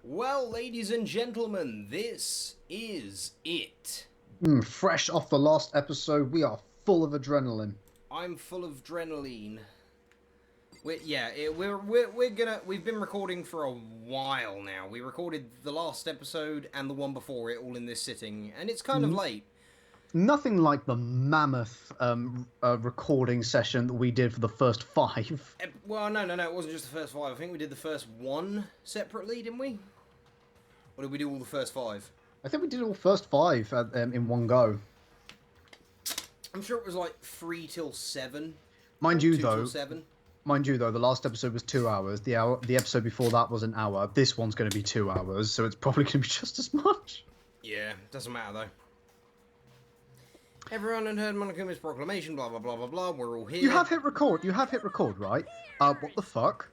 Well, ladies and gentlemen, this is it. Fresh off the last episode, we are full of adrenaline. I'm full of adrenaline. We've been recording for a while now. We recorded the last episode and the one before it all in this sitting, and it's kind of N- late. Nothing like the mammoth recording session that we did for the first five. Well, no, it wasn't just the first five. I think we did the first one separately, didn't we? Or did we do all the first five? I think we did all first five in one go. I'm sure it was like 3 till 7. Mind or you, 2 though. till 7. Mind you, though, the last episode was 2 hours. The episode before that was an hour. This one's going to be 2 hours, so it's probably going to be just as much. Yeah, doesn't matter though. Everyone had heard Monokuma's proclamation, blah blah blah blah blah. We're all here. You have hit record. You have hit record, right? What the fuck?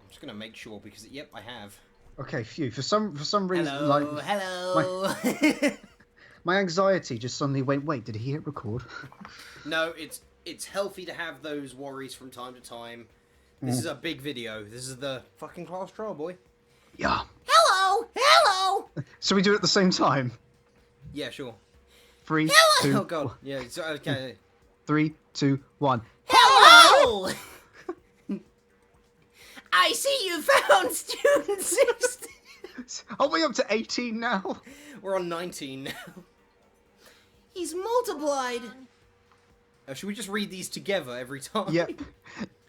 I'm just gonna make sure because yep, I have. Okay, phew. For some reason, Hello. my anxiety just suddenly went. Wait, did he hit record? No, it's healthy to have those worries from time to time. This is a big video. This is the fucking class trial, boy. Yeah. Hello. So we do it at the same time. Yeah, sure. 3, Hello. 2, Oh god. Yeah. It's, okay. 3, 2, 1. Hello. I see you found student 16. Are we up to 18 now? We're on 19 now. He's multiplied. Oh, should we just read these together every time? Yep.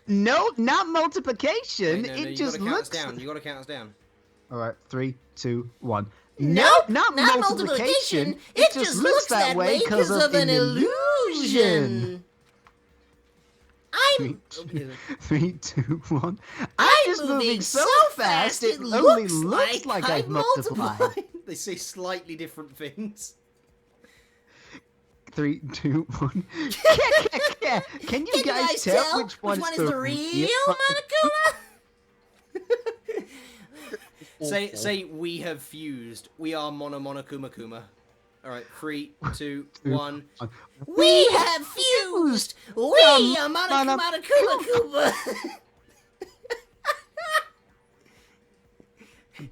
No, not multiplication. Wait, no, it just looks. down. You gotta count us down. All right, 3, 2, 1. Nope, not multiplication. It just looks that way because of an illusion. Three, I'm 3, 2, 1. I'm just moving so fast it only looks like I've multiplied. They say slightly different things. 3, 2, 1. Can you Can guys tell which one one's is the real Monokuma? Say we have fused. We are Monokuma Kuma. Alright, 3, 2, 1. We have fused. We are Monokuma Kuma.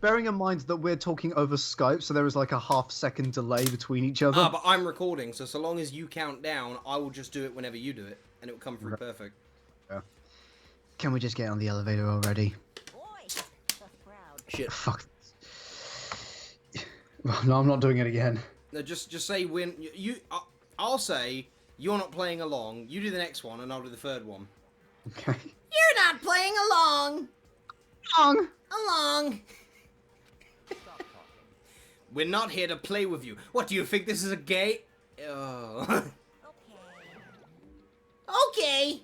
Bearing in mind that we're talking over Skype, so there is like a half-second delay between each other. But I'm recording, so long as you count down, I will just do it whenever you do it, and it will come through perfect. Yeah. Can we just get on the elevator already? Shit. Fuck. No, I'm not doing it again. No, just say when I'll say you're not playing along. You do the next one, and I'll do the third one. Okay. You're not playing along. Along. We're not here to play with you. What do you think? This is a gay? Oh. Okay.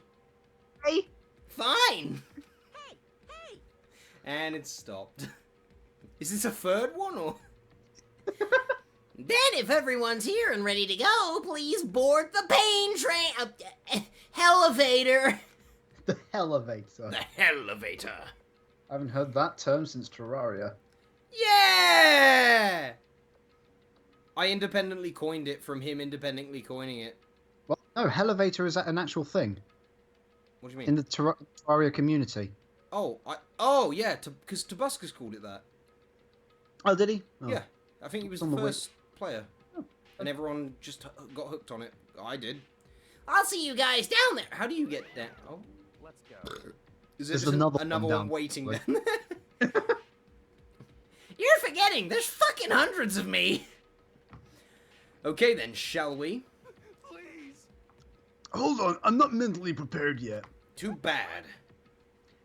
Hey. Fine. Hey. And it stopped. Is this a third one or? Then, if everyone's here and ready to go, please board the pain train. Elevator. The elevator. The elevator. I haven't heard that term since Terraria. Yeah! I independently coined it from him independently coining it. Well, no, elevator is an actual thing What do you mean? in the Terraria community. Oh, yeah, because Tabuscus called it that. Oh, did he? Oh. Yeah, I think he was On the the first player. And everyone just got hooked on it. I did. I'll see you guys down there. How do you get down? Oh. Let's go. Is There's there just another one one down, waiting probably. then? You're forgetting, there's fucking hundreds of me. Okay then, shall we? Please. Hold on, I'm not mentally prepared yet. Too bad.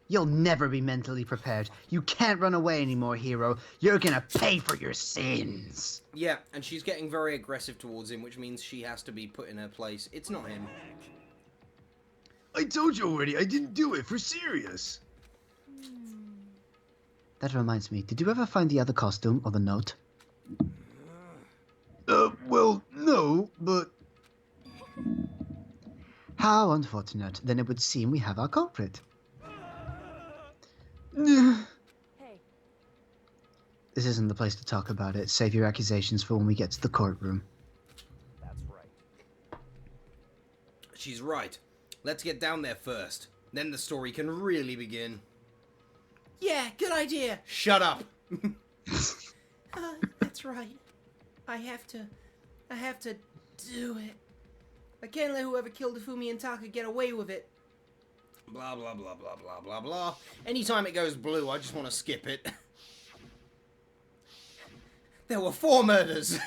You'll never be mentally prepared. You can't run away anymore, hero. You're gonna pay for your sins. Yeah, and she's getting very aggressive towards him, which means she has to be put in her place. It's not him. I told you already, I didn't do it, for serious. That reminds me, did you ever find the other costume or the note? Well, no, but... How unfortunate. Then it would seem we have our culprit. Hey. This isn't the place to talk about it. Save your accusations for when we get to the courtroom. That's right. She's right. Let's get down there first. Then the story can really begin. Yeah, good idea. Shut up. That's right. I have to do it. I can't let whoever killed Ifumi and Taka get away with it. Blah, blah, blah, blah, blah, blah, blah. Anytime it goes blue, I just want to skip it. There were 4 murders.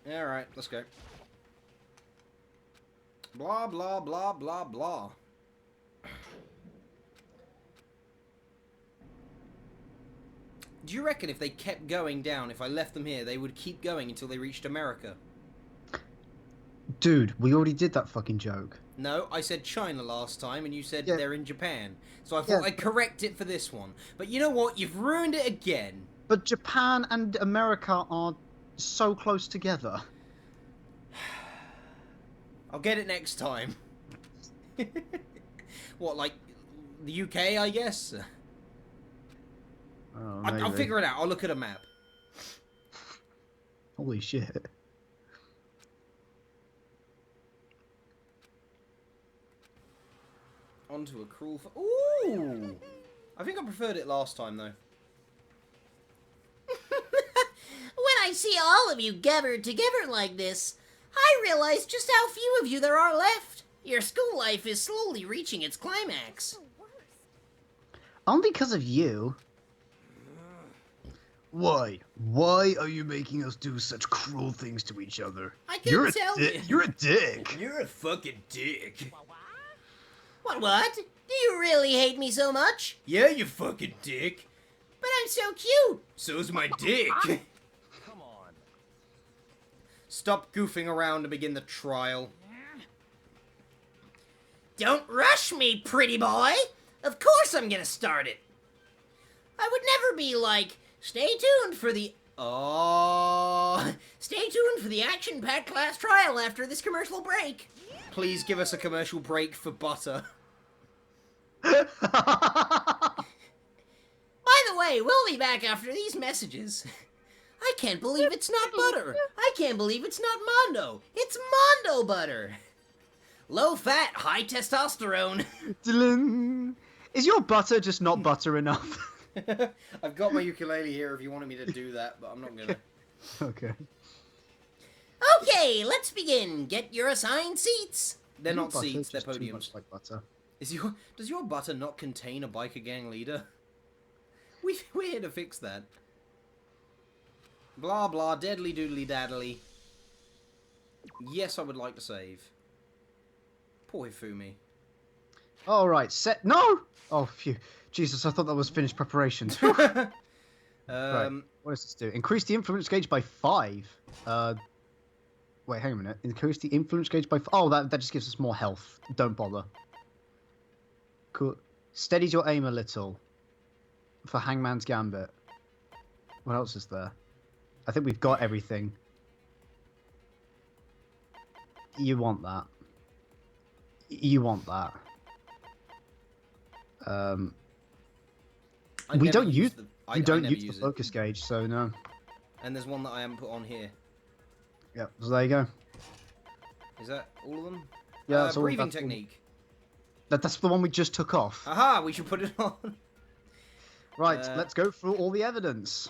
Alright, let's go. Blah, blah, blah, blah, blah. Do you reckon if they kept going down, if I left them here, they would keep going until they reached America? Dude, we already did that fucking joke. No, I said China last time, and you said Yeah. they're in Japan. So I thought Yeah. I'd correct it for this one. But you know what? You've ruined it again. But Japan and America are so close together. I'll get it next time. What, like the UK, I guess? Oh, I'll maybe. figure it out. I'll look at a map. Holy shit. Onto a cruel... Ooh! I think I preferred it last time, though. When I see all of you gathered together like this, I realize just how few of you there are left. Your school life is slowly reaching its climax. Only because of you. Why? Why are you making us do such cruel things to each other? I can tell you. You're a dick. You're a fucking dick. What? Do you really hate me so much? Yeah, you fucking dick. But I'm so cute. So's my dick. Come on. Stop goofing around to begin the trial. Don't rush me, pretty boy. Of course I'm gonna start it. I would never be like, stay tuned for the... Oh, Stay tuned for the action-packed class trial after this commercial break. please give us a commercial break for butter. By the way, we'll be back after these messages. I can't believe it's not butter. I can't believe it's not Mondo. It's Mondo butter. Low fat, high testosterone. Dylan, is your butter just not butter enough? I've got my ukulele here if you wanted me to do that, but I'm not gonna. Okay. Okay, let's begin. Get your assigned seats. They're not Butter seats, they're just too podiums. much like butter. Does your butter not contain a biker gang leader? We're here to fix that. Blah blah, deadly doodly daddly. Yes, I would like to save. Poor Hifumi. All right, set. No. Oh, phew. Jesus, I thought that was finished preparations. Right. What does this do? Increase the influence gauge by 5. Wait, hang a minute. Increase the influence gauge by... Oh, that just gives us more health. Don't bother. Cool. Steadies your aim a little. For Hangman's Gambit. What else is there? I think we've got everything. You want that. You want that. We don't use... We don't use the focus gauge, so no. And there's one that I haven't put on here. Yep, so there you go. Is that all of them? Yeah, that's all- breathing that's all. technique. That's the one we just took off. Aha, we should put it on. Right, let's go through all the evidence.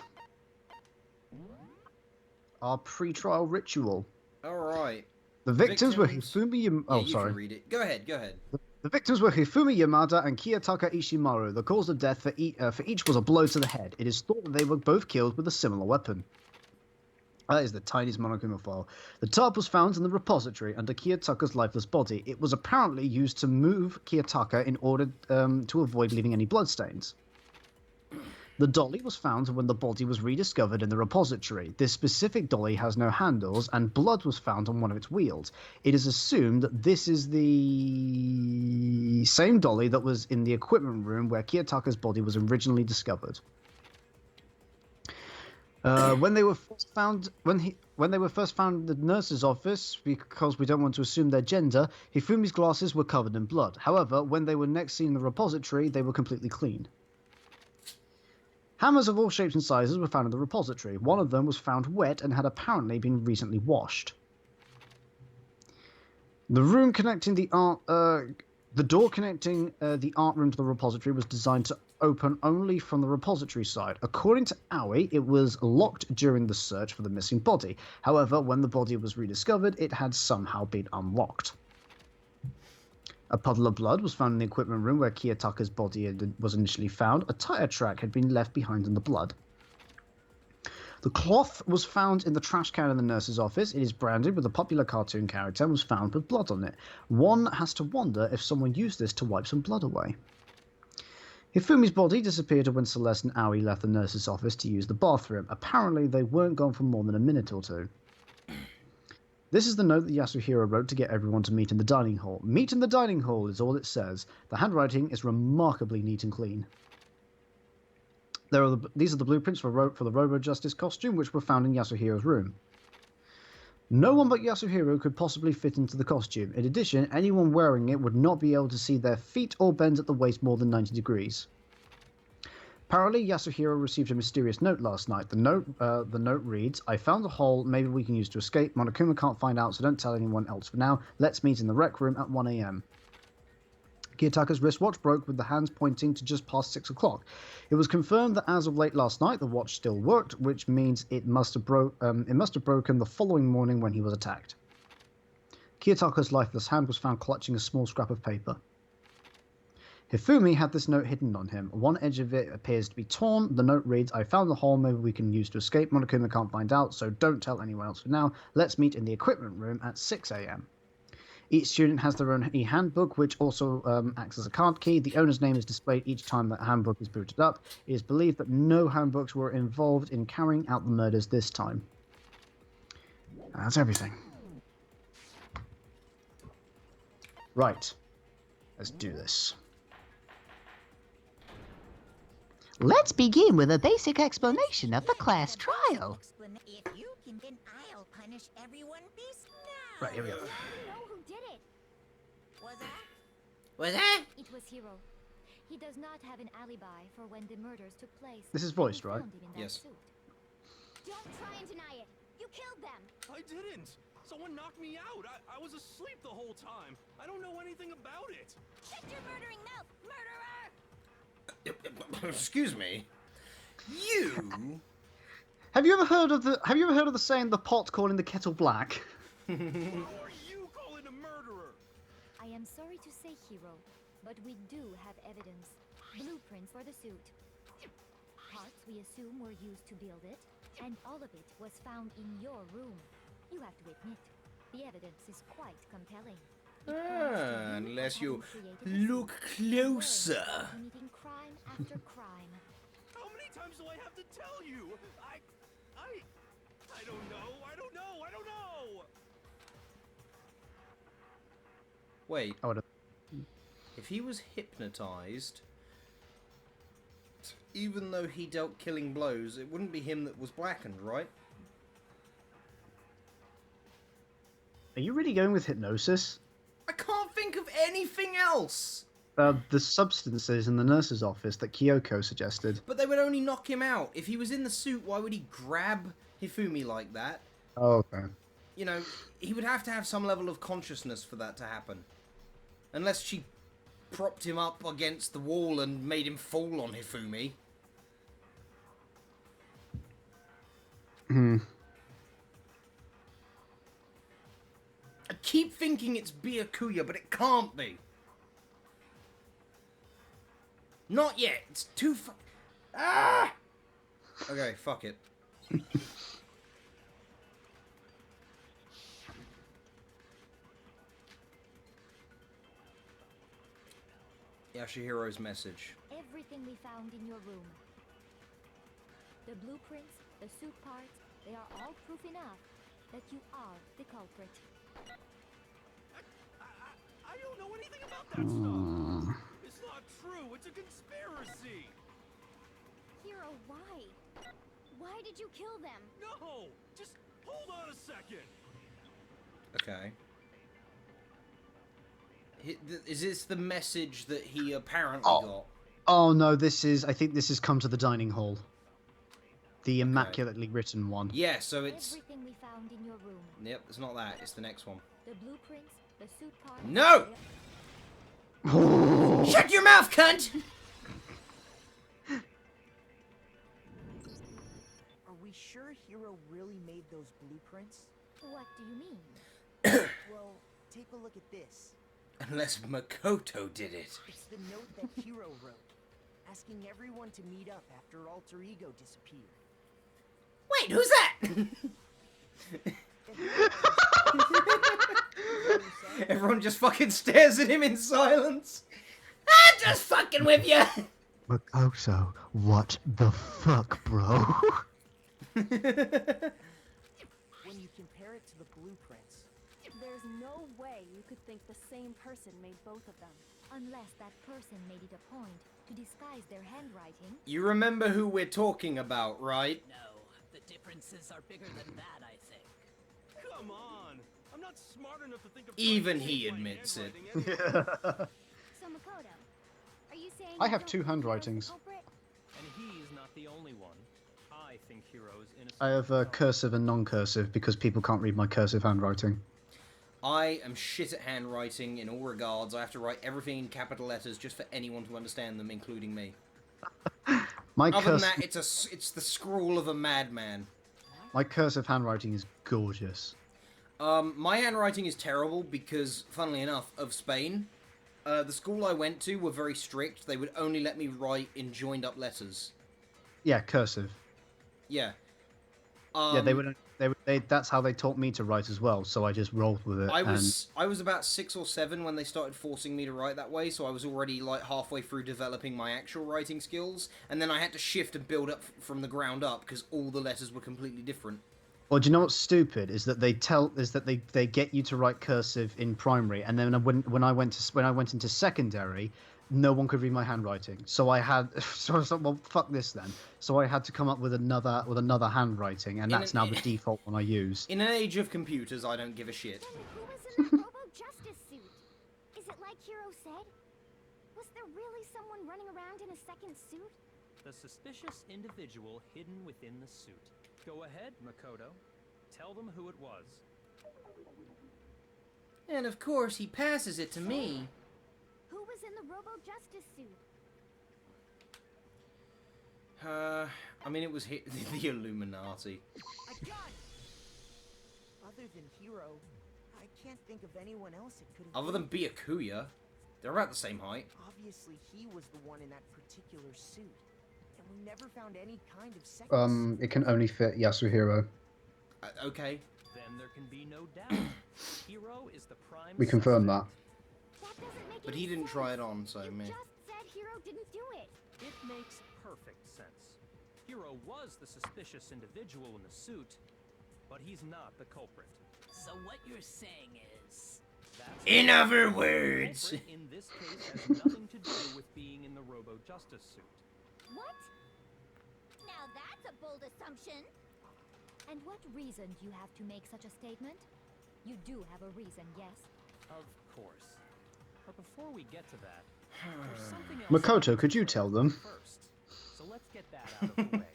Our pre-trial ritual. Alright. The victims were Victims- Hifumi Yam- Yeah, Oh, you sorry. can read it. Go ahead, go ahead. The victims were Hifumi Yamada and Kiyotaka Ishimaru. The cause of death for each was a blow to the head. It is thought that they were both killed with a similar weapon. That is the tiniest Monokuma file. The tarp was found in the repository under Kiyotaka's lifeless body. It was apparently used to move Kiyotaka in order to avoid leaving any bloodstains. The dolly was found when the body was rediscovered in the repository. This specific dolly has no handles, and blood was found on one of its wheels. It is assumed that this is the same dolly that was in the equipment room where Kiyotaka's body was originally discovered. When they were first found, when they were first found in the nurse's office, because we don't want to assume their gender, Hifumi's glasses were covered in blood. However, when they were next seen in the repository, they were completely clean. Hammers of all shapes and sizes were found in the repository. One of them was found wet and had apparently been recently washed. The room connecting the art, the door connecting the art room to the repository was designed to open only from the repository side. According to Aoi, it was locked during the search for the missing body. However, when the body was rediscovered, it had somehow been unlocked. A puddle of blood was found in the equipment room where Kiyotaka's body was initially found. A tire track had been left behind in the blood. The cloth was found in the trash can in the nurse's office. It is branded with a popular cartoon character and was found with blood on it. One has to wonder if someone used this to wipe some blood away. Hifumi's body disappeared when Celeste and Aoi left the nurse's office to use the bathroom. Apparently, they weren't gone for more than a minute or two. This is the note that Yasuhiro wrote to get everyone to meet in the dining hall. Meet in the dining hall is all it says. The handwriting is remarkably neat and clean. These are the blueprints for the Robo-Justice costume, which were found in Yasuhiro's room. No one but Yasuhiro could possibly fit into the costume. In addition, anyone wearing it would not be able to see their feet or bend at the waist more than 90 degrees. Apparently, Yasuhiro received a mysterious note last night. The note reads, "I found a hole maybe we can use to escape. Monokuma can't find out, so don't tell anyone else for now. Let's meet in the rec room at 1 a.m. Kiyotaka's wristwatch broke with the hands pointing to just past 6 o'clock. It was confirmed that as of late last night, the watch still worked, which means it must have broken the following morning when he was attacked. Kiyotaka's lifeless hand was found clutching a small scrap of paper. Hifumi had this note hidden on him. One edge of it appears to be torn. The note reads, "I found the hole maybe we can use to escape. Monokuma can't find out, so don't tell anyone else for now. Let's meet in the equipment room at 6 a.m. Each student has their own e-handbook, which also acts as a card key. The owner's name is displayed each time that handbook is booted up. It is believed that no handbooks were involved in carrying out the murders this time." That's everything. Right. Let's do this. Let's begin with a basic explanation of the class trial. If you can, then I'll punish everyone this now. Right, here we go. I know who did it. Was that? Was that? It was Hiro. He does not have an alibi for when the murders took place. This is and voiced, we right? found him in that Yes. suit. Don't try and deny it. You killed them. I didn't. Someone knocked me out. I was asleep the whole time. I don't know anything about it. Shut your murdering mouth, murderer! Excuse me. You. Have you ever heard of the saying "the pot calling the kettle black"? Who are you calling a murderer? I am sorry to say, Hiro, but we do have evidence. Blueprints for the suit. Parts we assume were used to build it, and all of it was found in your room. You have to admit, the evidence is quite compelling. It points to Unless you having created the look suit and wearing it, closer. committing crime after crime. How many times do I have to tell you? I don't know. I don't know. Wait, I would if he was hypnotized, even though he dealt killing blows, it wouldn't be him that was blackened, right? Are you really going with hypnosis? I can't think of anything else. The substances in the nurse's office that Kyoko suggested. But they would only knock him out. If he was in the suit, why would he grab Hifumi like that? Oh, okay. You know, he would have to have some level of consciousness for that to happen. Unless she propped him up against the wall and made him fall on Hifumi. I keep thinking it's Byakuya, but it can't be. Not yet. It's too Ah! Okay, fuck it. Yashihiro's message. Everything we found in your room. The blueprints, the suit parts, they are all proof enough that you are the culprit. I don't know anything about that stuff. It's not true. It's a conspiracy. Hiro, why? Why did you kill them? No, just hold on a second. Okay. Is this the message that he apparently got? Oh no, I think this has come to the dining hall. The immaculately written one. Yeah, so it's... Everything we found in your room. Yep, it's not that. It's the next one. The blueprints, the suit parts. No! Shut your mouth, cunt! Are we sure Hiro really made those blueprints? What do you mean? Well, take a look at this. Unless Makoto did it. It's the note that Hiro wrote, asking everyone to meet up after Alter Ego disappeared. Wait, who's that? Everyone just fucking stares at him in silence. I'm just fucking with you. Makoto, what the fuck, bro? When you compare it to the blueprints, There's no way you could think the same person made both of them. Unless that person made it a point to disguise their handwriting. You remember who we're talking about, right? No, the differences are bigger than that, I think. Come on! I'm not smart enough to think of. Even trying to he change my admits it. handwriting anyway. So Makoto, are you saying I you have don't two think Hiro's the handwritings. culprit? And he's not the only one. I think Hiro's innocent. I have cursive and non-cursive because people can't read my cursive handwriting. I am shit at handwriting in all regards. I have to write everything in capital letters just for anyone to understand them, including me. My Other than cursive, that, it's the scrawl of a madman. my cursive handwriting is gorgeous. My handwriting is terrible because, funnily enough, of Spain. The school I went to were very strict. They would only let me write in joined up letters. Yeah, cursive. Yeah. Yeah, they would. That's how they taught me to write as well. So I just rolled with it. I was about 6 or 7 when they started forcing me to write that way, so I was already like halfway through developing my actual writing skills, and then I had to shift and build up from the ground up because all the letters were completely different. Well, do you know what's stupid is that they get you to write cursive in primary, and then when I went into secondary, no one could read my handwriting. So I had so I was like, well, fuck this then. So I had to come up with another handwriting, and that's now the default one I use. In an age of computers, I don't give a shit. Then who was in that Robo-Justice suit? Is it like Hiro said? Was there really someone running around in a second suit? The suspicious individual hidden within the suit. Go ahead, Makoto. Tell them who it was. And of course, he passes it to me. Who was in the Robo-Justice suit? I mean, it was the Illuminati. I got it! Other than Hiro, I can't think of anyone else it could have Other than Byakuya, they're about the same height. Obviously, he was the one in that particular suit. And we never found any kind of second It can only fit Yasuhiro. Okay. Then there can be no doubt. Hiro is the prime. We confirm that. That doesn't make But any he didn't sense. try it on, so You meh. just said Hiro didn't do it. It makes perfect sense. Hiro was the suspicious individual in the suit, but he's not the culprit. So what you're saying is... That's In other the words. culprit in this case has nothing to do with being in the Robo-Justice suit. What? Now that's a bold assumption. And what reason do you have to make such a statement? You do have a reason, yes? Of course. But before we get to that, there's something else Makoto, I could you need to tell clarify them? First. So let's get that out of the way.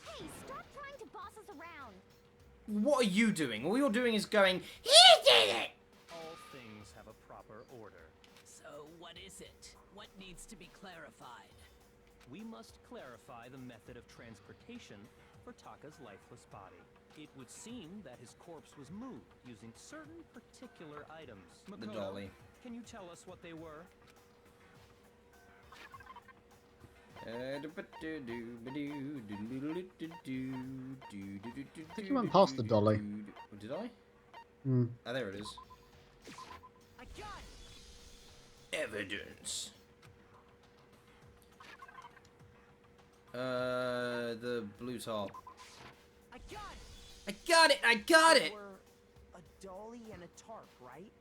Hey, stop trying to boss us around. What are you doing? All you're doing is going, he did it! All things have a proper order. So what is it? What needs to be clarified? We must clarify the method of transportation for Taka's lifeless body. It would seem that his corpse was moved using certain particular items. The Makoto, dolly. can you tell us what they were? I think you went past the dolly. Did I? Hmm. Oh, there it is. I got it! Evidence. The blue top. I got it! I got it! I got They it! were a dolly and a tarp, right?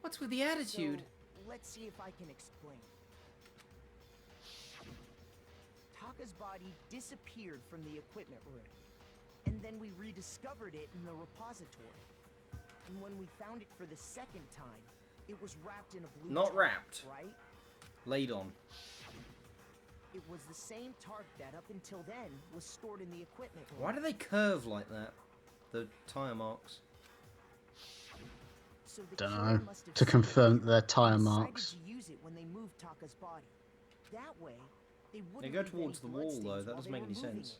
What's with the attitude? So, let's see if I can explain. Taka's body disappeared from the equipment room, and then we rediscovered it in the repository. And when we found it for the second time, it was wrapped in a blue Not tarp, wrapped. right? Laid on. It was the same tarp that up until then was stored in the equipment room. Why do they curve like that? The tire marks. So the Dunno. killer must have To seen confirm it their and tire decided marks. to use it when they moved Taka's body. That way, they They wouldn't go leave towards the any wall, though. bloodstains That while doesn't they make any were moving sense.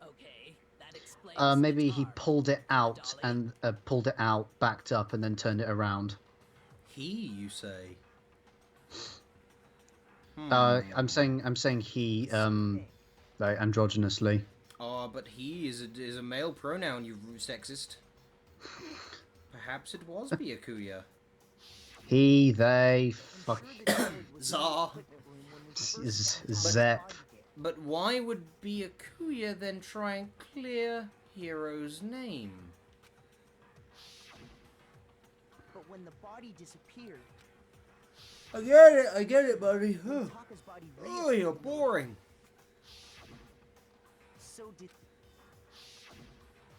it. Okay, that explains Maybe the he tar. pulled it out Dolly. and pulled it out, backed up, and then turned it around. He, you say? I'm saying he, Same thing. like, androgynously. Oh, but he is a male pronoun, you sexist. Perhaps it was Byakuya. He, they, I'm fuck, sure the Dolly was in the Zah. equipment room when we first found Taka's Zep. body there. But why would Byakuya then try and clear Hiro's name? But when the body disappeared, I get it, buddy. when Taka's body Oh, you're reappeared, boring. so did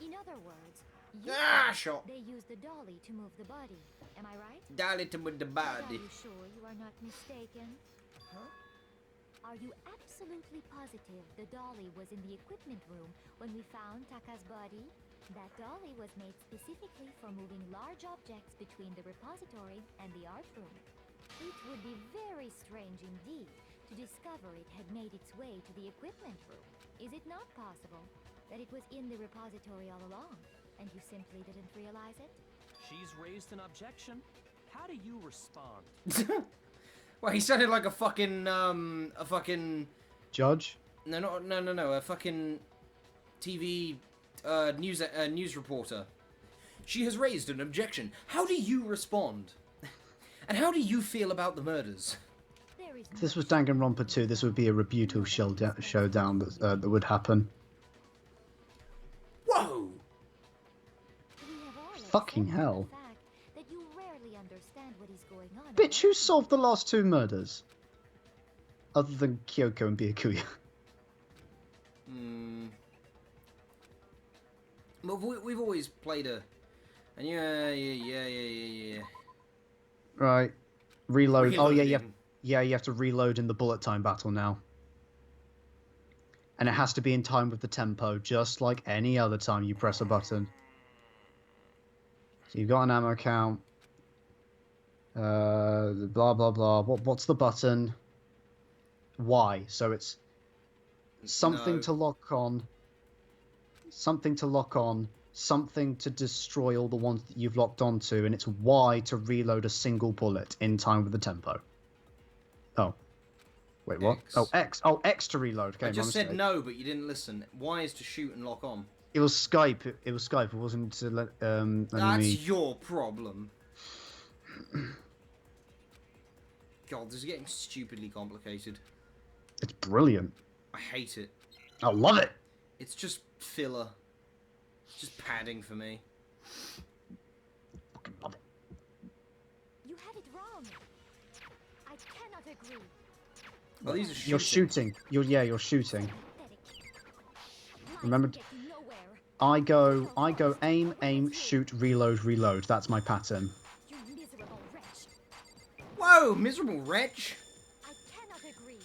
In other words, you Ah, think shot. they used the dolly to move the body. Am I right? Dolly to with the Are body. you sure you are not mistaken? Huh? Are you absolutely positive the dolly was in the equipment room when we found Taka's body? That dolly was made specifically for moving large objects between the repository and the art room. It would be very strange indeed to discover it had made its way to the equipment room. Is it not possible that it was in the repository all along, and you simply didn't realize it? She's raised an objection. How do you respond? Well, he sounded like a fucking Judge? no, a fucking TV news reporter. She has raised an objection. How do you respond? And how do you feel about the murders? There is If this was Danganronpa 2, this would be a rebuttal showdown that would happen. Whoa! We have all Fucking accepted hell. the fact that you rarely understand what is going on. Bitch, who solved the last two murders? Other than Kyoko and Byakuya. Well, we've always played a... And yeah. Right. Reload. Oh, yeah, Reloading. you have to reload in the bullet time battle now. And it has to be in time with the tempo, just like any other time you press a button. So you've got an ammo count. Blah, blah, blah. What's the button? Y. So it's something No. to lock on. Something to lock on. Something to destroy all the ones that you've locked onto. And it's Y to reload a single bullet in time with the tempo. Oh. Wait, what? X. Oh, X. Oh, X to reload. Okay, I just my said mistake. no, but you didn't listen. Y is to shoot and lock on. It was Skype. It was Skype. It wasn't to let That's me. your problem. God, this is getting stupidly complicated. It's brilliant. I hate it. I love it. It's just filler. It's just padding for me. Fucking love it. You had it wrong. I cannot agree. Oh, these are You're shooting. You're shooting. Pathetic. Remember- Lies will get you nowhere. I go aim, shoot, reload. That's my pattern. You miserable wretch. Whoa, miserable wretch! I cannot agree.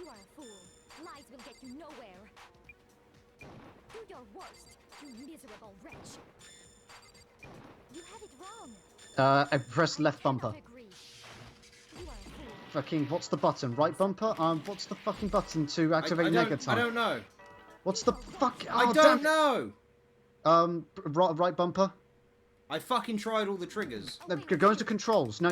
You are a fool. Lies will get you nowhere. Do your worst, you miserable wretch. You had it wrong. I press left bumper. Cannot agree. You are a fool. Fucking, what's the button? Right bumper? What's the fucking button to activate I negative? don't know. What's the fuck? I Oh, don't damn it. know! Right bumper? I fucking tried all the triggers. No, go into controls. No,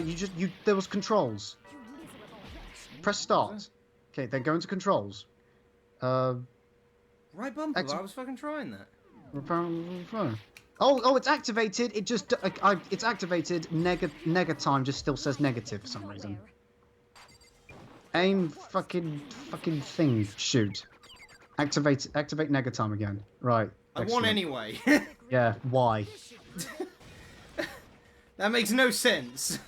there was controls. You miserable wretch. Press start. Okay, then go into controls. Right bumper, Acti- I was fucking trying that. Oh, it's activated. It just, it's activated. Nega time just still says negative for some reason. Aim, fucking thing, shoot. Activate nega time again. Right. I won excellent. anyway. Yeah. Why? That makes no sense.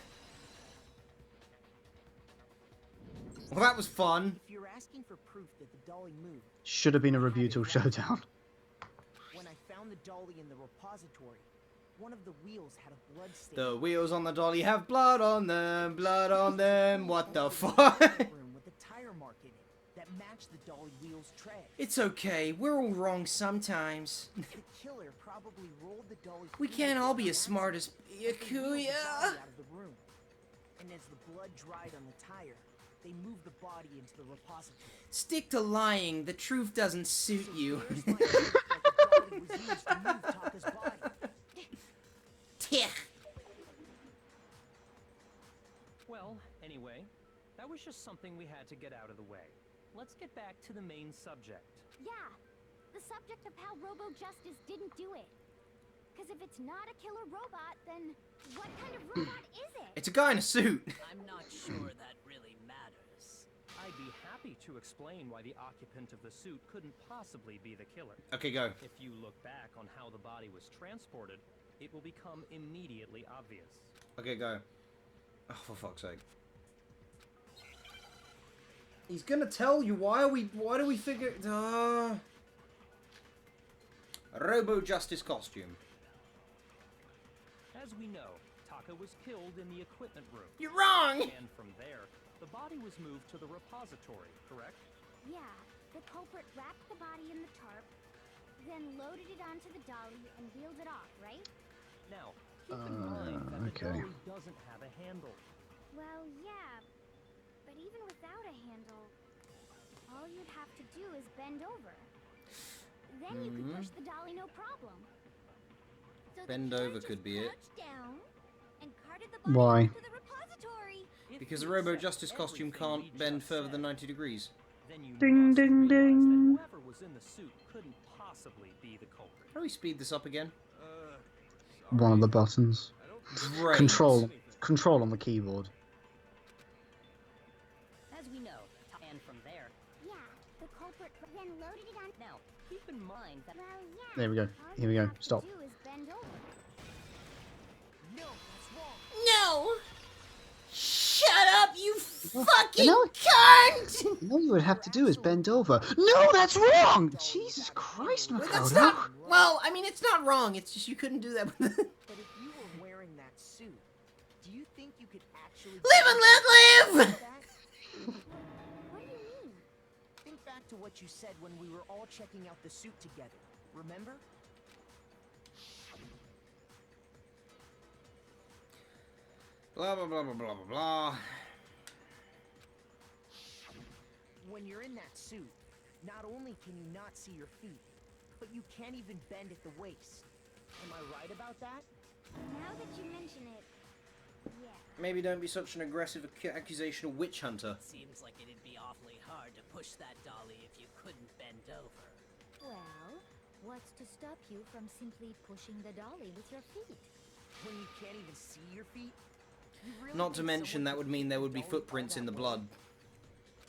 Well, that was fun. If you're asking for proof that the dolly moved, Should have been a rebuttal showdown. when I found the dolly in the repository, one of the wheels had a blood stain. The wheels on the dolly have blood on them, what the fuck? Room with a tire mark in it. that match the dolly wheel's tread. It's okay. We're all wrong sometimes. The killer probably rolled the dolly. We through can't the all door be on as smart as accident, but they wheeled the Yakuya. body out of the room. And as the blood dried on the tire, they moved the body into the repository. Stick to lying. The truth doesn't suit you. Here's my proof that the dolly was used to move Taka's body. Tick. Well, anyway, that was just something we had to get out of the way. Let's get back to the main subject. Yeah, the subject of how Robo Justice didn't do it. Because if it's not a killer robot, then what kind of robot is it? It's a guy in a suit. I'm not sure that really matters. I'd be happy to explain why the occupant of the suit couldn't possibly be the killer. Okay, go. If you look back on how the body was transported, it will become immediately obvious. Okay, go. Oh, for fuck's sake. He's gonna tell you. Why do we figure... Robo Justice costume. As we know, Taka was killed in the equipment room. You're wrong! And from there, the body was moved to the repository, correct? Yeah, the culprit wrapped the body in the tarp, then loaded it onto the dolly and wheeled it off, right? Now, keep in mind that the okay. dolly doesn't have a handle. Well, yeah, but even without a handle, all you'd have to do is bend over. Then you could push the dolly no problem. So Bend the killer over just could be it. crouched down and carted the body Why? to the repository. If Because the we Robo accept Justice costume everything we can't bend just further said, than 90 degrees. then you Ding, must ding, realize ding. that whoever was in the suit couldn't possibly be the culprit. How do we speed this up again? One of the buttons. Great. Control on the keyboard. As we know, and from there, Yeah, the culprit then loaded it on. now, keep in mind that Well, yeah. There we go. All Here we you go. have to Stop. do is bend over. No, that's wrong. No! Shut up, you fucking know- cunt! You know what you would have to do is bend over. No, that's wrong! Jesus Christ, That's Makoto. not... Well, I mean, it's not wrong. It's just you couldn't do that with the... But if you were wearing that suit, do you think you could actually Live and let live! that? What do you mean? Think back to what you said when we were all checking out the suit together. Remember? Blah, blah, blah, blah, blah, blah, blah. When you're in that suit, not only can you not see your feet, but you can't even bend at the waist. Am I right about that? Now that you mention it, yeah. Maybe don't be such an aggressive accusational witch hunter. seems like it'd be awfully hard to push that dolly if you couldn't bend over. Well, what's to stop you from simply pushing the dolly with your feet? When you can't even see your feet? You really Not to think mention someone that would could mean there push would be the dolly all footprints in that the way? blood.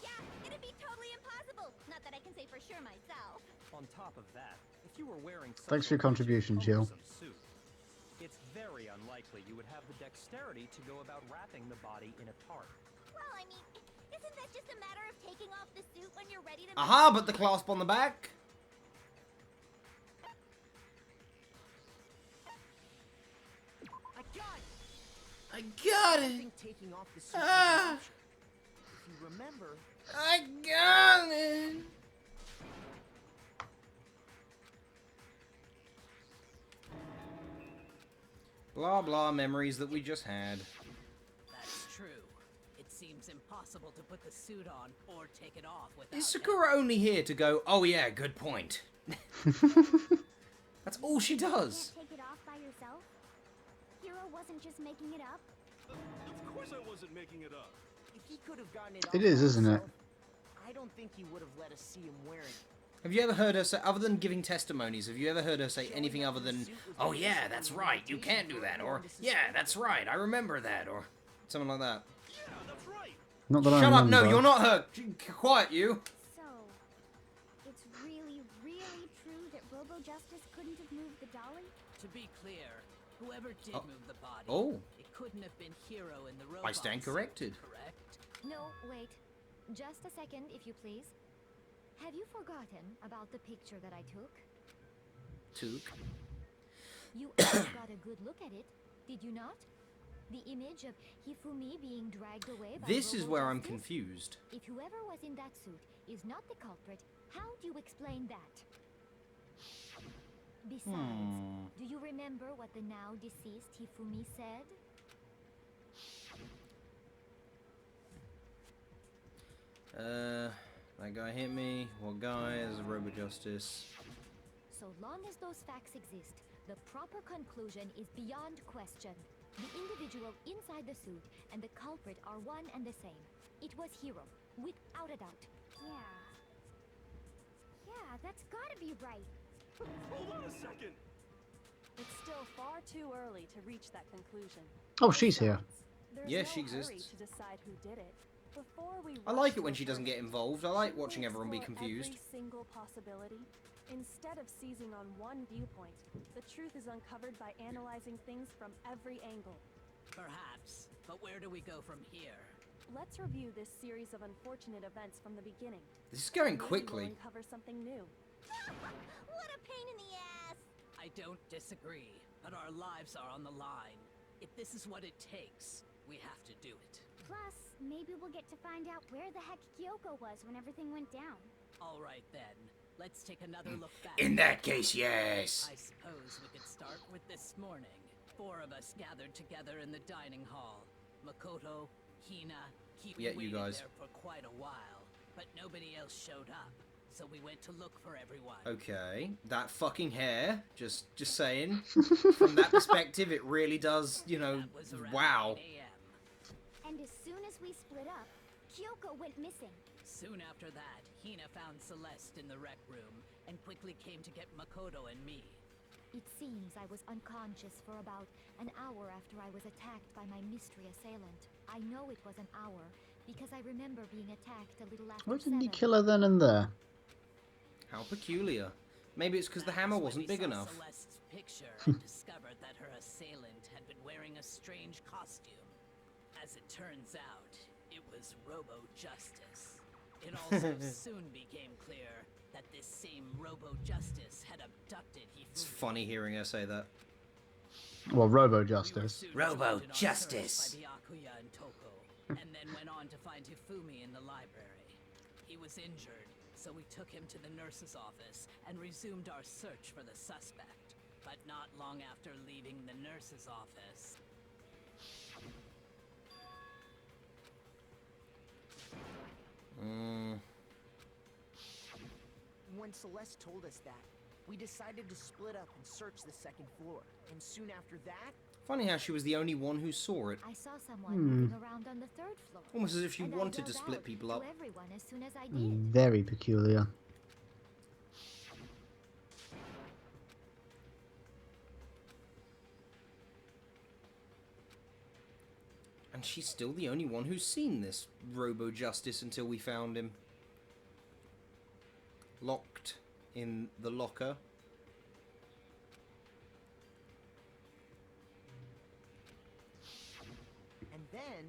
Yeah, it'd be totally impossible. Not that I can say for sure myself. On top of that, if you were wearing such Thanks for a your contribution, Jill. cumbersome suit, it's very unlikely you would have the dexterity to go about wrapping the body in a tarp. Well, I mean, isn't that just a matter of taking off the suit when you're ready to... Aha, but the clasp on the back. I got it! I got I it. think taking off the suit was Ah. an option. If you remember, I got it. Blah blah memories that we just had. That's true. It seems impossible to put the suit on or take it off without... Is Sakura only here to go, oh yeah, good point? That's all she does. Can't take it off by yourself? Hero wasn't just making it up? Of course I wasn't making it up. if he could have gotten it off It is, by isn't it? himself, I don't think he would have let us see him wearing it. Have you ever heard her say, other than giving testimonies, have you ever heard her say anything other than, oh yeah, that's right, you can't do that, or yeah, that's right, I remember that, or something like that? Yeah, that's right. Not that I Shut up, remember. no, you're not her. Quiet, you. So, it's really, really true that Robo Justice couldn't have moved the dolly? To be clear, whoever did Oh. move the body, Oh. it couldn't have been Hero in the robot I stand suit, corrected. correct? No, wait. Just a second, if you please. Have you forgotten about the picture that I took? Took. You got a good look at it, did you not? The image of Hifumi being dragged away by This is where I'm Robo-Justice? confused. If whoever was in that suit is not the culprit, how do you explain that? Besides, do you remember what the now deceased Hifumi said? That guy hit me. What guy? There's a Robo-Justice. So long as those facts exist, the proper conclusion is beyond question. The individual inside the suit and the culprit are one and the same. It was Hiro, without a doubt. Yeah, that's gotta be right. Hold on a second. It's still far too early to reach that conclusion. Oh, she's here. There's Yeah, no she hurry exists. to decide who did it. Before we I rush like it to when a she doesn't get verdict, involved. I like shouldn't watching we everyone be explore confused. Every single possibility. Instead of seizing on one viewpoint, the truth is uncovered by analyzing things from every angle. Perhaps, but where do we go from here? Let's review this series of unfortunate events from the beginning. This is going Maybe quickly. we'll uncover something new. What a pain in the ass! I don't disagree, but our lives are on the line. If this is what it takes, we have to do it. Plus, maybe we'll get to find out where the heck Kyoko was when everything went down. All right then, let's take another look back. In that case, yes. I suppose we could start with this morning. 4 of us gathered together in the dining hall. Makoto, Hina, Kiwi Yeah, you waited guys. there for quite a while, but nobody else showed up. So we went to look for everyone. Okay, that fucking hair. Just saying. From that perspective, it really does. You know, That was around wow. 8 a.m. And as soon as we split up, Kyoko went missing. Soon after that, Hina found Celeste in the rec room and quickly came to get Makoto and me. It seems I was unconscious for about an hour after I was attacked by my mystery assailant. I know it was an hour because I remember being attacked a little after Why didn't he 7. kill her then and there? How peculiar. Maybe it's because the hammer That's when wasn't we big saw enough. Celeste's picture and discovered that her assailant had been wearing a strange costume. As it turns out, it was Robo-Justice. It also soon became clear that this same Robo-Justice had abducted Hifumi. It's funny hearing her say that. Well, We were Robo-Justice. soon joined in our Robo-Justice. search by Byakuya and Toko, and then went on to find Hifumi in the library. He was injured, so we took him to the nurse's office and resumed our search for the suspect. But not long after leaving the nurse's office, When Celeste told us that, we decided to split up and search the second floor. And soon after that, Funny how she was the only one who saw it. I saw someone moving around on the 3rd floor. Almost as if she and I wanted to yelled split out people to up. everyone as soon as I did. Very peculiar. And she's still the only one who's seen this Robo-Justice until we found him. Locked in the locker. and then,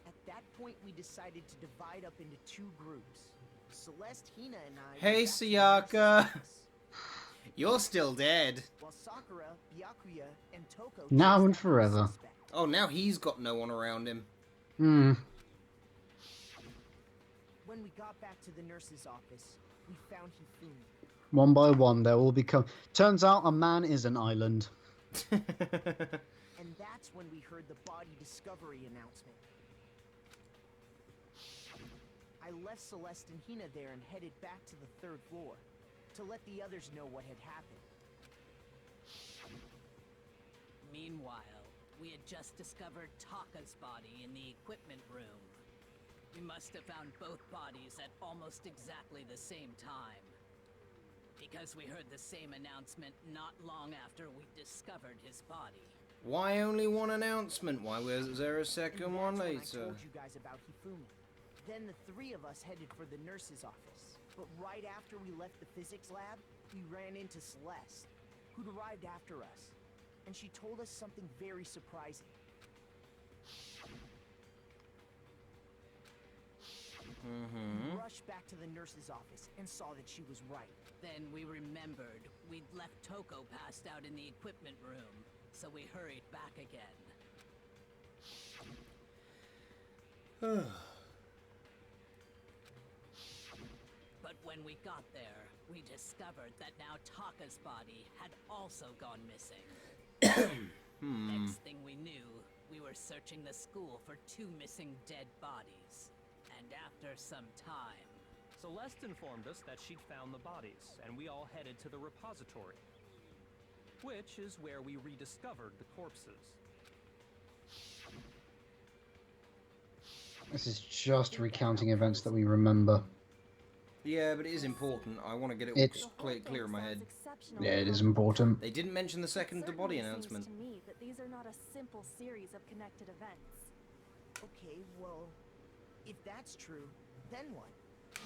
at that point we decided to divide up into 2 groups. Celeste, Hina, and I... Hey, went back to the Sayaka. nurse's office, You're still dead. while Sakura, Byakuya, and Toko... Now chased and after the forever. suspect. Oh, now he's got no one around him. Hmm. When we got back to the nurse's office, we found Hifumi. One by one, they will become. Turns out a man is an island. And that's when we heard the body discovery announcement. I left Celeste and Hina there and headed back to the 3rd floor to let the others know what had happened. meanwhile, we had just discovered Taka's body in the equipment room. We must have found both bodies at almost exactly the same time. Because we heard the same announcement not long after we discovered his body. Why only one announcement? Why was there a second And one that's when later? I told you guys about Hifumi. Then the 3 of us headed for the nurse's office. But right after we left the physics lab, we ran into Celeste, who'd arrived after us. And she told us something very surprising. We rushed back to the nurse's office and saw that she was right. Then we remembered we'd left Toko passed out in the equipment room, so we hurried back again. But when we got there, we discovered that now Taka's body had also gone missing. Next thing we knew, we were searching the school for 2 missing dead bodies. And after some time... Celeste informed us that she'd found the bodies, and we all headed to the repository, which is where we rediscovered the corpses. This is just recounting events that we remember. Yeah, but it is important. I want to get it all clear in my head. Yeah, it is important. They didn't mention the second the body announcement. To me that these are not a simple series of connected events. Okay, well, if that's true, then what?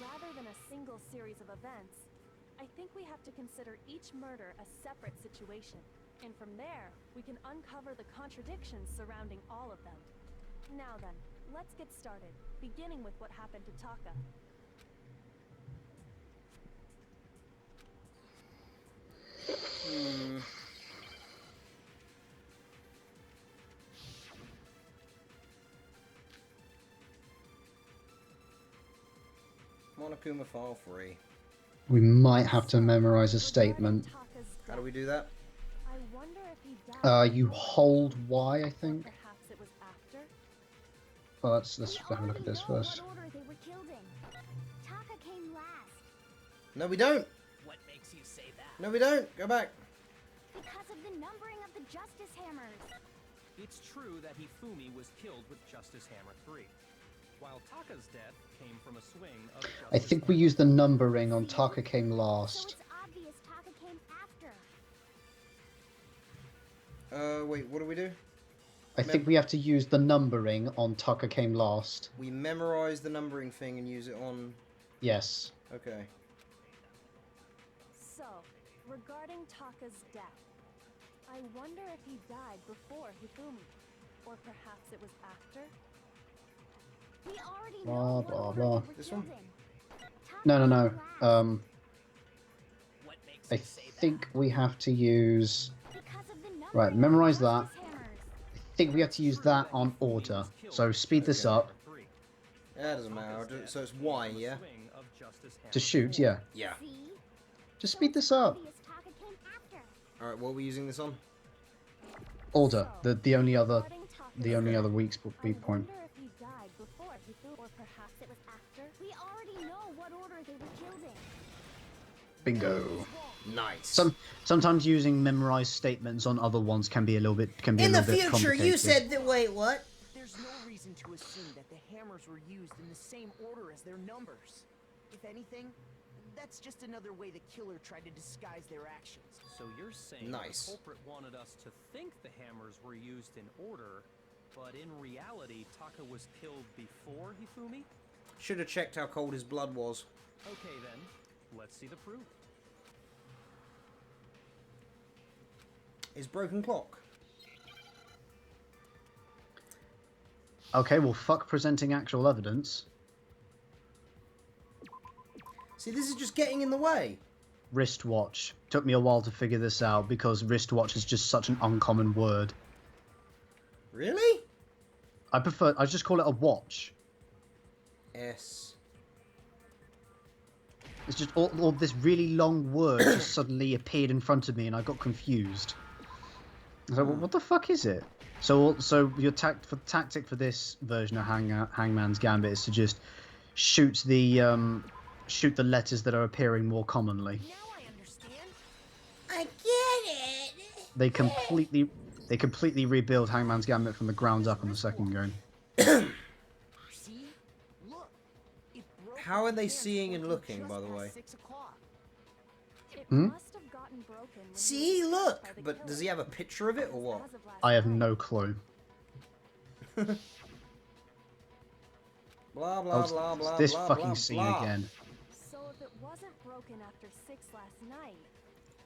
Rather than a single series of events, I think we have to consider each murder a separate situation. And from there, we can uncover the contradictions surrounding all of them. Now then, let's get started, beginning with what happened to Taka. Monokuma File 3. We might have to memorize a statement. How do we do that? I wonder if he died You hold Y, I think. perhaps it was after. Well, let's have a look at this first. What order they were killed in. Taka came last. No, we don't. What makes you say that? No, we don't. Go back. Because of the numbering of the Justice Hammers. It's true that Hifumi was killed with Justice Hammer 3, while Taka's death came from a swing of Justice I think we Hammer. used the numbering on Taka came So last. it's obvious Taka came after. Wait, what do we do? I think we have to use the numbering on Taka came last. We memorize the numbering thing and use it on... Yes. Okay. So, regarding Taka's death, I wonder if he died before Hifumi, or perhaps it was after? We already Blah, know what blah, order blah. they were This killed one? in. No. Taka came last. What makes I you say think we have to use... Because of the numbering Right, of memorize the that. Justice Hammers. I think we have to use that on order. So speed this up. Yeah, that doesn't matter. So it's Y, yeah? To shoot, yeah. Yeah. See? Just So speed it's this up. obvious Taka came after. Alright, what are we using this on? Order. The only other Regarding Taka's the only death, other weak I point. wonder if he died before Hifumi, or perhaps it was after? We already know what order they were killed in. Bingo. Nice. Sometimes using memorized statements on other ones can be a little bit In the bit future, you complicated. said that... Wait, what? There's no reason to assume that the hammers were used in the same order as their numbers. If anything, that's just another way the killer tried to disguise their actions. So you're saying Nice. the culprit wanted us to think the hammers were used in order, but in reality, Taka was killed before Hifumi? Should have checked how cold his blood was. Okay then, let's see the proof. His broken clock. Okay, well, fuck presenting actual evidence. See, this is just getting in the way. Wristwatch. Took me a while to figure this out because wristwatch is just such an uncommon word. Really? I just call it a watch. S. It's just all this really long word just suddenly appeared in front of me and I got confused. I was like, well, what the fuck is it? So your tactic for this version of Hangman's Gambit is to just shoot the letters that are appearing more commonly. Now I understand. I get it! They completely rebuild Hangman's Gambit from the ground up in the second game. See? Look. It broke How are in they hands seeing and working looking, just by the past way? 6 o'clock. It Hmm? must have gotten broken when he See, was look! by the But killer. does he have a picture of it or what? As of last I have night. no clue. Blah, Oh, blah, it's blah, blah, this blah, fucking blah, scene blah. again. So if it wasn't broken after 6 last night,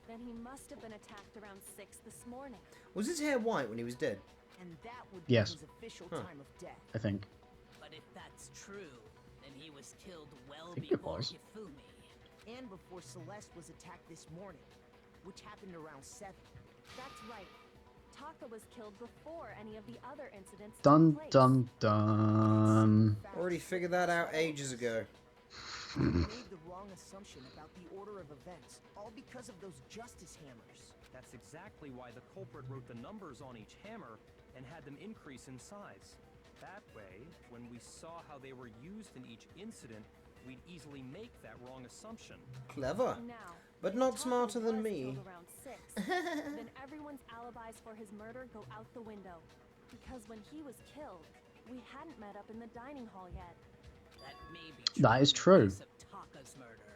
then he must have been attacked around 6 this morning. Was his hair white when he was dead? And that would be Yes. his official Huh. time of death. I think. But if that's true, then he was was killed well think it before was. Hifumi. And before Celeste was attacked this morning, which happened around 7. That's right. Taka was killed before any of the other incidents Dun took place. dun dun. Already figured that out ages ago. We made the wrong assumption about the order of events, all because of those justice hammers. That's exactly why the culprit wrote the numbers on each hammer and had them increase in size. That way, when we saw how they were used in each incident, we'd easily make that wrong assumption. Clever. Now, But if not Taka smarter than was me. killed around 6, then everyone's alibis for his murder go out the window. Because when he was killed, we hadn't met up in the dining hall yet. That may be true. That is true. In the case of Taka's murder,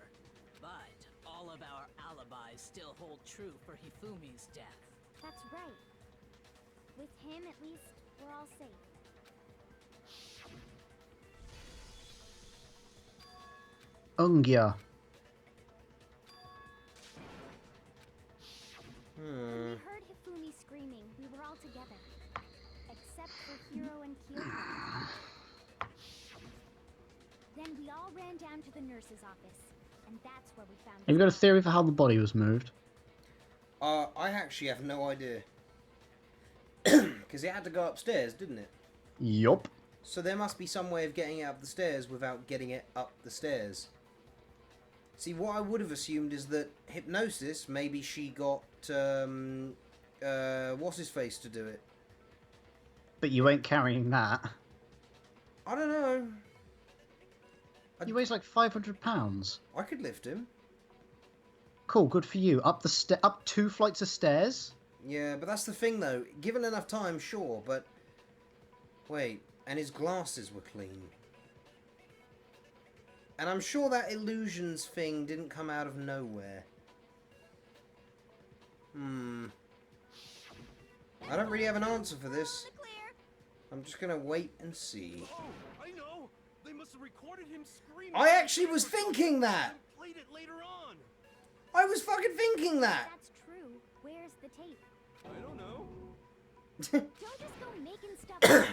but all of our alibis still hold true for Hifumi's death. That's right. With him, at least, we're all safe. Ungya. When we heard Hifumi screaming, we were all together. Except for Hiro and Kyoko. Then we all ran down to the nurse's office. And that's where we found Have you got a his theory for how the body was moved? I actually have no idea. Because it had to go upstairs, didn't it? Yup. So there must be some way of getting it up the stairs without getting it up the stairs. See, what I would have assumed is that hypnosis, maybe she got, what's-his-face to do it. But you ain't carrying that. I don't know. He weighs like 500 pounds. I could lift him. Cool, good for you. Up 2 flights of stairs? Yeah, but that's the thing, though. Given enough time, sure, but... Wait, and his glasses were clean. And I'm sure that illusions thing didn't come out of nowhere. I don't really have an answer for this. I'm just gonna wait and see. Oh, I know. They must have recorded him screaming. I actually was thinking that! And played it later on. I was fucking thinking that! That's true. Where's the tape? I don't know. Don't just go making stuff up.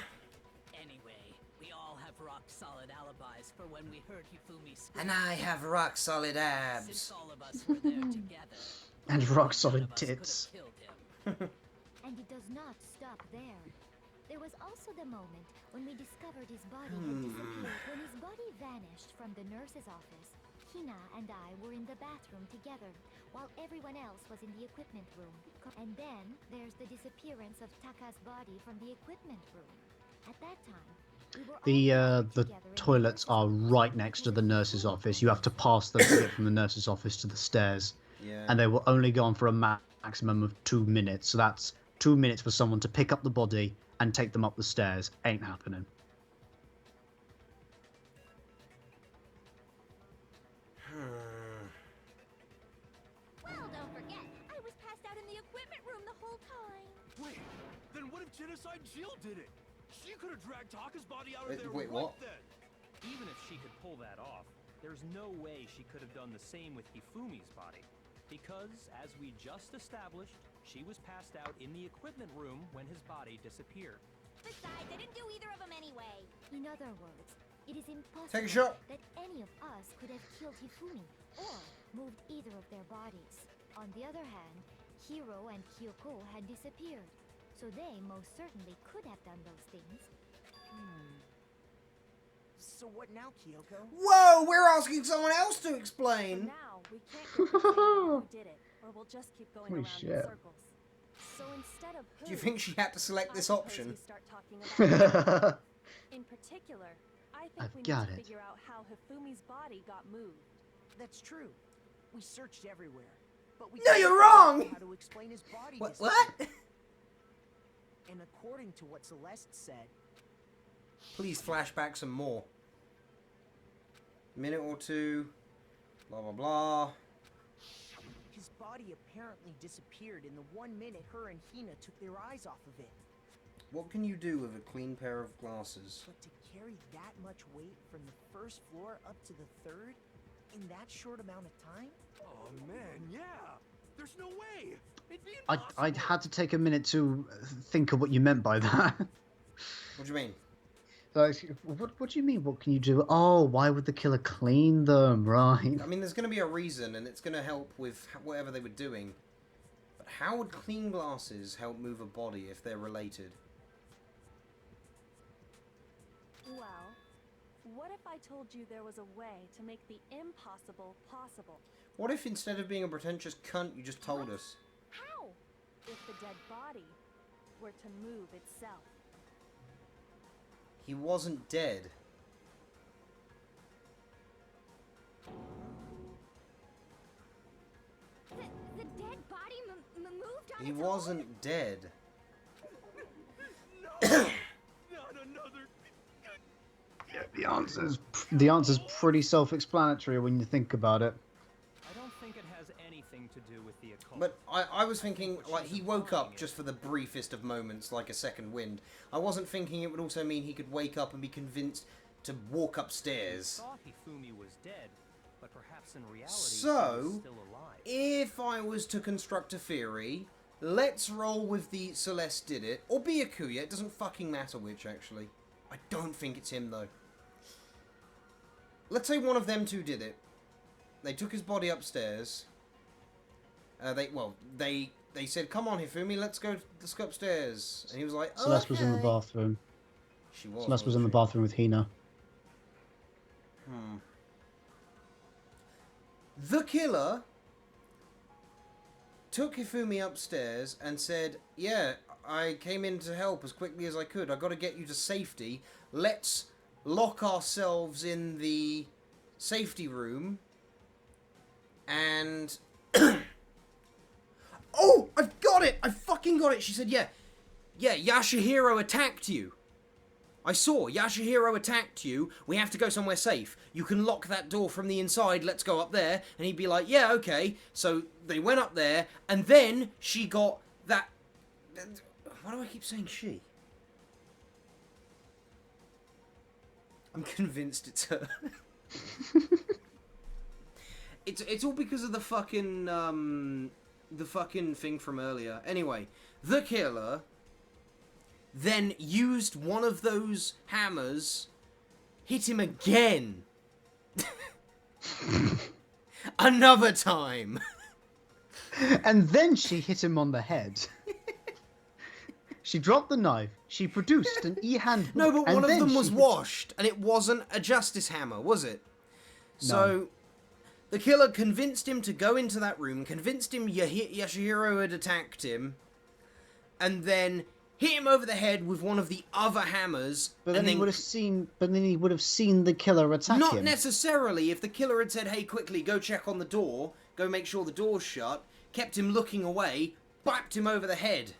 Anyway, we all have rock-solid alibis for when we heard Hifumi scream. And I have rock-solid abs. Since all of us were there together. And rock-solid none of us could have tits. killed him. And it does not stop there. There was also the moment when we discovered his body had disappeared. When his body vanished from the nurse's office, Hina and I were in the bathroom together, while everyone else was in the equipment room. And then there's the disappearance of Taka's body from the equipment room. At that time, we were all gathered The together in toilets nurse's are office. right next to the nurse's office. You have to pass them to get from the nurse's office to the stairs. Yeah. And they will only go on for a maximum of 2 minutes. So that's 2 minutes for someone to pick up the body and take them up the stairs. Ain't happening. Well, don't forget, I was passed out in the equipment room the whole time. Wait, then what if Genocide Jill did it? She could have dragged Taka's body out of there wait, right what? then. Even if she could pull that off, there's no way she could have done the same with Hifumi's body. Because, as we just established, she was passed out in the equipment room when his body disappeared. Besides, I didn't do either of them anyway. In other words, it is impossible Take a shot. that any of us could have killed Hifumi or moved either of their bodies. On the other hand, Hiro and Kyoko had disappeared, so they most certainly could have done those things. So what now, Kyoko? Whoa, we're asking someone else to For explain. now, we can't confirm who did it, or we'll just keep going Holy around in shit. circles. So instead of who, Do you think she had to select I this propose option? we start talking about in particular, I think I've we got need to it. figure out how Hifumi's body got moved. That's true. We searched everywhere, but we No, couldn't you're figure out wrong! How to explain his body What? disappearing. And according to what Celeste said, Please flashback some more. Minute or two. Blah, blah, blah. his body apparently disappeared in the 1 minute her and Hina took their eyes off of it. What can you do with a clean pair of glasses? But to carry that much weight from the first floor up to the third in that short amount of time? Oh man, yeah. There's no way. It'd be I impossible. had to take a minute to think of what you meant by that. What do you mean? Like, what do you mean? What can you do? Oh, why would the killer clean them? Right. I mean, there's going to be a reason, and it's going to help with whatever they were doing. But how would clean glasses help move a body if they're related? Well, what if I told you there was a way to make the impossible possible? What if instead of being a pretentious cunt, you just told us? How? If the dead body were to move itself. He wasn't dead. The dead body moved on He its wasn't dead. Not another. Yeah, the answer's pretty self-explanatory when you think about it. I don't think it has anything to do with the occult. But I was thinking, like, he woke up just for the briefest of moments, like a second wind. I wasn't thinking it would also mean he could wake up and be convinced to walk upstairs. I thought Hifumi was dead, but perhaps in reality he So, was still alive. if I was to construct a theory, let's roll with the Celeste did it, or Byakuya, it doesn't fucking matter which, actually. I don't think it's him, though. Let's say one of them two did it. They took his body upstairs. They said, "Come on, Hifumi, let's go upstairs." And he was like, Celeste was in the "Okay." bathroom. She was. Celeste was in the wasn't bathroom with Hina. she? The killer took Hifumi upstairs and said, "Yeah, I came in to help as quickly as I could. I got to get you to safety. Let's lock ourselves in the safety room and." Oh, I've got it! I fucking got it! She said, yeah, Yashihiro attacked you. I saw, Yashihiro attacked you. We have to go somewhere safe. You can lock that door from the inside. Let's go up there. And he'd be like, yeah, okay. So they went up there, and then she got that... Why do I keep saying she? I'm convinced it's her. It's all because of the fucking thing from earlier. Anyway, the killer then used one of those hammers, hit him again. Another time. And then she hit him on the head. She dropped the knife. She produced an e-handbook. No, but one of and then them was she- washed, and it wasn't a justice hammer, was it? So, the killer convinced him to go into that room, convinced him Yashihiro had attacked him, and then hit him over the head with one of the other hammers. But then and he would have seen. But then he would have seen the killer attack Not him. necessarily. If the killer had said, "Hey, quickly, go check on the door, go make sure the door's shut," kept him looking away, bapped him over the head,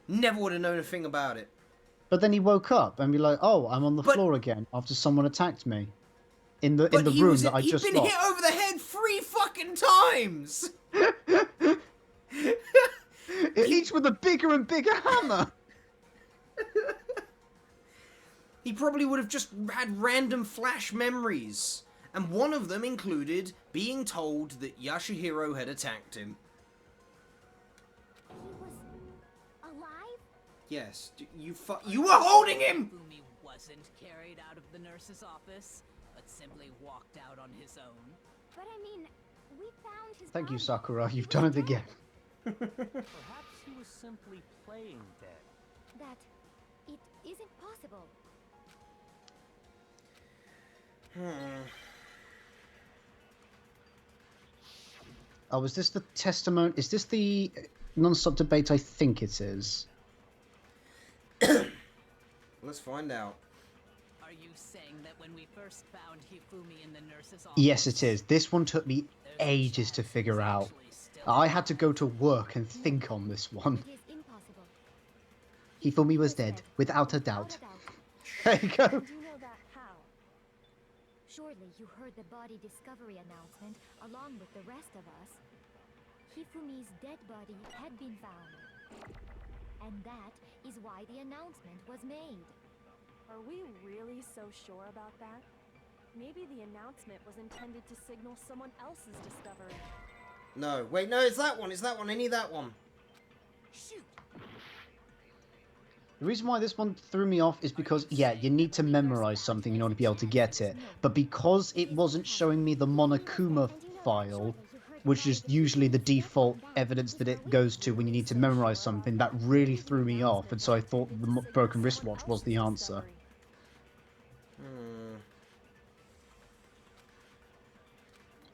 never would have known a thing about it. But then he woke up and be like, "Oh, I'm on the floor again after someone attacked me in the room that I just He'd been locked." hit over the head 3 fucking times. Each with a bigger and bigger hammer. He probably would have just had random flash memories. And one of them included being told that Yashihiro had attacked him. He was alive? Yes, you were holding him! Hifumi wasn't carried out of the nurse's office, but simply walked out on his own. But I mean, we found his Thank you, body. Sakura. You've done it again. Perhaps he was simply playing dead. That it isn't possible. Oh, is this the testimony? Is this the non-stop debate? I think it is. Let's find out. Are you saying that when we first found Hifumi in the nurse's office... Yes, it is. This one took me ages to figure out. I had to go to work and think on this one. It is impossible. Hifumi was dead, without a doubt. There you go. Do you know that how? Surely you heard the body discovery announcement along with the rest of us. Hifumi's dead body had been found. And that is why the announcement was made. Are we really so sure about that? Maybe the announcement was intended to signal someone else's discovery. No, wait, no, it's that one, I need that one. Shoot! The reason why this one threw me off is because, yeah, you need to memorize something in order to be able to get it. But because it wasn't showing me the Monokuma file, which is usually the default evidence that it goes to when you need to memorize something, that really threw me off. And so I thought the broken wristwatch was the answer.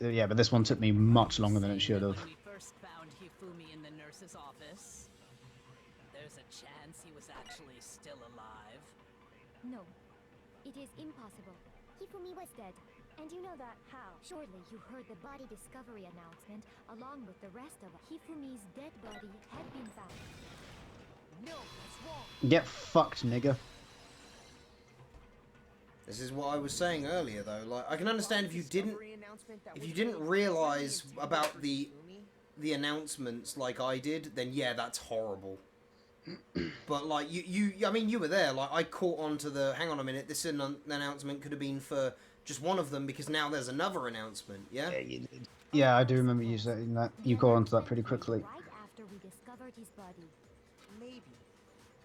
Yeah, but this one took me much longer than it should have. When we first found Hifumi in the nurse's office, there's a chance he was actually still alive. No, it is impossible. Hifumi was dead. And you know that how? Surely you heard the body discovery announcement along with the rest of Hifumi's dead body had been found. No, that's wrong. Get fucked, nigga. This is what I was saying earlier, though. Like, I can understand if you didn't realize about the announcements like I did, then yeah, that's horrible. But like I mean, you were there. Like, I caught on to the. Hang on a minute. This announcement could have been for just one of them because now there's another announcement. Yeah. Yeah, you did. Yeah, I do remember you saying that. You got onto that pretty quickly. Right after we discovered his body. Maybe.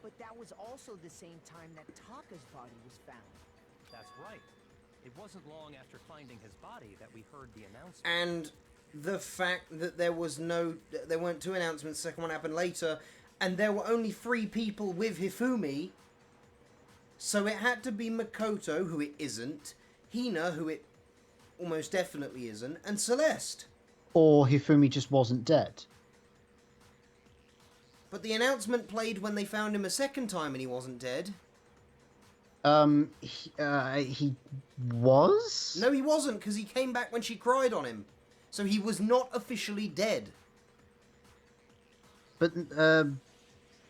But that was also the same time that Taka's body was found. That's right. It wasn't long after finding his body that we heard the announcement. And the fact that there weren't two announcements, the second one happened later, and there were only 3 people with Hifumi, so it had to be Makoto, who it isn't, Hina, who it almost definitely isn't, and Celeste. Or Hifumi just wasn't dead. But the announcement played when they found him a second time and he wasn't dead. He was? No, he wasn't, because he came back when she cried on him. So he was not officially dead. But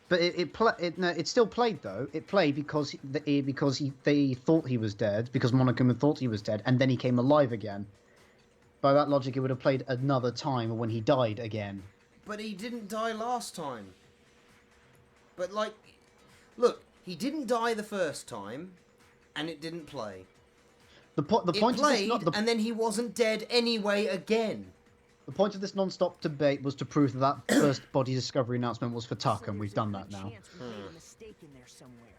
it still played though. It played because they thought he was dead, because Monokuma thought he was dead, and then he came alive again. By that logic, it would have played another time when he died again. But he didn't die last time. But like, look. He didn't die the first time, and it didn't play. The point played, of this, and then he wasn't dead anyway again. The point of this non-stop debate was to prove that first body discovery announcement was for Taka, and we've done that now. We made a mistake in there somewhere.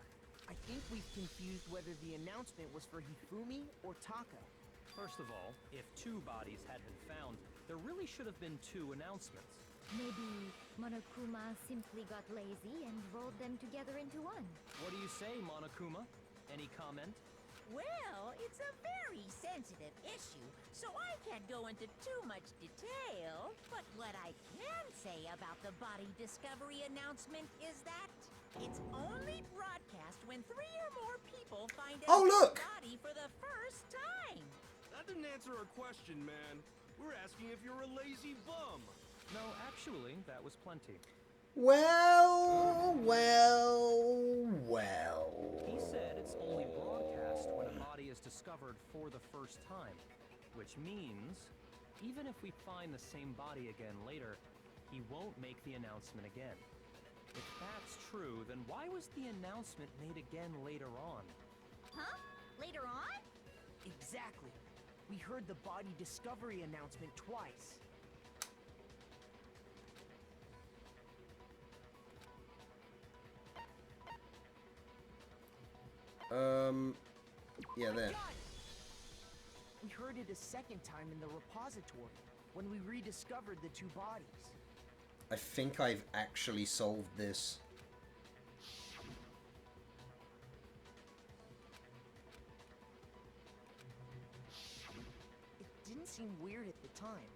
I think we've confused whether the announcement was for Hifumi or Taka. First of all, if 2 bodies had been found, there really should have been 2 announcements. Maybe Monokuma simply got lazy and rolled them together into one. What do you say, Monokuma? Any comment? Well, it's a very sensitive issue, so I can't go into too much detail. But what I can say about the body discovery announcement is that it's only broadcast when 3 or more people find out the body for the first time. That didn't answer our question, man. We're asking if you're a lazy bum. No, actually, that was plenty. Well. He said it's only broadcast when a body is discovered for the first time, which means even if we find the same body again later, he won't make the announcement again. If that's true, then why was the announcement made again later on? Huh? Later on? Exactly. We heard the body discovery announcement twice. Yeah, there. We heard it a second time in the repository, when we rediscovered the 2 bodies. I think I've actually solved this. It didn't seem weird at the time,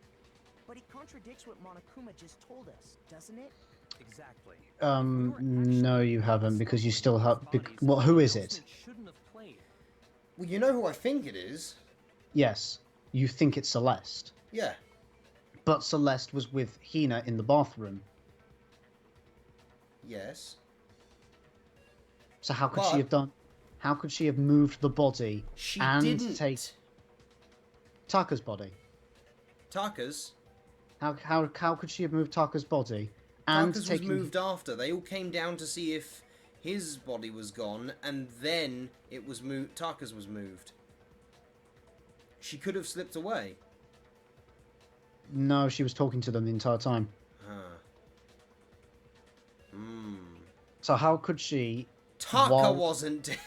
but it contradicts what Monokuma just told us, doesn't it? Exactly. No, you haven't, because you still have... Well, who is it? Well, you know who I think it is. Yes, you think it's Celeste. Yeah. But Celeste was with Hina in the bathroom. Yes. So how could she have done... How could she have moved the body and didn't. take... Taka's body? Taka's? How could she have moved Taka's body and Taka's was moved after. They all came down to see if his body was gone, and then it was moved. Taka's was moved. She could have slipped away. No, she was talking to them the entire time. Huh. Hmm. So how could she Taka While- wasn't dead.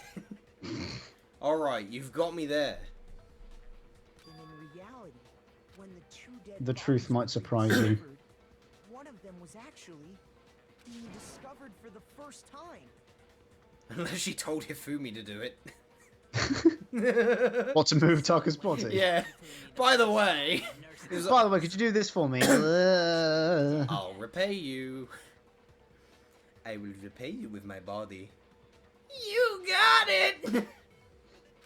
Alright, you've got me there. And in reality, when the two dead The truth bodies might were surprise you. discovered, one of them was actually being discovered for the first time. Unless she told Hifumi to do it. What, to move Taka's body? Yeah. By the way, By the way, could you do this for me? I'll repay you. I will repay you with my body. You got it!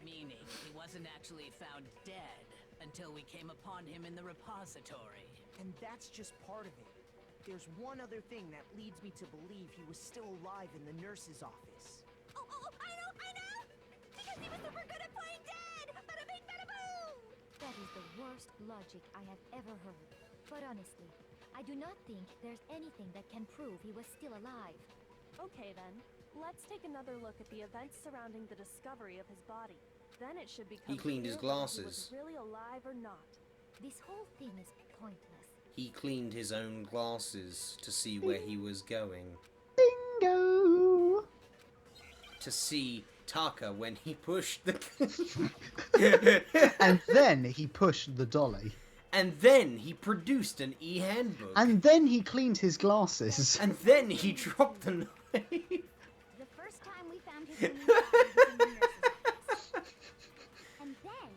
Meaning he wasn't actually found dead until we came upon him in the repository. And that's just part of it. There's one other thing that leads me to believe he was still alive in the nurse's office. Oh, I know! Because he was super good at playing dead! Bada bing, bada boom! That is the worst logic I have ever heard. But honestly, I do not think there's anything that can prove he was still alive. Okay then, let's take another look at the events surrounding the discovery of his body. Then it should become He cleaned his clear whether he glasses. was really alive or not. This whole thing is pointless. He cleaned his own glasses to see where he was going. Bingo! To see Taka when he pushed the... And then he pushed the dolly. And then he produced an e-handbook. And then he cleaned his glasses. And then he dropped the knife. The first time we found his body was in the nurse's office. And then,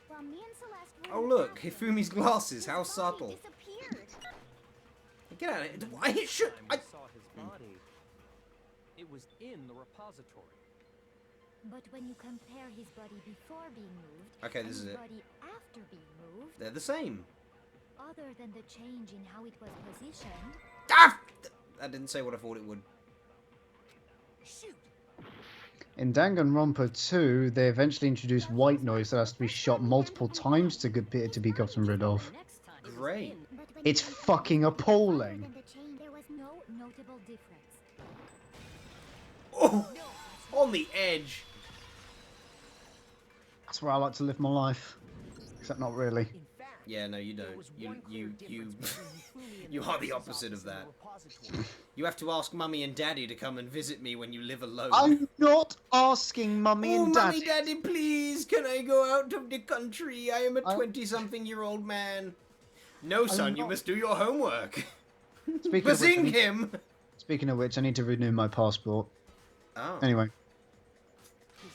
while me and Celeste were Oh in the look, bathroom, Hifumi's glasses, his how body subtle. disappeared. Get out of here. I should... Time we saw his body, it was in the repository. But when you compare his body before being moved Okay, and this is his it. body after being moved, They're the same. other than the change in how it was positioned, Ah! That didn't say what I thought it would. Shoot! In Danganronpa 2, they eventually introduced white noise that has to be shot multiple times to be gotten rid of. Next time he was Great. in. But when It's you compared fucking other appalling. than the change, there was no notable difference. Oh! On the edge. That's where I like to live my life. Except not really. In fact, Yeah, no, you there don't. was You, one clear you, difference between Hifumi and you the are the nurse's opposite of office and that. the repository. You have to ask Mummy and Daddy to come and visit me when you live alone. I'm not asking Mummy Oh, and Mummy, Daddy. Daddy, please, can I go out of the country? I am a I- 20-something-year-old man. No, son, you not- must do your homework. Speaking of, which, I Bazing need, him! speaking of which, I need to renew my passport. Oh. Anyway, His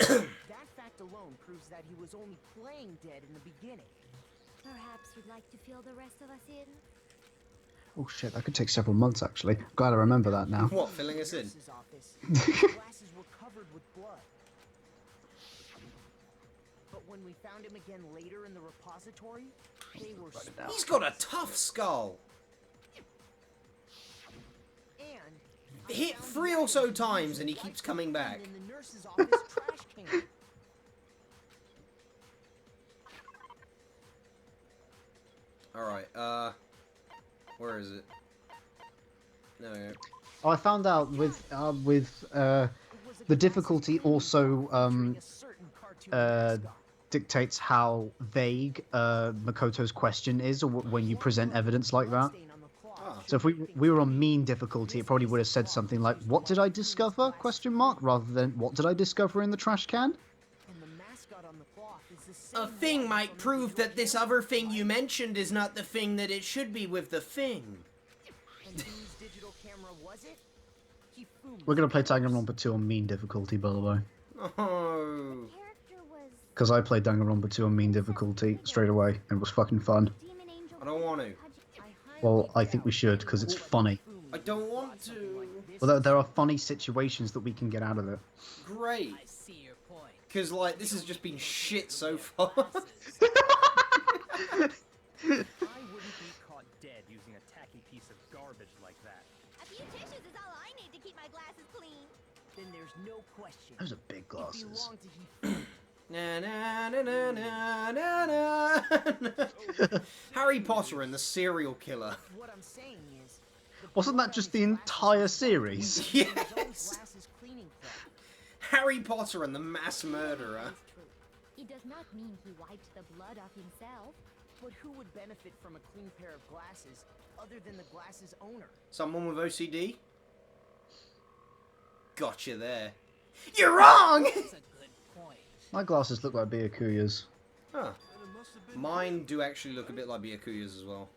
glasses. That fact alone proves that he was only playing dead in the beginning. Perhaps you'd like to fill the rest of us in? oh shit, that could take several months actually. Glad I remember that now. What, filling us in? Nurse's office, his glasses were covered with blood. But when we found him again later in the repository, they were He's got a tough skull. and Hit 3 or so times and he keeps coming back. in the nurse's office trash can. Alright, where is it? No. Oh, I found out with the difficulty also dictates how vague Makoto's question is, or when you present evidence like that. So if we were on mean difficulty, it probably would have said something like, "What did I discover?" question mark, rather than "What did I discover in the trash can?" And the mascot on the cloth is the same A thing might prove that this other thing you mentioned is not the thing that it should be with the thing. And whose digital camera was it? Hifumi. We're gonna play Danganronpa 2 on mean difficulty, by the way, Oh. character was because I played Danganronpa 2 on mean difficulty straight away, and it was fucking fun. Demon Angel. I don't want to. Well, I think we should, because it's funny. I don't want to. Well, there are funny situations that we can get out of it. Great. I see your point. Because, like, this has just been shit so far. I wouldn't be caught dead using a tacky piece of garbage like that. A few tissues is all I need to keep my glasses clean. Then there's no question. Those are big It glasses. belonged to Hifumi. Na, na, na, na, na, na, na. Harry Potter and the Serial Killer. What I'm saying is, the Wasn't blood that on just his the glasses entire was series? his own Yes. glasses cleaning cloth. Harry Potter and the Mass Murderer. It's true. It does not mean he wiped the blood off himself. But who would benefit from a clean pair of glasses other than the glasses owner? Someone with OCD? Gotcha there. You're wrong! That's a good point. My glasses look like Byakuya's. Huh. Mine do actually look a bit like Byakuya's as well.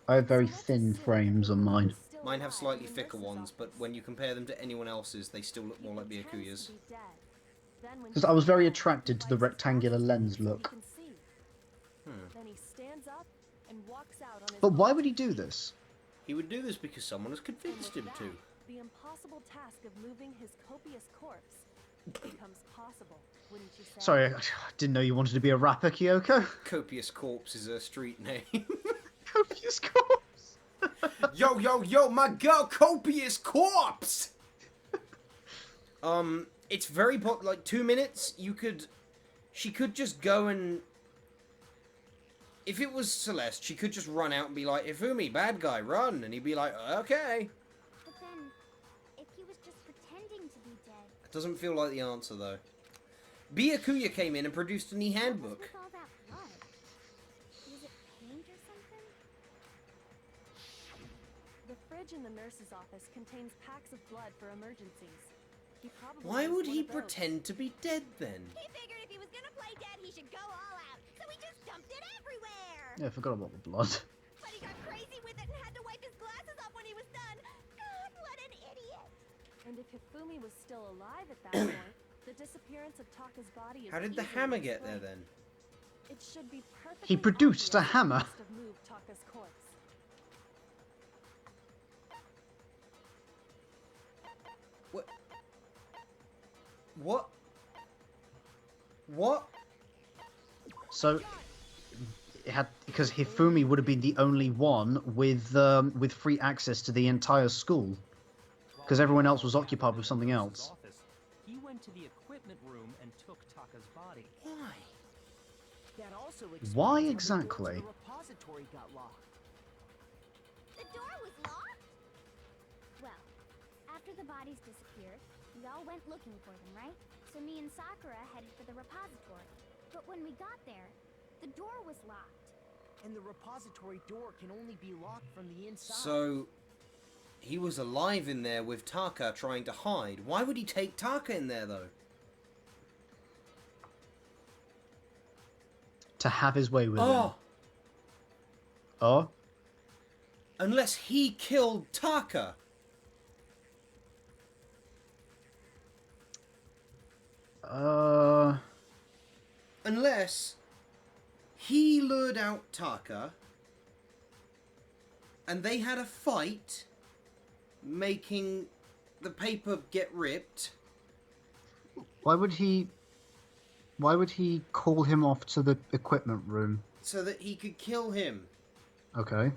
I have very thin frames on mine. Mine have slightly thicker ones, but when you compare them to anyone else's, they still look more like Byakuya's. Because I was very attracted to the rectangular lens look. Then he stands up and walks out on his But why would he do this? He would do this because someone has convinced him to. The impossible task of moving his copious corpse becomes possible, wouldn't you say? Sorry, I didn't know you wanted to be a rapper, Kyoko. Copious Corpse is a street name. Copious corpse. Yo, yo, yo, my girl, Copious Corpse! It's very like 2 minutes, she could just go and, if it was Celeste, she could just run out and be like, Ifumi, bad guy, run, and he'd be like, okay. But then, if he was just pretending to be dead, It doesn't feel like the answer, though. Byakuya came in and produced an e-handbook. with all that blood? Was it paint or something? The fridge in the nurse's office contains packs of blood for emergencies. He probably Why used would one he of those. pretend to be dead, then? He figured if he was gonna play dead, he should go all out. So he just dumped it everywhere. Yeah, I forgot about the blood. But he got crazy with it and had to wipe his glasses off when he was done. God, what an idiot. And if Hifumi was still alive at that point, the disappearance of Taka's body is How did the easily hammer get there, explained. then? It should be perfectly He produced a obvious hammer. he must have moved Taka's corpse. What? What? What? So, it had, because Hifumi would have been the only one with free access to the entire school, because everyone else was occupied with something else. He went to the equipment room and took Taka's body. Why? That also Why explains how the door exactly? to the repository got locked. The door was locked? Well, after the bodies disappeared, we all went looking for them, right? So me and Sakura headed for the repository. But when we got there, the door was locked. And the repository door can only be locked from the inside. So, he was alive in there with Taka trying to hide. Why would he take Taka in there, though? To have his way with him. Oh! Oh? Unless he killed Taka. Unless he lured out Taka and they had a fight, making the paper get ripped. Why would he call him off to the equipment room? So that he could kill him. Okay.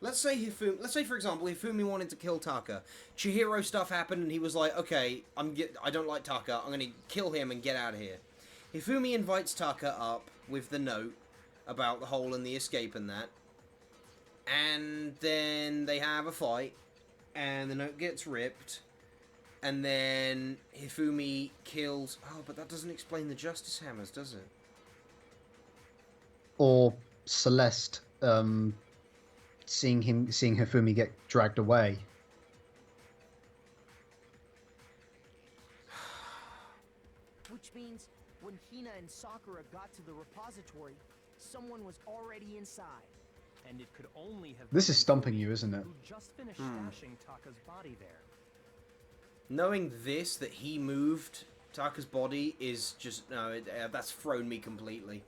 Let's say for example, Hifumi wanted to kill Taka. Chihiro stuff happened and he was like, okay, I don't like Taka, I'm gonna kill him and get out of here. Hifumi invites Taka up with the note about the hole and the escape and that. And then they have a fight, and the note gets ripped, and then Hifumi kills... Oh, but that doesn't explain the Justice Hammers, does it? Or Celeste, seeing Hifumi get dragged away. Which means when Hina and Sakura got to the repository, someone was already inside. And it could only have This been is stumping Hifumi, you, isn't it? who just finished stashing Taka's body there. Knowing this, that he moved Taka's body, is just... No, that's thrown me completely.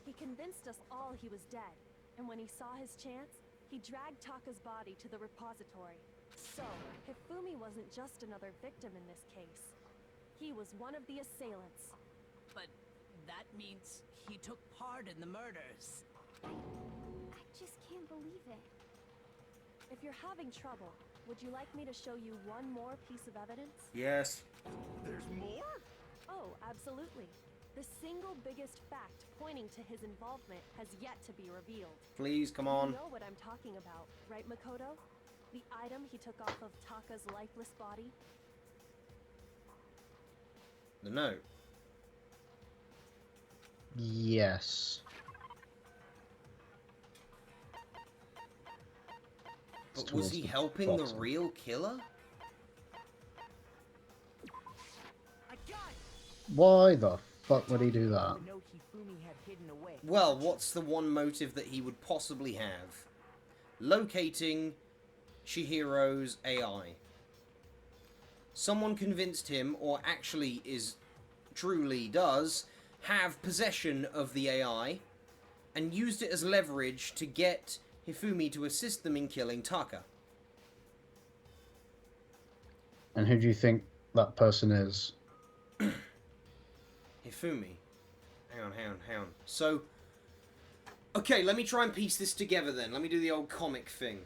He convinced us all he was dead, and when he saw his chance, he dragged Taka's body to the repository. So, Hifumi wasn't just another victim in this case. He was one of the assailants. But that means he took part in the murders. I just can't believe it. If you're having trouble, would you like me to show you one more piece of evidence? Yes. There's more? Oh, absolutely. The single biggest fact pointing to his involvement has yet to be revealed. Please, come on. You know what I'm talking about, right, Makoto? The item he took off of Taka's lifeless body? The note. Yes. But was he helping the real killer? Why the fuck would he do that? The note Hifumi had hidden away. Well, what's the one motive that he would possibly have? Locating Chihiro's AI. Someone convinced him, or actually truly does, have possession of the AI, and used it as leverage to get Hifumi to assist them in killing Taka. And who do you think that person is? Hifumi. Hang on. So, okay, let me try and piece this together then. Let me do the old comic thing.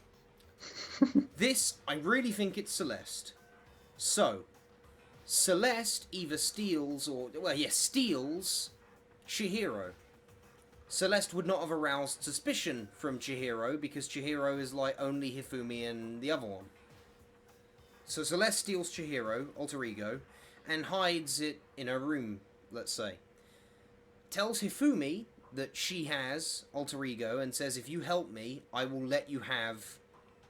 This, I really think it's Celeste. So, Celeste either steals steals Chihiro. Celeste would not have aroused suspicion from Chihiro because Chihiro is like only Hifumi and the other one. So Celeste steals Chihiro, alter ego, and hides it in her room, let's say. Tells Hifumi that she has alter ego and says, if you help me, I will let you have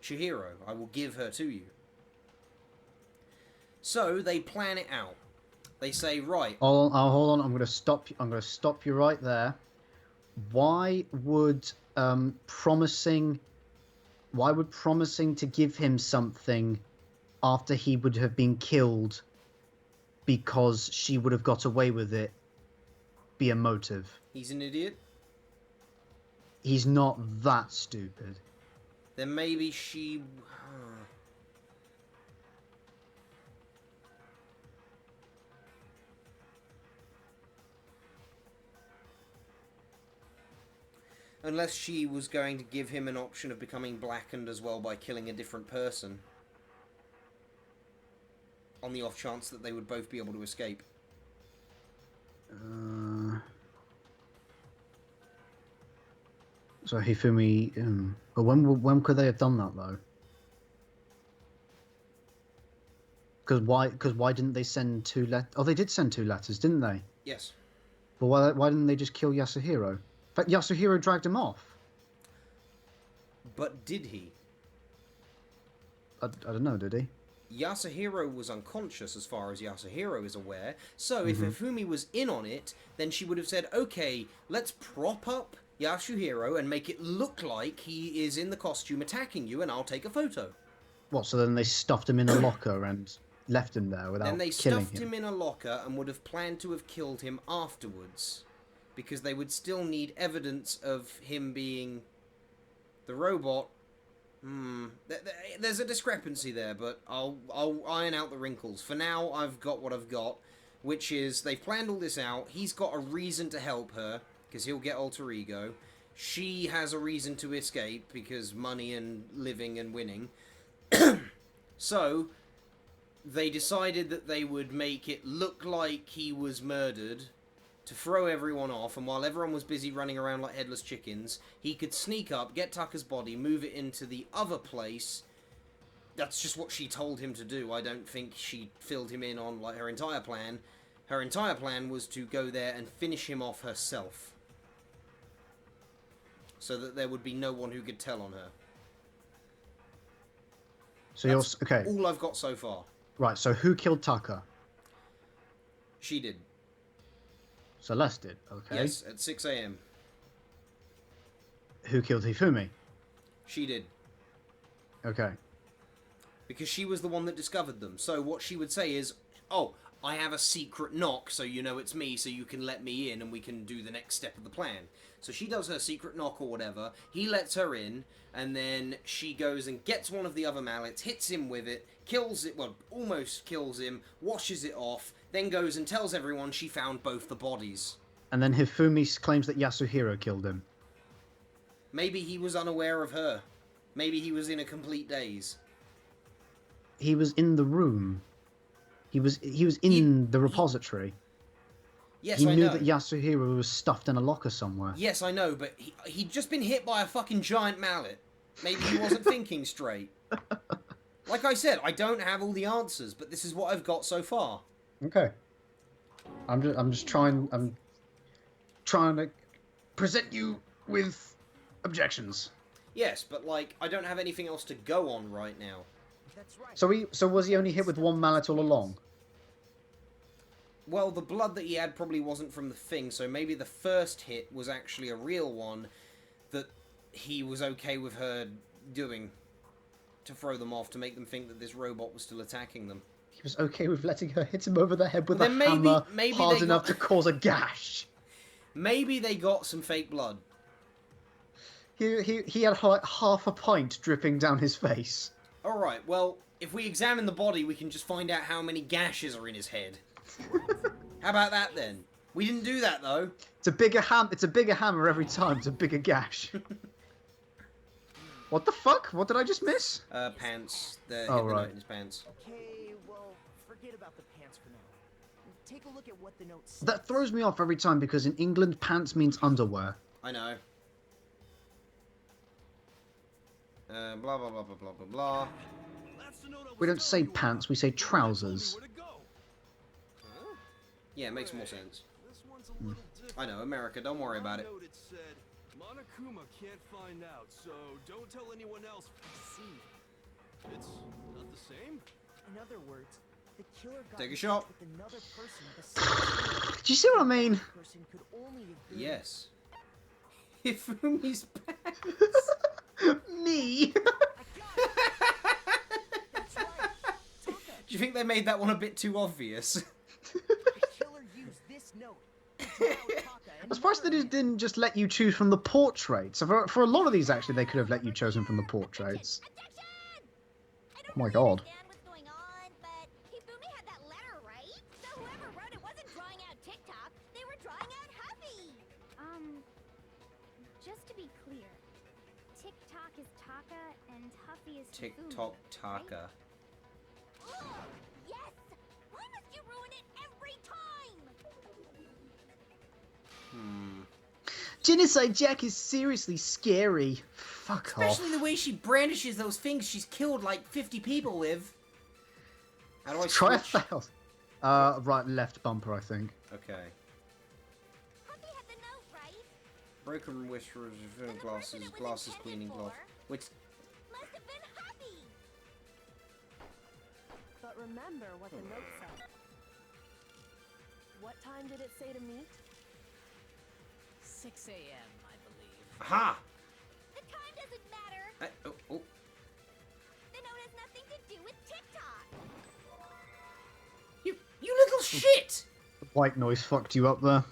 Chihiro. I will give her to you. So they plan it out. They say, right. Hold on. I'm gonna stop you right there. Why would promising to give him something after he would have been killed because she would have got away with it be a motive? He's an idiot. He's not that stupid. Then maybe she... Unless she was going to give him an option of becoming blackened as well by killing a different person. On the off chance that they would both be able to escape. So Hifumi... but when could they have done that, though? Because why didn't they send 2 letters? Oh, they did send 2 letters, didn't they? Yes. But why didn't they just kill Yasuhiro? In fact, Yasuhiro dragged him off. But did he? I don't know, did he? Yasuhiro was unconscious as far as Yasuhiro is aware, so if Hifumi was in on it, then she would have said, okay, let's prop up Yasuhiro and make it look like he is in the costume attacking you and I'll take a photo. What, so then they stuffed him in a locker and left him there without killing him? Then they stuffed him in a locker and would have planned to have killed him afterwards. Because they would still need evidence of him being the robot. There's a discrepancy there, but I'll iron out the wrinkles. For now, I've got what I've got, which is they've planned all this out. He's got a reason to help her, because he'll get alter ego. She has a reason to escape, because money and living and winning. So, they decided that they would make it look like he was murdered to throw everyone off, and while everyone was busy running around like headless chickens, he could sneak up, get Tucker's body, move it into the other place. That's just what she told him to do. I don't think she filled him in on like her entire plan. Her entire plan was to go there and finish him off herself. So that there would be no one who could tell on her. So That's okay. all I've got so far. Right, so who killed Tucker? She did. Celeste did, okay. Yes, at 6 AM. Who killed Hifumi? She did. Okay. Because she was the one that discovered them. So what she would say is, oh, I have a secret knock, so you know it's me, so you can let me in and we can do the next step of the plan. So she does her secret knock or whatever, he lets her in, and then she goes and gets one of the other mallets, hits him with it, kills it, well, almost kills him, washes it off, then goes and tells everyone she found both the bodies. And then Hifumi claims that Yasuhiro killed him. Maybe he was unaware of her. Maybe he was in a complete daze. He was in the room. He was in the repository. Yes, he I knew know. that Yasuhiro was stuffed in a locker somewhere. Yes, I know, but he'd just been hit by a fucking giant mallet. Maybe he wasn't thinking straight. Like I said, I don't have all the answers, but this is what I've got so far. Okay. I'm just trying to present you with objections. Yes, but like I don't have anything else to go on right now. That's right. So was he only hit with one mallet all along? Well, the blood that he had probably wasn't from the thing, so maybe the first hit was actually a real one that he was okay with her doing to throw them off, to make them think that this robot was still attacking them. He was okay with letting her hit him over the head with Well, a then hammer maybe hard they enough got- to cause a gash. Maybe they got some fake blood. He had like half a pint dripping down his face. Alright, well, if we examine the body, we can just find out how many gashes are in his head. How about that, then? We didn't do that, though. It's a bigger hammer every time. It's a bigger gash. What the fuck? What did I just miss? Pants. The Oh, hit the right. note in his pants. Okay, well, forget about the pants for now. Take a look at what the note says. That throws me off every time because in England, pants means underwear. I know. Blah, blah, blah, blah, blah, blah, blah. We don't say pants, we say trousers. Yeah, it makes more sense. I know, America, don't worry about it. It said, Monokuma can't find out, so don't tell anyone else. See, It's not the same. in other words, the killer got Take a in shot. touch with another person besides Do you see what I mean? the person could only have been Yes. Hifumi's pants. Me? That's right. Taka, Do you think they made that one a bit too obvious? the killer used this note to draw out Taka and I'm surprised they murder him. didn't just let you choose from the portrait. So for a lot of these, actually, they could have let you chosen from the portraits. Objection! I don't Oh my really God. understand what's going on, but Hifumi had that letter, right? So whoever wrote it wasn't drawing out TikTok, they were drawing out Huffy. Just to be clear, TikTok is Taka and Huffy is Hifumi, TikTok Taka. Yes! Why must you ruin it every time? Genocide Jack is seriously scary. Fuck off. Especially the way she brandishes those things she's killed like 50 people with. How do I Try a switch? fail. Right, left bumper, I think. Okay. Huffy had the note, right? Broken whispers, And the glasses, person it was glasses intended cleaning for cloth. Which, Must have been Huffy. But remember what the note said. What time did it say to meet? 6 a.m., I believe. aha! The time doesn't matter. Oh. The note has nothing to do with TikTok. You little shit! White noise fucked you up there.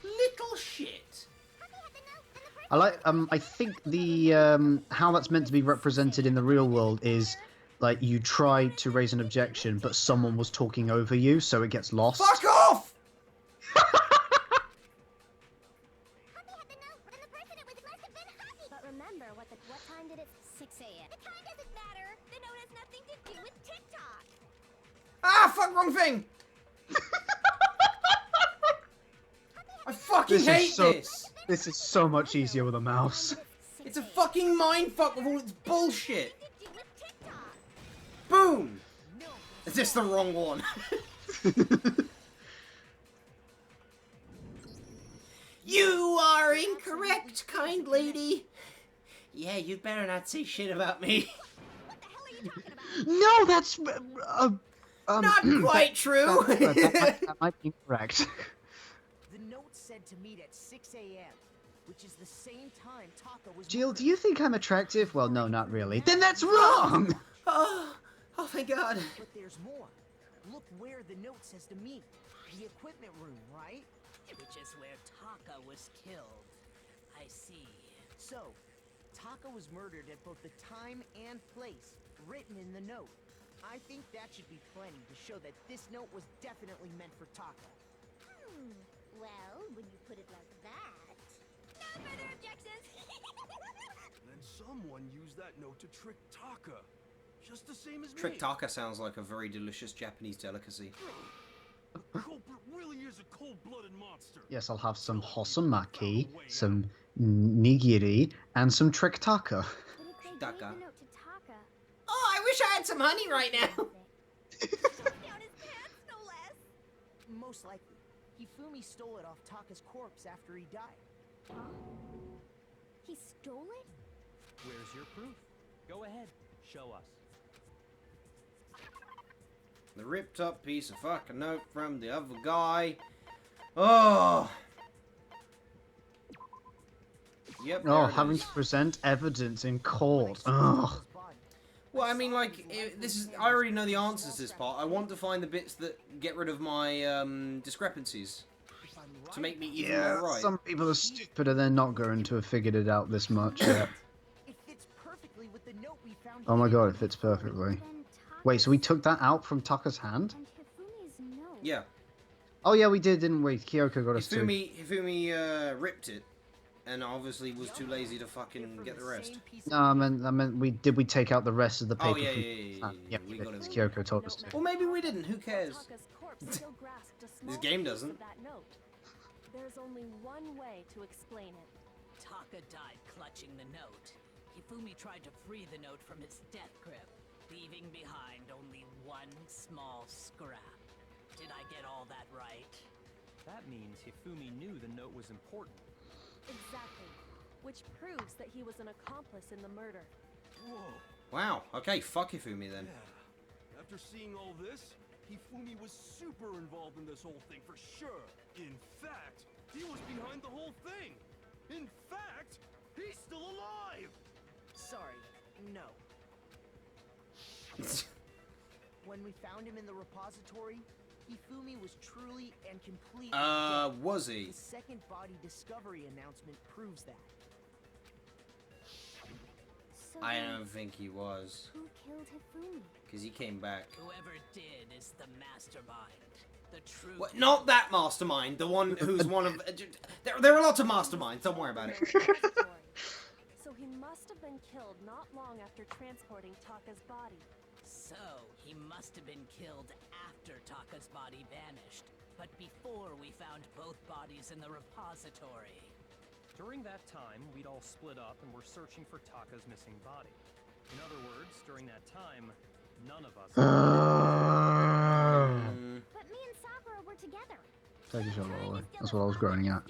Little shit! Huffy had the note, and the person I like. I think the how that's meant to be represented in the real world is like you tried to raise an objection, but someone was talking over you, so it gets lost. Fuck off! Huffy had the note, and the person it was must have been Huffy. But remember what time did it? 6 a.m. The time doesn't matter. The note has nothing to do with TikTok. Ah, fuck, wrong thing! I fucking hate this! This is so much easier with a mouse. It's a fucking mindfuck with all its bullshit! To do with TikTok. Boom! Is this the wrong one? You are incorrect, kind lady. Yeah, you'd better not say shit about me. What the hell are you talking about? No, that's Not quite true. that might be incorrect. The note said to meet at 6 a.m., which is the same time Taka was. Jill, do you think I'm attractive? Well, no, not really. Then that's wrong! Oh, thank God. But there's more. Look where the note says to meet. The equipment room, right? Which is where Taka was killed. I see. So, Taka was murdered at both the time and place written in the note. I think that should be plenty to show that this note was definitely meant for Taka. Well, when you put it like that. No further objections. Then someone used that note to trick Taka. Just the same as Trick me. Taka sounds like a very delicious Japanese delicacy. Culprit really is a cold-blooded monster. Yes, I'll have some hosomaki, some nigiri, and some trick taka. But if they gave Taka. the note to Taka, Oh, I wish I had some honey right now. Down his pants, no less. Most likely, Hifumi stole it off Taka's corpse after he died. he stole it? Where's your proof? Go ahead, show us. The ripped up piece of fucking note from the other guy. Oh. Yep. Oh, there it having is. to present evidence in court. Ugh. Well, I mean, like, this is. I already know the answers to this part. I want to find the bits that get rid of my discrepancies to make me even Yeah, more right. some people are stupid and they're not going to have figured it out this much yet. It fits perfectly with the note we found. Oh my hidden god, in it the fits equipment perfectly. room. Wait, so we took that out from Taka's hand? And Hifumi's note. Yeah. Oh yeah, we did, didn't we? Kyoko got us too. Hifumi ripped it, and obviously was too lazy to fucking get the rest. No, I meant we take out the rest of the paper Oh yeah, from yeah, yeah, hand. yeah. Yeah, We got it. Kyoko told us to. Well, maybe we didn't. Who cares? Taka's corpse still grasped a small This game piece doesn't. of that note. There's only one way to explain it. Taka died clutching the note. Hifumi tried to free the note from its death grip, leaving behind only one small scrap. Did I get all that right? That means Hifumi knew the note was important. Exactly. Which proves that he was an accomplice in the murder. Whoa. Wow. Okay, fuck Hifumi then. Yeah. After seeing all this, Hifumi was super involved in this whole thing for sure. In fact, he was behind the whole thing. In fact, he's still alive. Sorry, no. When we found him in the repository, Hifumi was truly and completely dead. Was he? The second body discovery announcement proves that. So I then, don't think he was, who killed Hifumi? because he came back. Whoever did is the mastermind. The true. What, not that mastermind, the one who's one of... There are lots of masterminds, don't worry about it. So he must have been killed not long after transporting Taka's body. So, he must have been killed after Taka's body vanished, but before we found both bodies in the repository. During that time, we'd all split up and were searching for Taka's missing body. In other words, during that time, none of us... But me and Sakura were together. Take a shot, Lolly. That's what I was groaning at.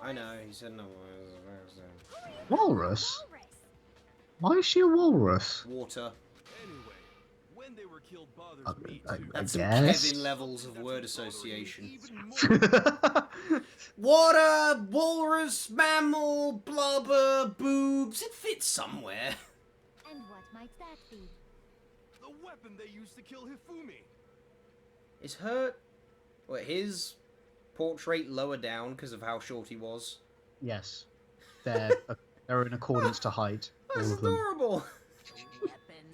I know, he said no. Walrus? Why is she a walrus? Water. Anyway, when they were killed bothers me I too. That's some guess. Kevin levels of word association. Even more. Water, walrus, mammal, blubber, boobs. It fits somewhere. And what might that be? The weapon they used to kill Hifumi. Is his portrait lower down because of how short he was? Yes. They're in accordance to height. All That's of them. adorable. Weapon.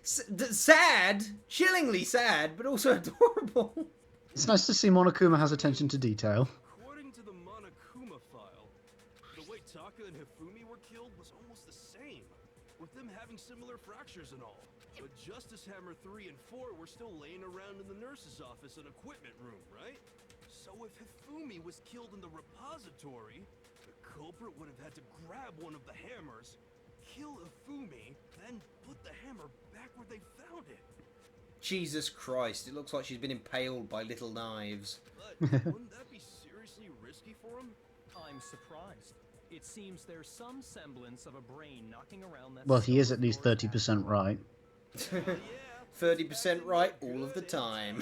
Sad, chillingly sad, but also adorable. It's nice to see Monokuma has attention to detail. According to the Monokuma file, the way Taka and Hifumi were killed was almost the same, with them having similar fractures and all. But Justice Hammer 3 and 4 were still laying around in the nurse's office and equipment room, right? So if Hifumi was killed in the repository, the culprit would have had to grab one of the hammers, kill Hifumi, then put the hammer back where they found it. Jesus Christ, it looks like she's been impaled by little knives. But wouldn't that be seriously risky for him? I'm surprised. It seems there's some semblance of a brain knocking around that... Well, he is at least 30% right. 30% right all of the time.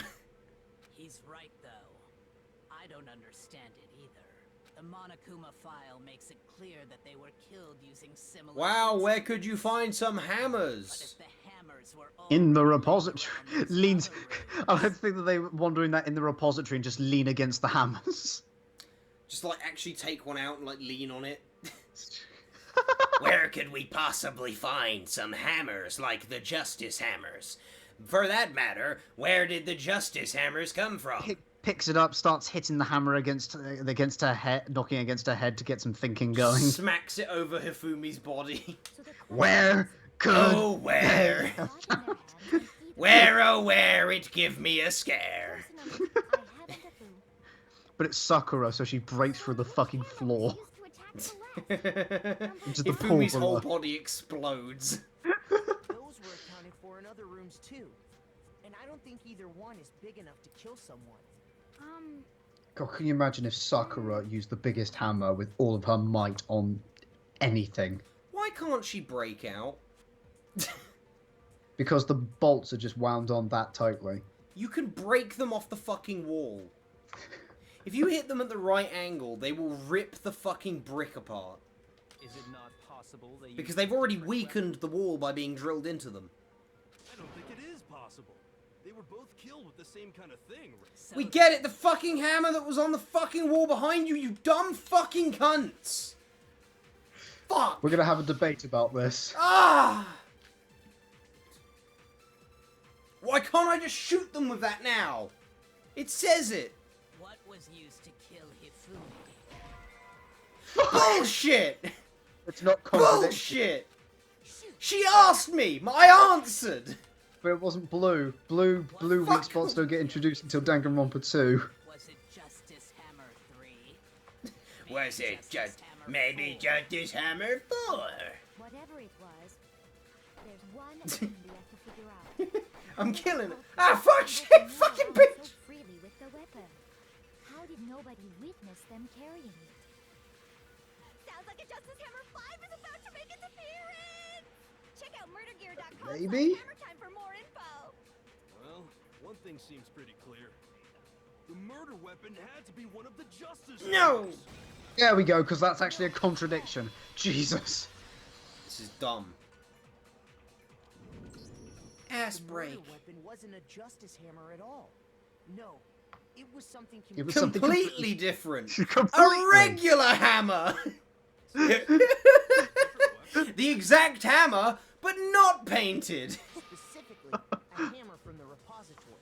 He's right, though. I don't understand it either. The Monokuma file makes it clear that they were killed using similar... Wow, where could you find some hammers? But if the hammers were all In the around repository. this Leans. other room, I like to think that they were wandering that in the repository and just lean against the hammers. Just like actually take one out and like lean on it. Where could we possibly find some hammers like the Justice Hammers? For that matter, where did the Justice Hammers come from? Picks it up, starts hitting the hammer against her head, knocking against her head to get some thinking going. Smacks it over Hifumi's body. Where could... Oh, where? Where, oh, where it give me a scare. But it's Sakura, so she breaks through the fucking floor. Into the pool Hifumi's whole below. body explodes. Those were accounted for in other rooms too. And I don't think either one is big enough to kill someone. God, can you imagine if Sakura used the biggest hammer with all of her might on anything? Why can't she break out? Because the bolts are just wound on that tightly. You can break them off the fucking wall. If you hit them at the right angle, they will rip the fucking brick apart. Is it not possible that you Because they've already weakened the wall by being drilled into them. I don't think it is possible. They were both killed with the same kind of thing. We get it, the fucking hammer that was on the fucking wall behind you, you dumb fucking cunts! Fuck! We're gonna have a debate about this. Ah! Why can't I just shoot them with that now? It says it! What was used to kill Hifumi? Bullshit! It's not contradiction. Bullshit! She asked me! I answered! But it wasn't blue. Blue weak spots don't get introduced until Danganronpa 2. Was it Justice Hammer 3? Was it just... maybe Justice Hammer 4? Whatever it was, there's one thing we have to figure out. I'm killing it. Ah, fuck shit! Fucking bitch! So freely with the weapon. How did nobody witness them carrying it? Sounds like a Justice Hammer 5 is about to make its appearance! Check out murdergear.com Maybe? Hammer Time for more info! Well, one thing seems pretty clear. The murder weapon had to be one of the Justice No! Hammers. There we go, because that's actually a contradiction. Jesus. This is dumb. Ass The break. murder weapon wasn't a Justice Hammer at all. No, it was something It was something Completely different. Completely. A regular hammer! The exact hammer, but not painted. Specifically, a hammer from the repository.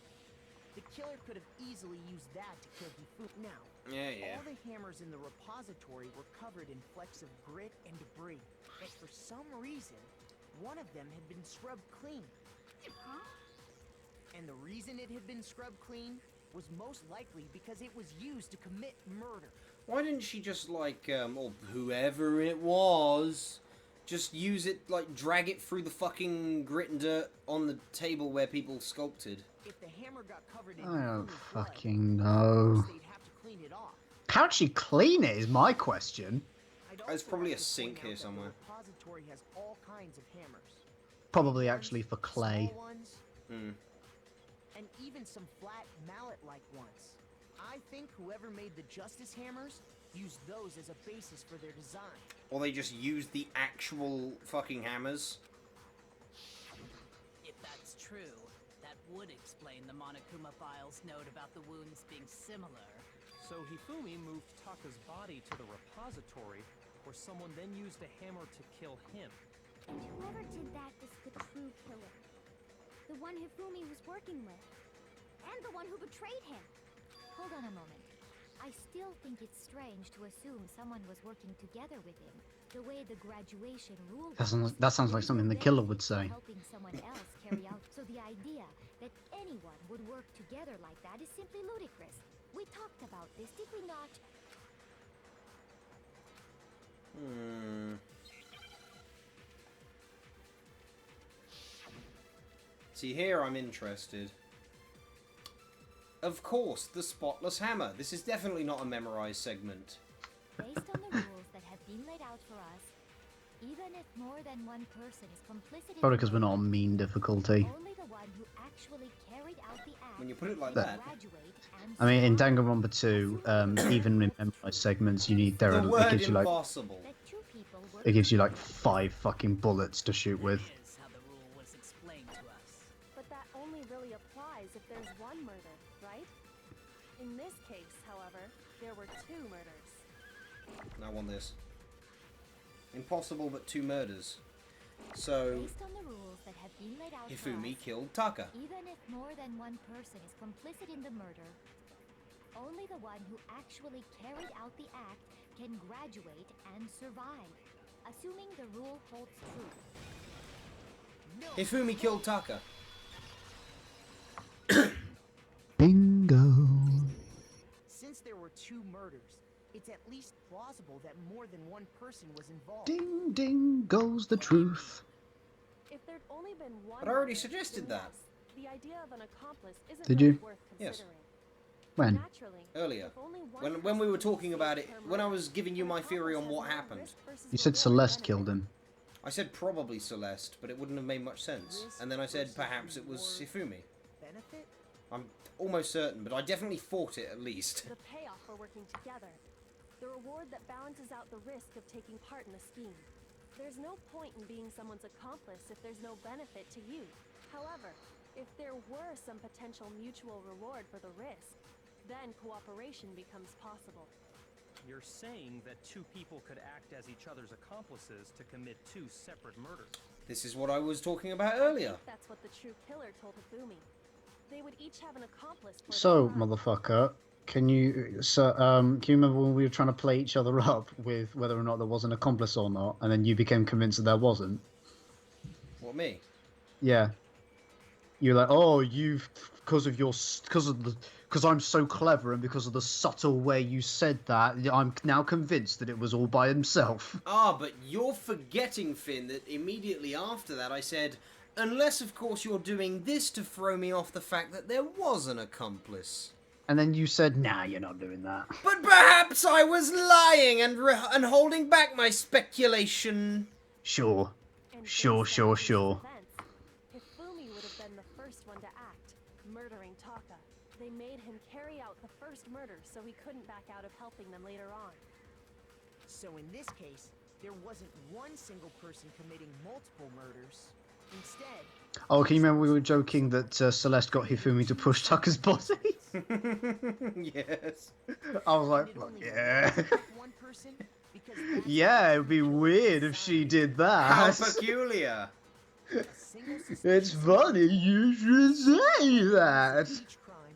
The killer could have easily used that to kill Hifumi. Now, Yeah. all the hammers in the repository were covered in flecks of grit and debris, but for some reason, one of them had been scrubbed clean. And the reason it had been scrubbed clean was most likely because it was used to commit murder. Why didn't she just, like, or whoever it was, just use it, like, drag it through the fucking grit and dirt on the table where people sculpted? If the hammer got covered in I don't Hifumi's blood, fucking of know. course they'd have to clean it off. How'd she clean it is my question. I'd There's also probably like a to sink point here out that somewhere. The repository has all kinds of hammers. Probably Big actually ones, for clay. small ones, Hmm. and even some flat mallet-like ones. I think whoever made the Justice Hammers used those as a basis for their design. Or they just used the actual fucking hammers. If that's true, that would explain the Monokuma file's note about the wounds being similar. So Hifumi moved Taka's body to the repository, where someone then used a hammer to kill him. And whoever did that is the true killer. The one Hifumi was working with. And the one who betrayed him. Hold on a moment. I still think it's strange to assume someone was working together with him. The way the graduation rule That sounds like something the killer would say. Helping someone else carry out. So the idea that anyone would work together like that is simply ludicrous. We talked about this, did we not? See, here I'm interested. Of course, the spotless hammer. This is definitely not a memorized segment. Based on the rules that have been laid out for us, even if more than one person is complicit in Probably the because we're not on mean difficulty. only the one who actually carried out the act When you put it like can that. graduate and I mean, in survive. Danganronpa 2, even in memorized segments, you need The it word gives you like impossible. That two people work it gives you like 5 fucking bullets to shoot with. Is how the rule was explained to us. But that only really applies if there's one murder, right? In this case, however, there were two murders. I want this. Impossible but 2 murders. So, based on the rules that have been laid out for Hifumi us, killed Taka. even if more than one person is complicit in the murder, only the one who actually carried out the act can graduate and survive, assuming the rule holds true. Hifumi killed Taka. Bingo. Since there were two murders, it's at least plausible that more than one person was involved. Ding ding goes the truth. If there'd only been one But I already murder, suggested then that. yes, the idea of an accomplice isn't Did really you? worth Yes. considering. When? Naturally, Earlier. if only one When we person were is talking about it, safe per when I murder, was giving you an my theory on accomplice what has more happened. risk versus You said reward Celeste benefit. killed him. I said probably Celeste, but it wouldn't have made much sense. Risk And then I said versus perhaps it was reward. Hifumi. Benefit? I'm almost certain, but I definitely fought it at least. The payoff for working together. The reward that balances out the risk of taking part in a scheme. There's no point in being someone's accomplice if there's no benefit to you. However, if there were some potential mutual reward for the risk, then cooperation becomes possible. You're saying that two people could act as each other's accomplices to commit two separate murders. This is what I was talking about earlier. That's what the true killer told Hifumi. They would each have an accomplice for So, their crime. motherfucker, can you remember when we were trying to play each other up with whether or not there was an accomplice or not, and then you became convinced that there wasn't? What, me? Yeah. You're like, oh, because I'm so clever and because of the subtle way you said that, I'm now convinced that it was all by himself. Ah, but you're forgetting, Finn, that immediately after that I said, unless of course you're doing this to throw me off the fact that there was an accomplice. And then you said, nah, you're not doing that. But perhaps I was lying and holding back my speculation. Sure. And Sure. based on these events, Hifumi would have been the first one to act, murdering Taka. They made him carry out the first murder so he couldn't back out of helping them later on. So in this case, there wasn't one single person committing multiple murders. Instead... Oh, can you remember we were joking that Celeste got Hifumi to push Tucker's body? Yes. I was like, fuck yeah. Yeah, it would be weird if she did that. How peculiar. It's funny you should say that. Each crime,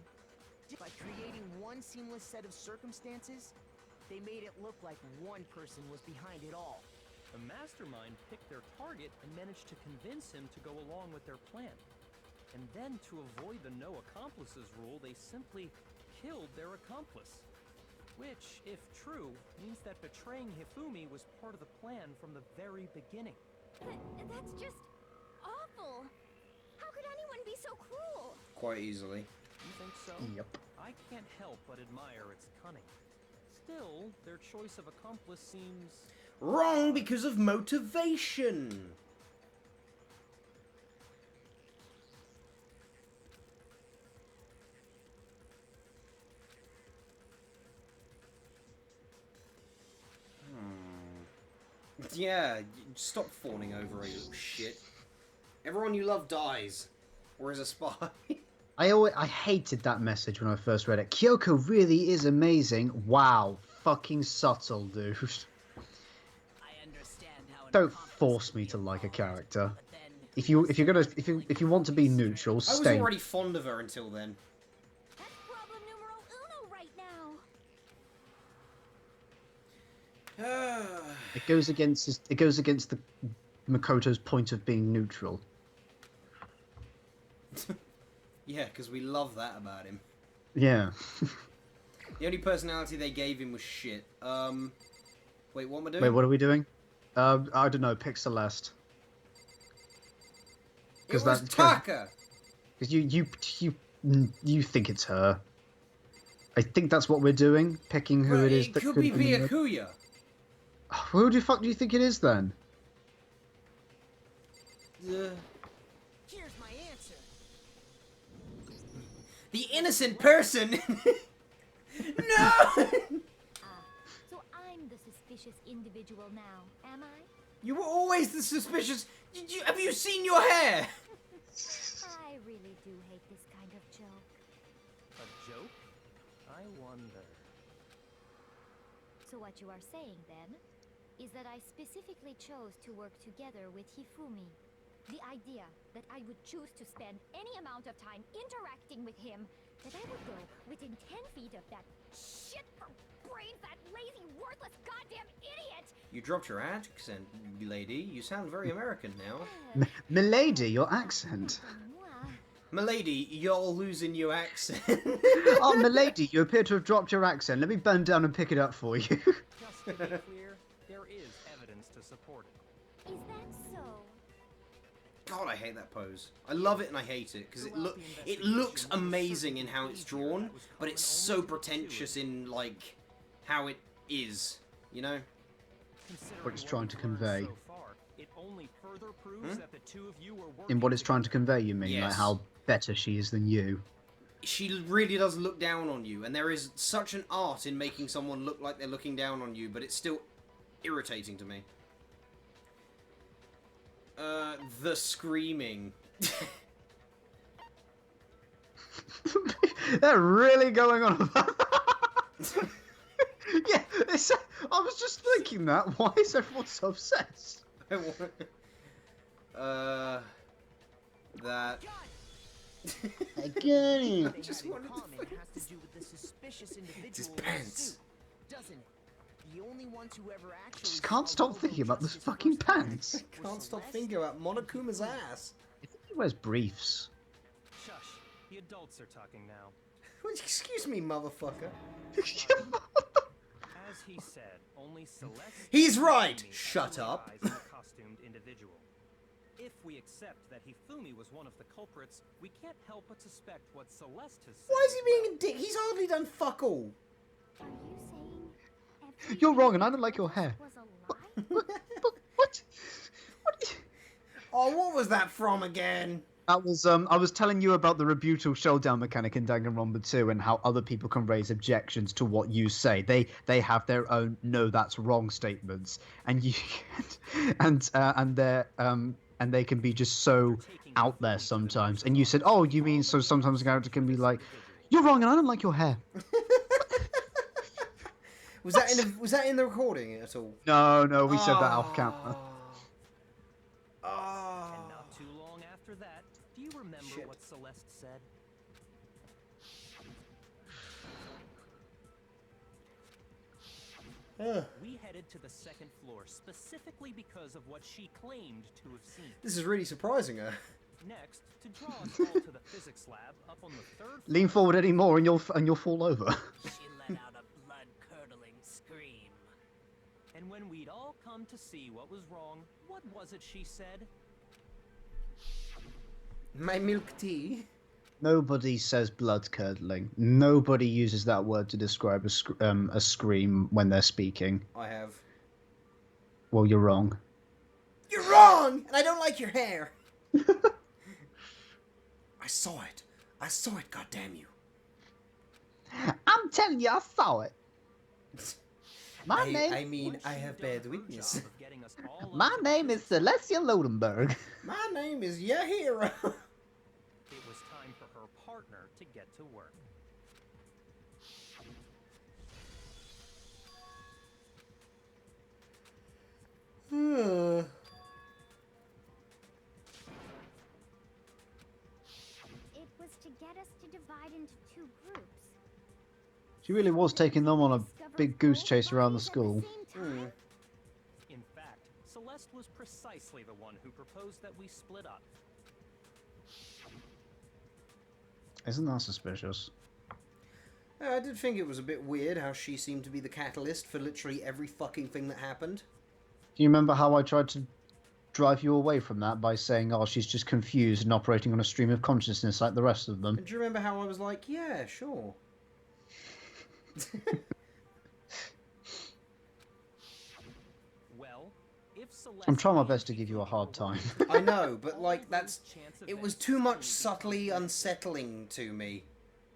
by creating one seamless set of circumstances, they made it look like one person was behind it all. The mastermind picked their target and managed to convince him to go along with their plan. And then, to avoid the no accomplices rule, they simply killed their accomplice. Which, if true, means that betraying Hifumi was part of the plan from the very beginning. That's just awful. How could anyone be so cruel? Quite easily. You think so? Yep. I can't help but admire its cunning. Still, their choice of accomplice seems... Wrong because of motivation. Yeah, stop fawning over her, you little shit. Everyone you love dies. Or is a spy. I hated that message when I first read it. Kyoko really is amazing. Wow. Fucking subtle, dude. Don't force me to like a character. If you want to be neutral, I was stay. already fond of her until then. That's problem numero uno right now. It goes against the Makoto's point of being neutral. Yeah, because we love that about him. Yeah. The only personality they gave him was shit. Wait, what am I doing? Wait, what are we doing? I don't know. Pick Celeste. It was Taka! Because you think it's her. I think that's what we're doing. Picking who it is. It that could be murdered. Byakuya. Who the fuck do you think it is then? Here's my answer. The innocent person! No! So I'm the suspicious individual now, am I? You were always the suspicious... have you seen your hair? I really do hate this kind of joke. A joke? I wonder... So what you are saying, then, is that I specifically chose to work together with Hifumi. The idea that I would choose to spend any amount of time interacting with him, that I would go within 10 feet of that shit-for-brains, that lazy, worthless goddamn idiot! You dropped your accent, lady. You sound very American now. Milady, your accent. Milady, you're losing your accent. Oh, milady, you appear to have dropped your accent. Let me bend down and pick it up for you. Just to be clear, there is evidence to support it. Is that so? God, I hate that pose. I love it and I hate it because it looks amazing in how it's drawn, but it's so pretentious in like how it is, you know? What it's trying to convey. It only further proves that the two of you are In what it's trying to convey, you mean? Yes. Like how better she is than you. she really does look down on you, and there is such an art in making someone look like they're looking down on you, but it's still irritating to me. The screaming. They're really going on about yeah, I was just thinking that. Why is everyone so obsessed? That... I get it. They had in common has to do with the suspicious individual his in the pants. suit, doesn't it? The only ones who ever actually Just can't saw stop Robo thinking about those Justice fucking firsthand pants. were Can't stop Celeste thinking about and Monokuma's Fumi. ass. I think he wears briefs. Shush. The adults are talking now. Excuse me, motherfucker. As he said, only Celeste. He's and right! Hifumi Shut had up. eyes on the costumed individual. If we accept that Hifumi was one of the culprits, we can't help but suspect what Celeste has said. Why is he being a dick? He's hardly done fuck all. Are you saying everything You're wrong, and I you don't like your told us hair. was a lie? What? What? Oh, what was that from again? That was I was telling you about the rebutal showdown mechanic in Danganronpa 2 and how other people can raise objections to what you say. They have their own no, that's wrong statements, and you and they can be just so out there sometimes. And you said, oh, you mean so sometimes a character can be like, you're wrong, and I don't like your hair. Was that in the recording at all? No, we said that off camera. And not too long after that, do you remember Shit. what Celeste said? We headed to the second floor specifically because of what she claimed to have seen. This is really surprising her. Next, to draw us all to the physics lab up on the third Lean floor. forward any more, and you'll fall over. She let out a blood-curdling scream. And when we'd all come to see what was wrong, what was it she said? My milk tea. Nobody says blood curdling. Nobody uses that word to describe a scream when they're speaking. I have. Well, you're wrong. You're wrong, and I don't like your hair. I saw it. I saw it. God damn you. I'm telling you, I saw it. My name. I mean, Once I she'd have done bad her witness. job of getting us all My up to the name is physics lab, Celestia Lodenberg. My name is Yahira. it was time for her partner to get to work. It was to get us to divide into two groups. She really was taking them on a Discover big goose both chase around the bodies at school. same time? In fact, Celeste was precisely the one who proposed that we split up. Isn't that suspicious? I did think it was a bit weird how she seemed to be the catalyst for literally every fucking thing that happened. Do you remember how I tried to drive you away from that by saying, oh, she's just confused and operating on a stream of consciousness like the rest of them? And do you remember how I was like, yeah, sure. Well, if Celeste I'm trying my and best to give you a hard Hifumi were time. I know, but all like of that's... those chance It was events too much would be subtly connected. unsettling to me.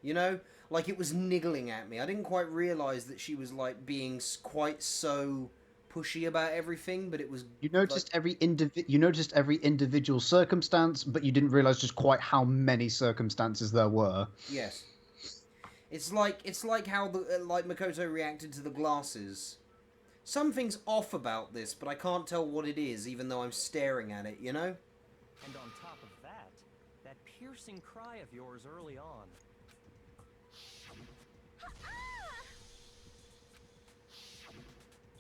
You know? Like it was niggling at me. I didn't quite realise that she was like being quite so pushy about everything, but it was... You noticed every individual circumstance, but you didn't realize just quite how many circumstances there were. Yes. It's like how the like Makoto reacted to the glasses. Something's off about this, but I can't tell what it is, even though I'm staring at it, you know? And on top of that, that piercing cry of yours early on.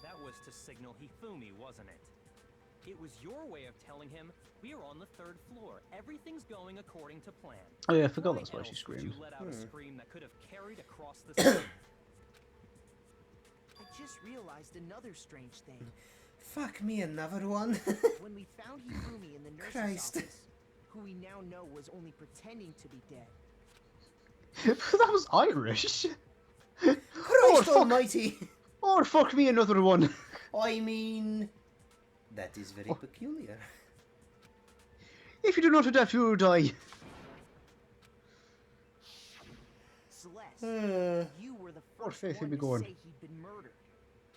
That was to signal Hifumi, wasn't it? It was your way of telling him, we're on the third floor. Everything's going according to plan. Oh yeah, I forgot that's why else she would screamed. You let out a scream that could have carried across the screen. I just realized another strange thing. Fuck me, another one. When we found Hifumi in the nurse's Christ. office, who we now know was only pretending to be dead. That was Irish. Christ fuck. almighty. Or fuck me, another one. I mean... That is very peculiar. If you do not adapt, you will die. You were the What first faith one he'd be to going? say he'd been murdered.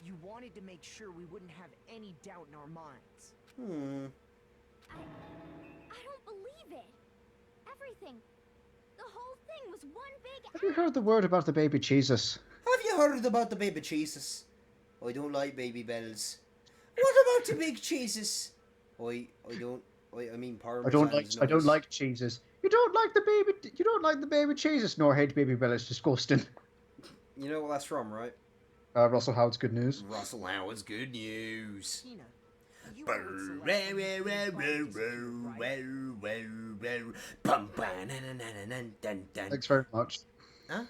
You wanted to make sure we wouldn't have any doubt in our minds. I don't believe it. Everything. The whole thing was one big Have you heard the word about the baby Jesus? Have you heard about the baby Jesus? I don't like baby bells. What about the big cheeses? I mean Parmesan's I don't nice. like cheeses. You don't like the baby Jesus, nor hate Baby Bell. It's disgusting. You know what that's from, right? Russell Howard's Good News. Russell Howard's Good News. Tina, you were with Celeste when Fumi's body disappeared, right? Thanks very much. Huh?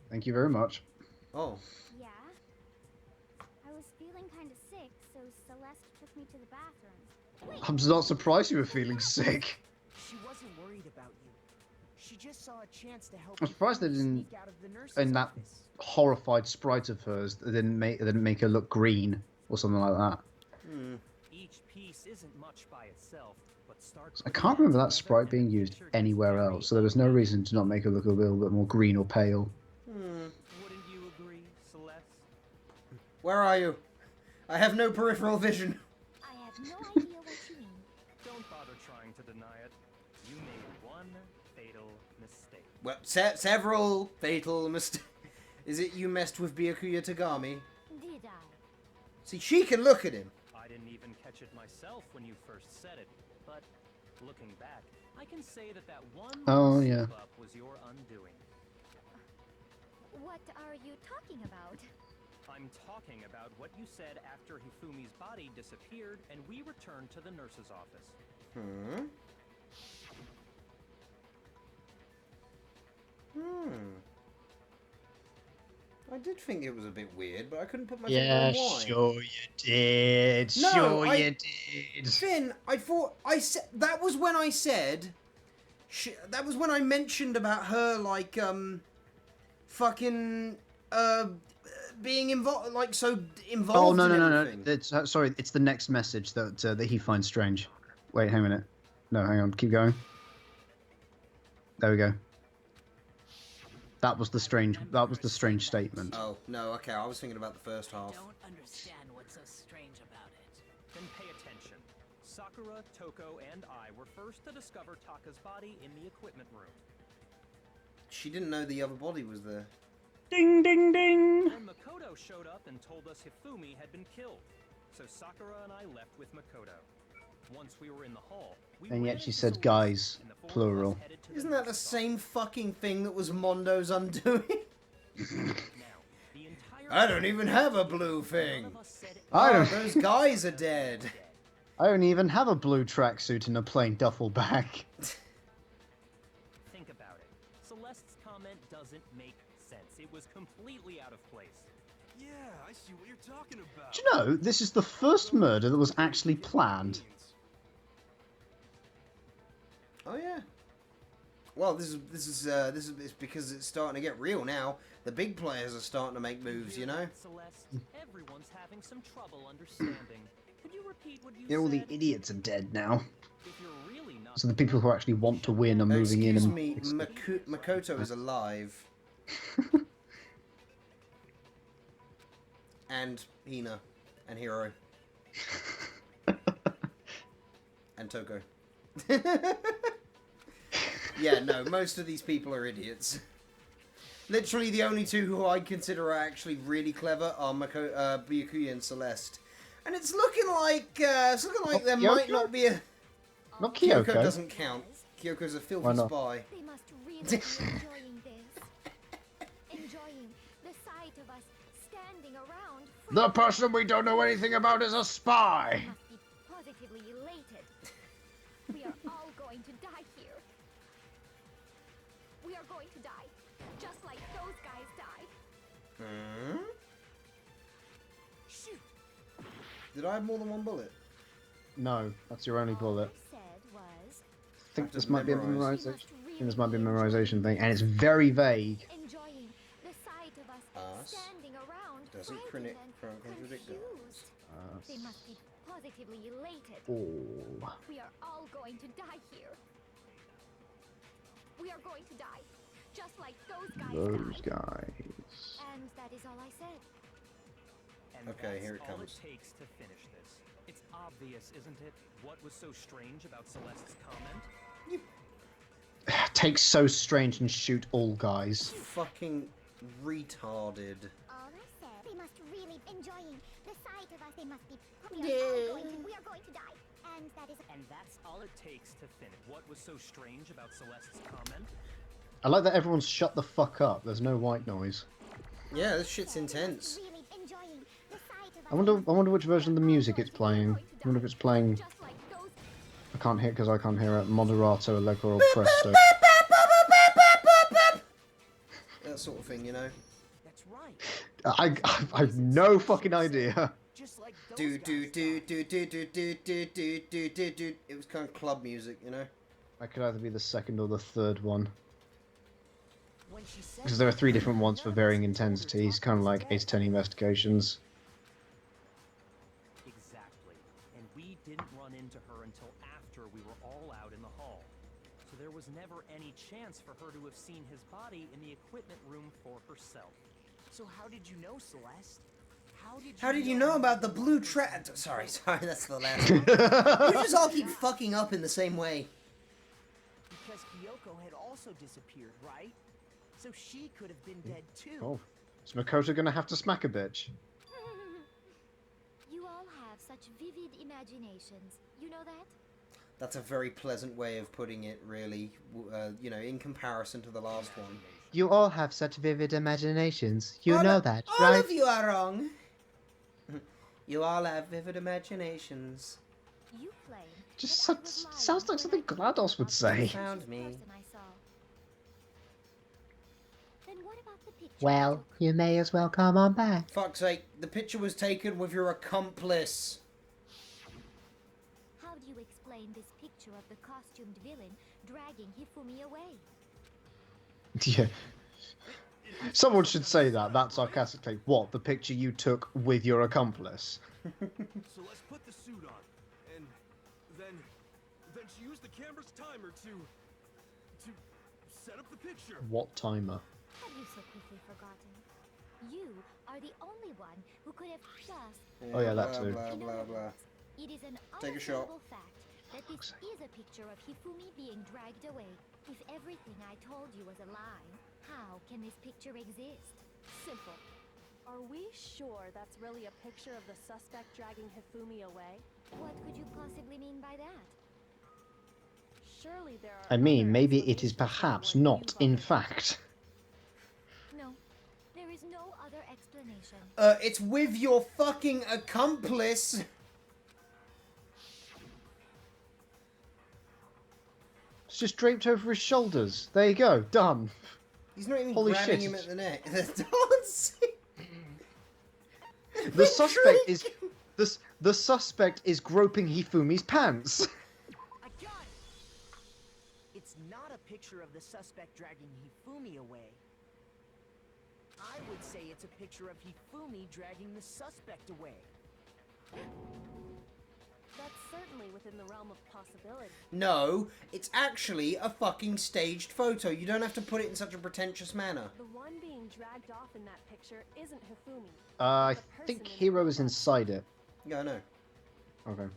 Thank you very much. Oh. Yeah. I was feeling kind of sick, so Celeste took me to the bathroom. Wait, I'm not surprised you were feeling sick. She wasn't worried about you. She just saw a chance to help I'm surprised they you didn't, sneak out of the nurse's in that office. horrified sprite of hers, they didn't make her look green or something like that. Each piece isn't much by itself, but starts I with can't one remember that together sprite and being the used picture gets anywhere very else, so there was no reason to not make her look a little bit more green or pale. Wouldn't you agree, Celeste? Where are you? I have no peripheral vision. I have no idea what you mean. Don't bother trying to deny it. You made one fatal mistake. Well, several fatal mistakes. Is it you messed with Byakuya Tagami? Did I? See, she can look at him. I didn't even catch it myself when you first said it, but looking back, I can say that one Oh, slip yeah. up was your undoing. What are you talking about? I'm talking about what you said after Hifumi's body disappeared and we returned to the nurse's office. I did think it was a bit weird, but I couldn't put my finger on why. sure you did. No, sure I- you did. Finn, I thought I said that was when I said that was when I mentioned about her like fucking being involved, like so involved. Oh no in no no no! everything. It's sorry. It's the next message that he finds strange. Wait, hang on a minute. No, hang on. Keep going. There we go. That was the strange. That was the strange statement. Oh no, okay. I was thinking about the first half. Don't understand what's so strange about it. Then pay attention. Sakura, Toko, and I were first to discover Taka's body in the equipment room. She didn't know the other body was there. Ding ding ding. Then Makoto showed up and told us Hifumi had been killed. So Sakura and I left with Makoto. Once we were in the hall, we And ran yet she into said Celeste, guys, and the four of us plural. headed to Isn't the that the nurse's same fucking thing that was Mondo's undoing? office. Now, the entire I don't even have a blue none thing. of us said I Oh, don't- those guys are dead. I don't even have a blue tracksuit and a plain duffel bag. Think about it. Celeste's comment doesn't make sense. It was completely out of place. Yeah, I see what you're talking about. Do you know this is the first murder that was actually planned? Oh yeah. Well, this is it's because it's starting to get real now. The big players are starting to make moves, you know. Celeste, everyone's having some trouble understanding. Could you repeat what you Yeah, all the said? idiots are dead now. If you're really not So the people who actually want to win are moving in Excuse and me, Makoto is alive. And Hina. And Hiro. And Toko. Yeah, no, most of these people are idiots. Literally the only two who I consider are actually really clever are Byakuya and Celeste. And it's looking like there might not be a... Not Kyoko Kyoko. doesn't count. Kyoko's a Why filthy not? spy. They must really be enjoying this. Enjoying the sight of us standing around. The person we don't know anything about is a spy. Must be positively elated. We are all going to die here. We are going to die, just like those guys died. Hmm? Did I have more than one bullet? No, that's your only bullet. Said was, I think Have to this might be a memorize. "We memorization. must I think this might be a really memorization thing, and it's very vague. enjoying the sight of us Us standing around, doesn't frightened contradict and us. confused. They must be positively elated. Oh. We are all going to die here. We are going to die, just like those guys Those died. guys. And that is all I said. And Okay, that's here it all comes. it takes to finish this. It's obvious, isn't it? What was so strange about Celeste's comment? Take so strange and shoot all guys. Fucking retarded. All I said, they must really be enjoying the sight of us. They must be. We are going to die. And that is. And that's all it takes to finish. What was so strange about Celeste's comment? I like that everyone's shut the fuck up. There's no white noise. Yeah, this shit's intense. Really enjoying the sight of us. I wonder which version of the music it's playing. I wonder if it's playing. I can't hear because I can't hear it. Moderato, Allegro, or Presto. That sort of thing, you know. That's right. I have no fucking idea. Just like those Do guys do do died. do do do do do do do do do. It was kind of club music, you know. I could either be the second or the third one. When she said Because there are that, 3 different ones for none of us varying had told her intensities, Taka kind of was like dead. Ace 10 Investigations. Exactly. And we didn't run into her until after we were all out in the hall. So there was never any chance for her to have seen his body in the equipment room for herself. So how did you know, Celeste? How did you know about the blue trap? Sorry, that's the last one. You just all keep fucking up in the same way. Because Kyoko had also disappeared, right? So she could have been dead too. Oh, is Makoto gonna have to smack a bitch? You all have such vivid imaginations. You know that? That's a very pleasant way of putting it, really. You know, in comparison to the last one. You all have such vivid imaginations. You All know of- that, all right? of you are wrong. You all have vivid imaginations. You claim Just that I was lying sounds like when something I told GLaDOS you would about say. the Found suspicious me. person I saw. Then what about the picture I Well, took? you may as well come on back. Fuck's sake, the picture was taken with your accomplice. How do you explain this picture of the costumed villain dragging Hifumi away? Yeah. Someone should say that sarcastically. What, the picture you took with your accomplice? So let's put the suit on, and then she used the camera's timer to set up the picture. What timer? Have you so quickly forgotten? You are the only one who could have just... Oh, yeah, that blah, too. Blah, In blah, other blah. words, it is an Take a shot. unavoidable fact that this is a picture of Hifumi being dragged away. If everything I told you was a lie, how can this picture exist? Simple. Are we sure that's really a picture of the suspect dragging Hifumi away? What could you possibly mean by that? Surely there are I mean, other maybe it is explanations for perhaps what not, you've in already- fact. No, there is no other explanation. It's with your fucking accomplice. It's just draped over his shoulders. There you go, done. He's not even Holy grabbing shit, him it's- at the neck. The dancing. The suspect is the suspect is groping Hifumi's pants. I got it! It's not a picture of the suspect dragging Hifumi away. I would say it's a picture of Hifumi dragging the suspect away. That's certainly within the realm of possibility. No, it's actually a fucking staged photo. You don't have to put it in such a pretentious manner. The one being dragged off in that picture isn't Hifumi. I but the think person in Hero the is robot. inside it. Yeah, I know. Okay.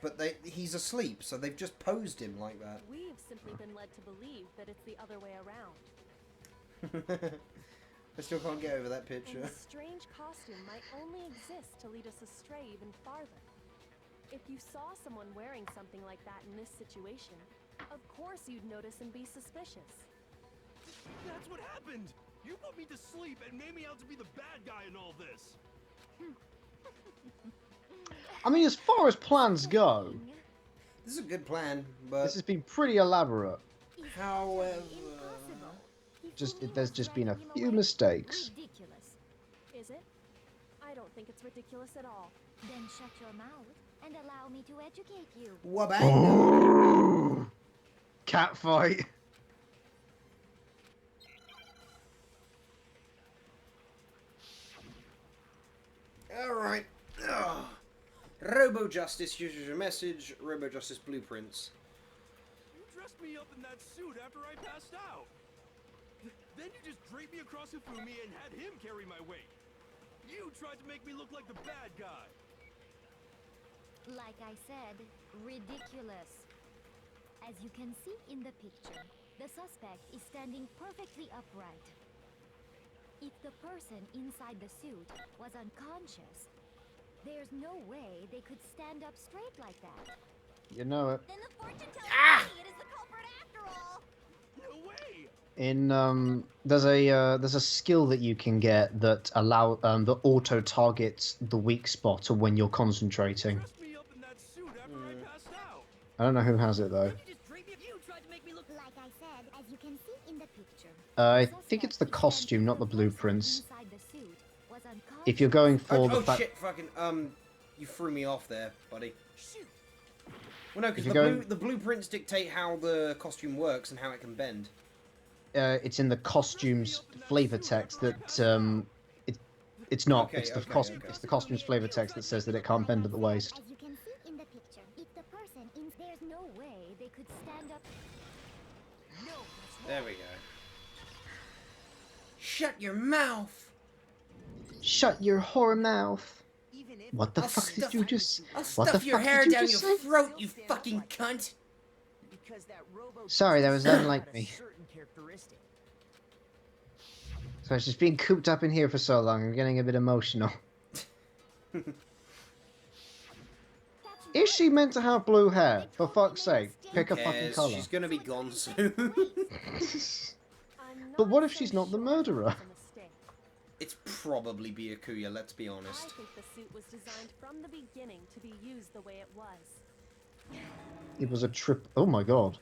But he's asleep, so they've just posed him like that. We've simply been led to believe that it's the other way around. I still can't get over that And picture. the strange costume might only exist to lead us astray even farther. If you saw someone wearing something like that in this situation, of course you'd notice and be suspicious. That's what happened! You put me to sleep and made me out to be the bad guy in all this! I mean, as far as plans go, This is a good plan, but this has been pretty elaborate. however... There's just been a few mistakes. Ridiculous. Is it? I don't think it's ridiculous at all. Then shut your mouth and allow me to educate you. Wabang! Cat fight. Alright. Robo Justice uses your message. Robo Justice blueprints. You dressed me up in that suit after I passed out! Then you just draped me across Hifumi and had him carry my weight. You tried to make me look like the bad guy. Like I said, ridiculous. As you can see in the picture, the suspect is standing perfectly upright. If the person inside the suit was unconscious, there's no way they could stand up straight like that. You know it. Then the fortune teller idiot is the culprit after all. No way! In there's a skill that you can get that that auto targets the weak spot or when you're concentrating. Dressed me up in that suit after I passed out. I don't know who has it though. Like I said, as you can see in the picture. I think it's the costume, not the blueprints. If you're going for Oh, the fact, shit, fucking, you threw me off there, buddy. Well, no, because If you're the blueprints dictate how the costume works and how it can bend. it's in the costumes flavor text that it's not. Okay, It's the okay, okay. it's the costumes flavor text that says that it can't bend at the waist. As you can see in the picture, if the person in There's no way they could stand up. There we go. Shut your mouth! Shut your whore mouth! Even if What the I'll fuck did stuff- you just? I'll What the stuff your fuck hair did you down just your say? throat, you fucking cunt! because that robo Sorry, that was had unlike a me. certain characteristic. So it's just been cooped up in here for so long. I'm getting a bit emotional. Is she meant to have blue hair? For fuck's sake, pick a fucking Cares, color. she's gonna be gone soon. But what if she's not the murderer? It's probably Byakuya, let's be I honest. think the suit was designed from the beginning to be used the way it was. It was a trip. Oh my god.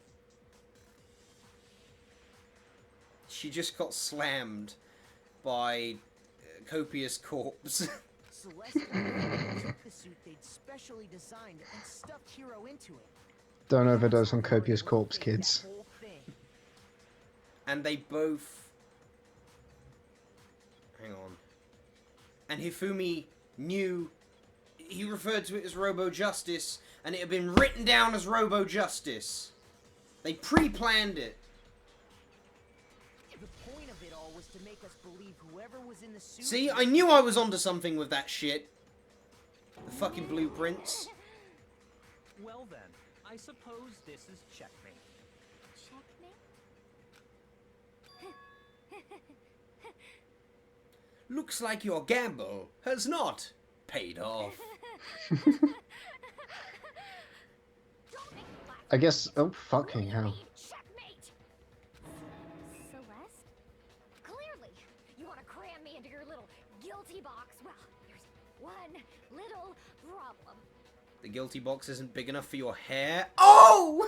She just got slammed by Copious Corpse. Celeste took the suit they'd specially designed and stuffed Hero into it. Don't overdose on copious corpse, That kids. whole thing. And they both... Hang on. And Hifumi knew... He referred to it as Robo-Justice, and it had been written down as Robo-Justice. They pre-planned it. The point of it all was to make us believe whoever was in the suit. See, I knew I was onto something with that shit. The fucking blueprints. Well then, I suppose this is checkmate. Looks like your gamble has not paid off. I guess. Oh fucking hell. Checkmate! Celeste? Clearly, you want to cram me into your little guilty box. Well, there's one little problem. The guilty box isn't big enough for your hair. Oh!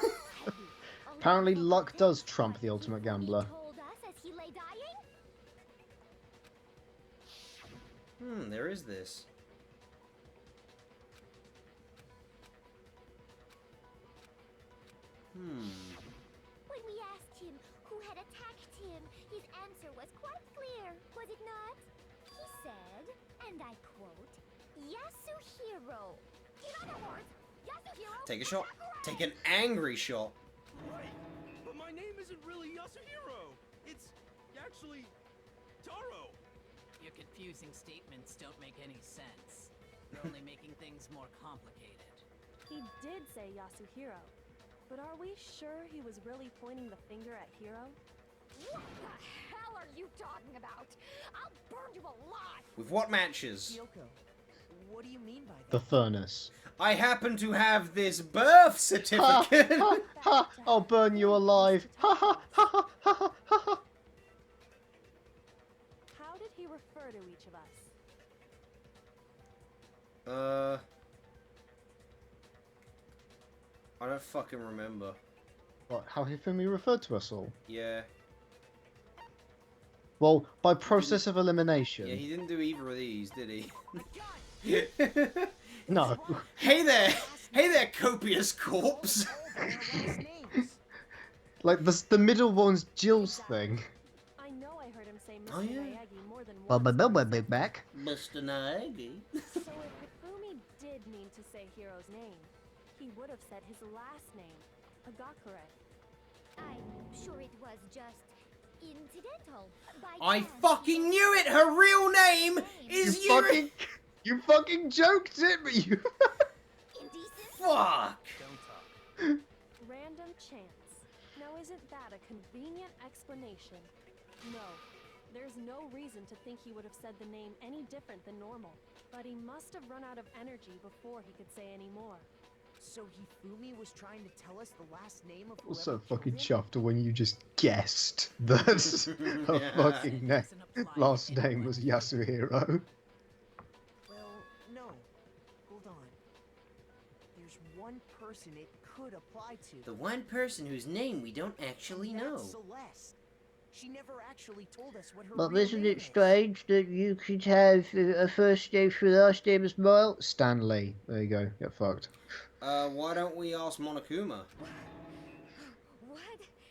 Apparently, luck does trump the ultimate gambler. Told us as he lay dying? There is this. When we asked him who had attacked him, his answer was quite clear, was it not? He said, and I quote, Yasuhiro. In other words, Yasuhiro. Take a shot. Take an angry shot. Right, but my name isn't really Yasuhiro. It's actually Taro. Your confusing statements don't make any sense. You're only making things more complicated. He did say Yasuhiro, but are we sure he was really pointing the finger at Hiro? What the hell are you talking about? I'll burn you alive! With what matches? Kyoko, what do you mean by that? The furnace. I happen to have this birth certificate. Ha! I'll burn you alive. Ha ha ha ha ha ha ha. How did he refer to each of us? I don't fucking remember. What? How Hifumi referred to us all? Yeah. Well, by process of elimination. Yeah, he didn't do either of these, did he? No. Hey there! Hey there, Copious Corpse! Like the middle one's Jill's thing. I know I heard him say Mr. Oh, yeah. Naegi more than Well, once. but big back. Mr. Naegi. So if Hifumi did mean to say Hiro's name, he would have said his last name, Agakure. I'm sure it was just incidental. By I chance. fucking knew it! Her real name is You fucking joked it, but you... Indecent? Fuck! Don't talk. Random chance. Now isn't that a convenient explanation? No. There's no reason to think he would have said the name any different than normal. But he must have run out of energy before he could say any more. So Hifumi was trying to tell us the last name of I was whoever so fucking killed him? chuffed when you just guessed that her Yeah. fucking Doesn't apply to last name anyone was here. Yasuhiro. Well, no. Hold on. There's one person it could apply to. The one person whose name we don't actually and know. that's Celeste. She never actually told us what her But real isn't name it is. strange that you could have a first name for the last name as well? Stanley. There you go. Get fucked. Why don't we ask Monokuma? What?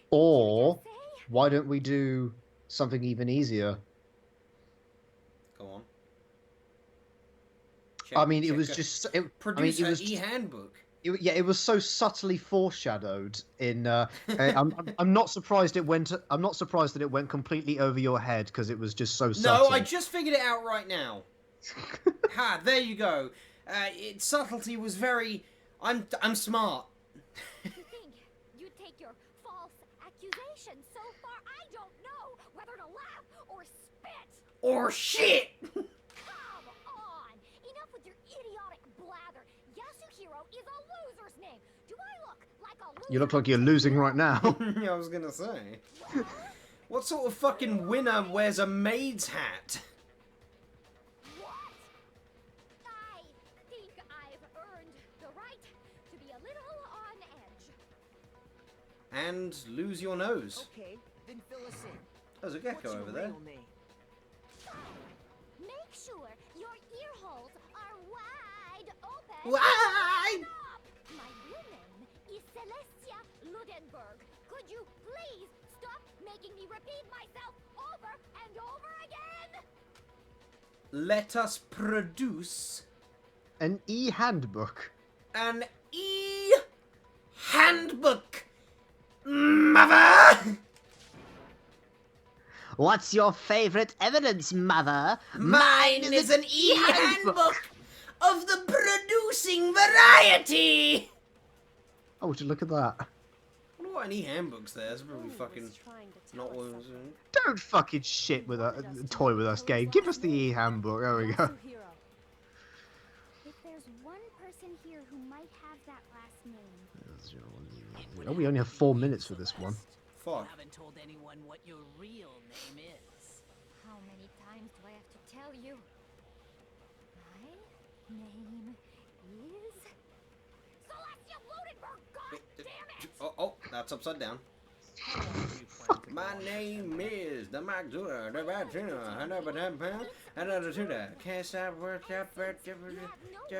Or Say? why don't we do something even easier? Go on. I mean, it check was her- just. It, I mean, Produce it her was. e-handbook. Yeah, it was so subtly foreshadowed in. I'm not surprised it went. I'm not surprised that it went completely over your head because it was just so subtle. No, I just figured it out right now. Ha! There you go. Its subtlety was very. I'm smart. You think you take your false accusations so far? I don't know whether to laugh or spit. Or shit. Come on! Enough with your idiotic blather. Yasuhiro is a loser's name. Do I look like a loser? You look like you're losing right now. I was gonna say. What sort of fucking winner wears a maid's hat? What? I think I've earned the right to be a little on edge. And lose your nose. Okay, then fill us in. There's a What's gecko your over there. real name? Make sure your ear holes are wide open. Wide! My real name is Celestia Ludenberg. Could you please stop making me repeat myself over and over again? Let us produce An e-handbook. an e-handbook, mother! What's your favorite evidence, Mother? Mine is an e-handbook of the producing variety! Oh, would you look at that? I wonder what an e-handbook's there. It's probably Only fucking was trying to tell not us what it was something. in. Don't fucking shit with us, toy with us, game. Give us the e-handbook. There we go. Yasuhiro. If there's one person here who might have that last name, Oh, we only have 4 minutes for this one. You Fuck. haven't told anyone what your real name is. how many times do I have to tell you? My name is Celestia Ludenberg. God damn it! Oh, that's upside down. How long do you plan to My go on? name is the Magdura, the Vatina, Can't stop work up.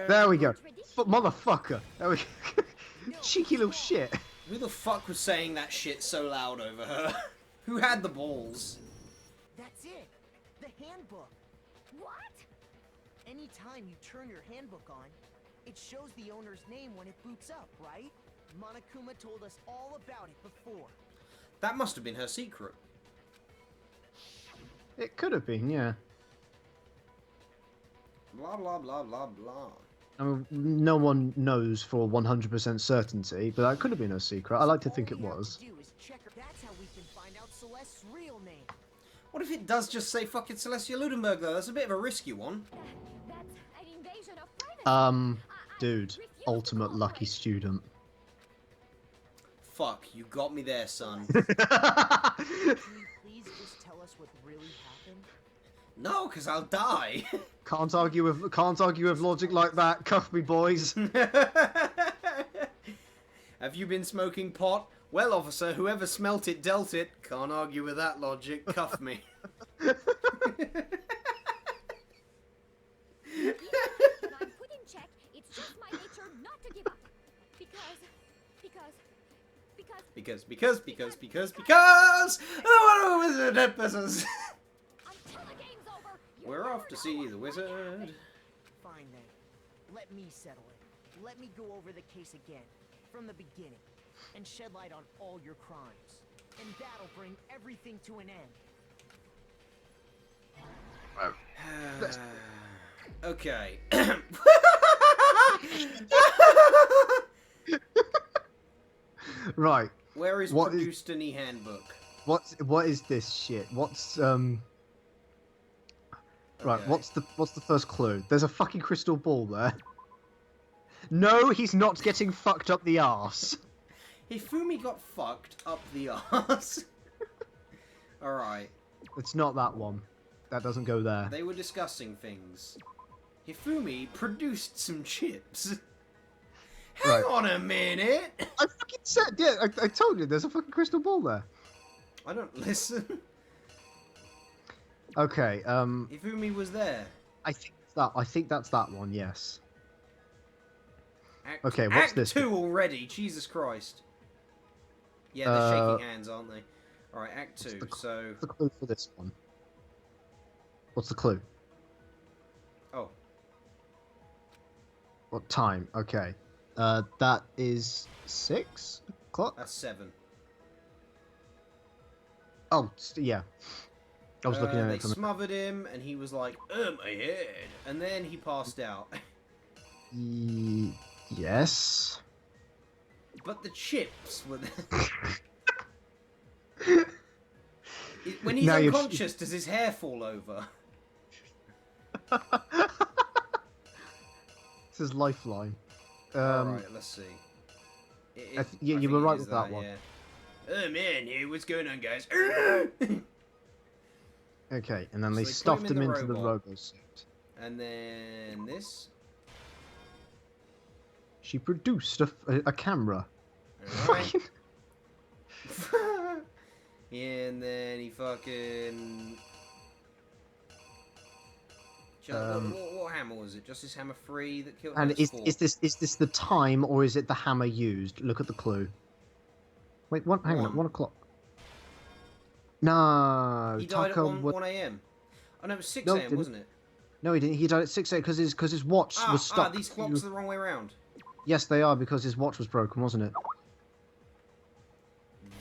There we go. Motherfucker. There we go. Cheeky little shit. Who the fuck was saying that shit so loud over her? Who had the balls? That's it. The handbook. What? Anytime you turn your handbook on, it shows the owner's name when it boots up, right? Monokuma told us all about it before. That must have been her secret. It could have been, yeah. Blah blah blah blah blah. I mean, no one knows for 100% certainty, but that could have been her secret. I like to think it All we have was. to do is check her. That's how we can find out Celeste's real name. What if it does just say fucking Celestia Ludenberg though? That's a bit of a risky one. That's an invasion of privacy. Dude, ultimate lucky student. Fuck, you got me there, son. Can you please just tell us what really happened? No, because I'll die. Can't argue with logic like that. Cuff me, boys. Have you been smoking pot? Well, officer, whoever smelt it dealt it. Can't argue with that logic. Cuff me. When I'm put in check, it's just my nature not to give up. Because. Until the game's over, We're off to see the wizard. Fine then. Let me settle it. Let me go over the case again, from the beginning, and shed light on all your crimes. and that'll bring everything to an end. Okay. Right. Where is What produced any handbook? What is this shit? Right, Okay. what's the first clue? There's a fucking crystal ball there. No, he's not getting fucked up the arse. Hifumi got fucked up the arse. Alright. It's not that one. That doesn't go there. They were discussing things. Hifumi produced some chips. Hang on a minute! I fucking said, yeah, I told you, there's a fucking crystal ball there. I don't listen. Okay, Hifumi was there. I think that's that one, yes. Act, Okay, what's Act this? 2 already, Jesus Christ. Yeah, they're shaking hands, aren't they? Alright, Act 2, so... What's the clue for this one? What's the clue? Oh. What time? Okay. That is 6 o'clock? That's 7. Oh, yeah. I was looking at They it from... smothered him, and he was like, my head. And then he passed out. Yes. But the chips were When he's Now you've- unconscious, does his hair fall over? This is Lifeline. Alright, let's see. Yeah, I you think were it right is with that one. Yeah. Oh man, hey, what's going on, guys? Okay, and then So they they put stuffed him him in the into the robot. robo suit. And then this. She produced a camera. Alright. And then he fucking. What hammer was it? Justice Hammer 3 that killed. And no, it's is 4. this the time or is it the hammer used? Look at the clue. Wait, hang on, 1 o'clock. No, He died at Tucker 1 a.m. Oh no, it was 6 No, a.m. didn't. wasn't it? No, he didn't. He died at 6 a.m. because his watch was stuck. These clocks are the wrong way around. Yes, they are because his watch was broken, wasn't it?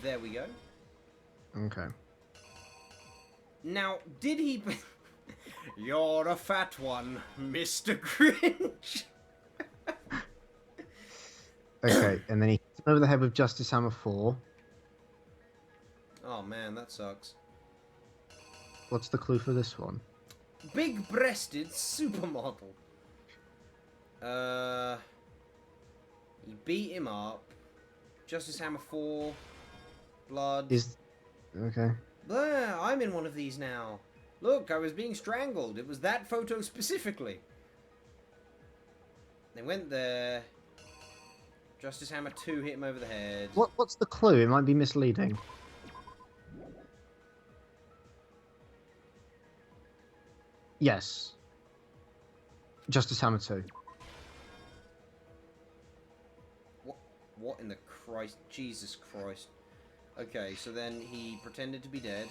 There we go. Okay. Now, did he... You're a fat one, Mr. Grinch. Okay, and then he hit him over the head with Justice Hammer 4. Oh man, that sucks. What's the clue for this one? Big-breasted supermodel. He beat him up. Justice Hammer 4. Blood. Okay. There, I'm in one of these now. Look, I was being strangled. It was that photo specifically. They went there. Justice Hammer 2 hit him over the head. What's the clue? It might be misleading. Yes. Justice Hammer 2. What in the Christ? Jesus Christ. Okay, so then he pretended to be dead.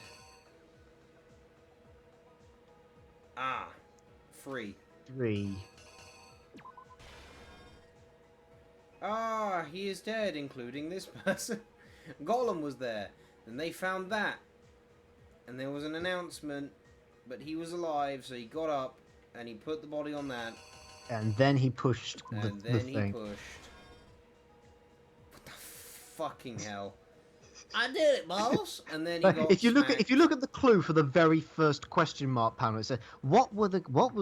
Ah. 3. 3. Ah, he is dead, including this person. Gollum was there. Then they found that. And there was an announcement, but he was alive, so he got up, and he put the body on that. And then he pushed the And then he thing. pushed. What the fucking hell? I did it, boss. And then he But got if you look smacked. at the clue for the very first question mark panel, it said, what was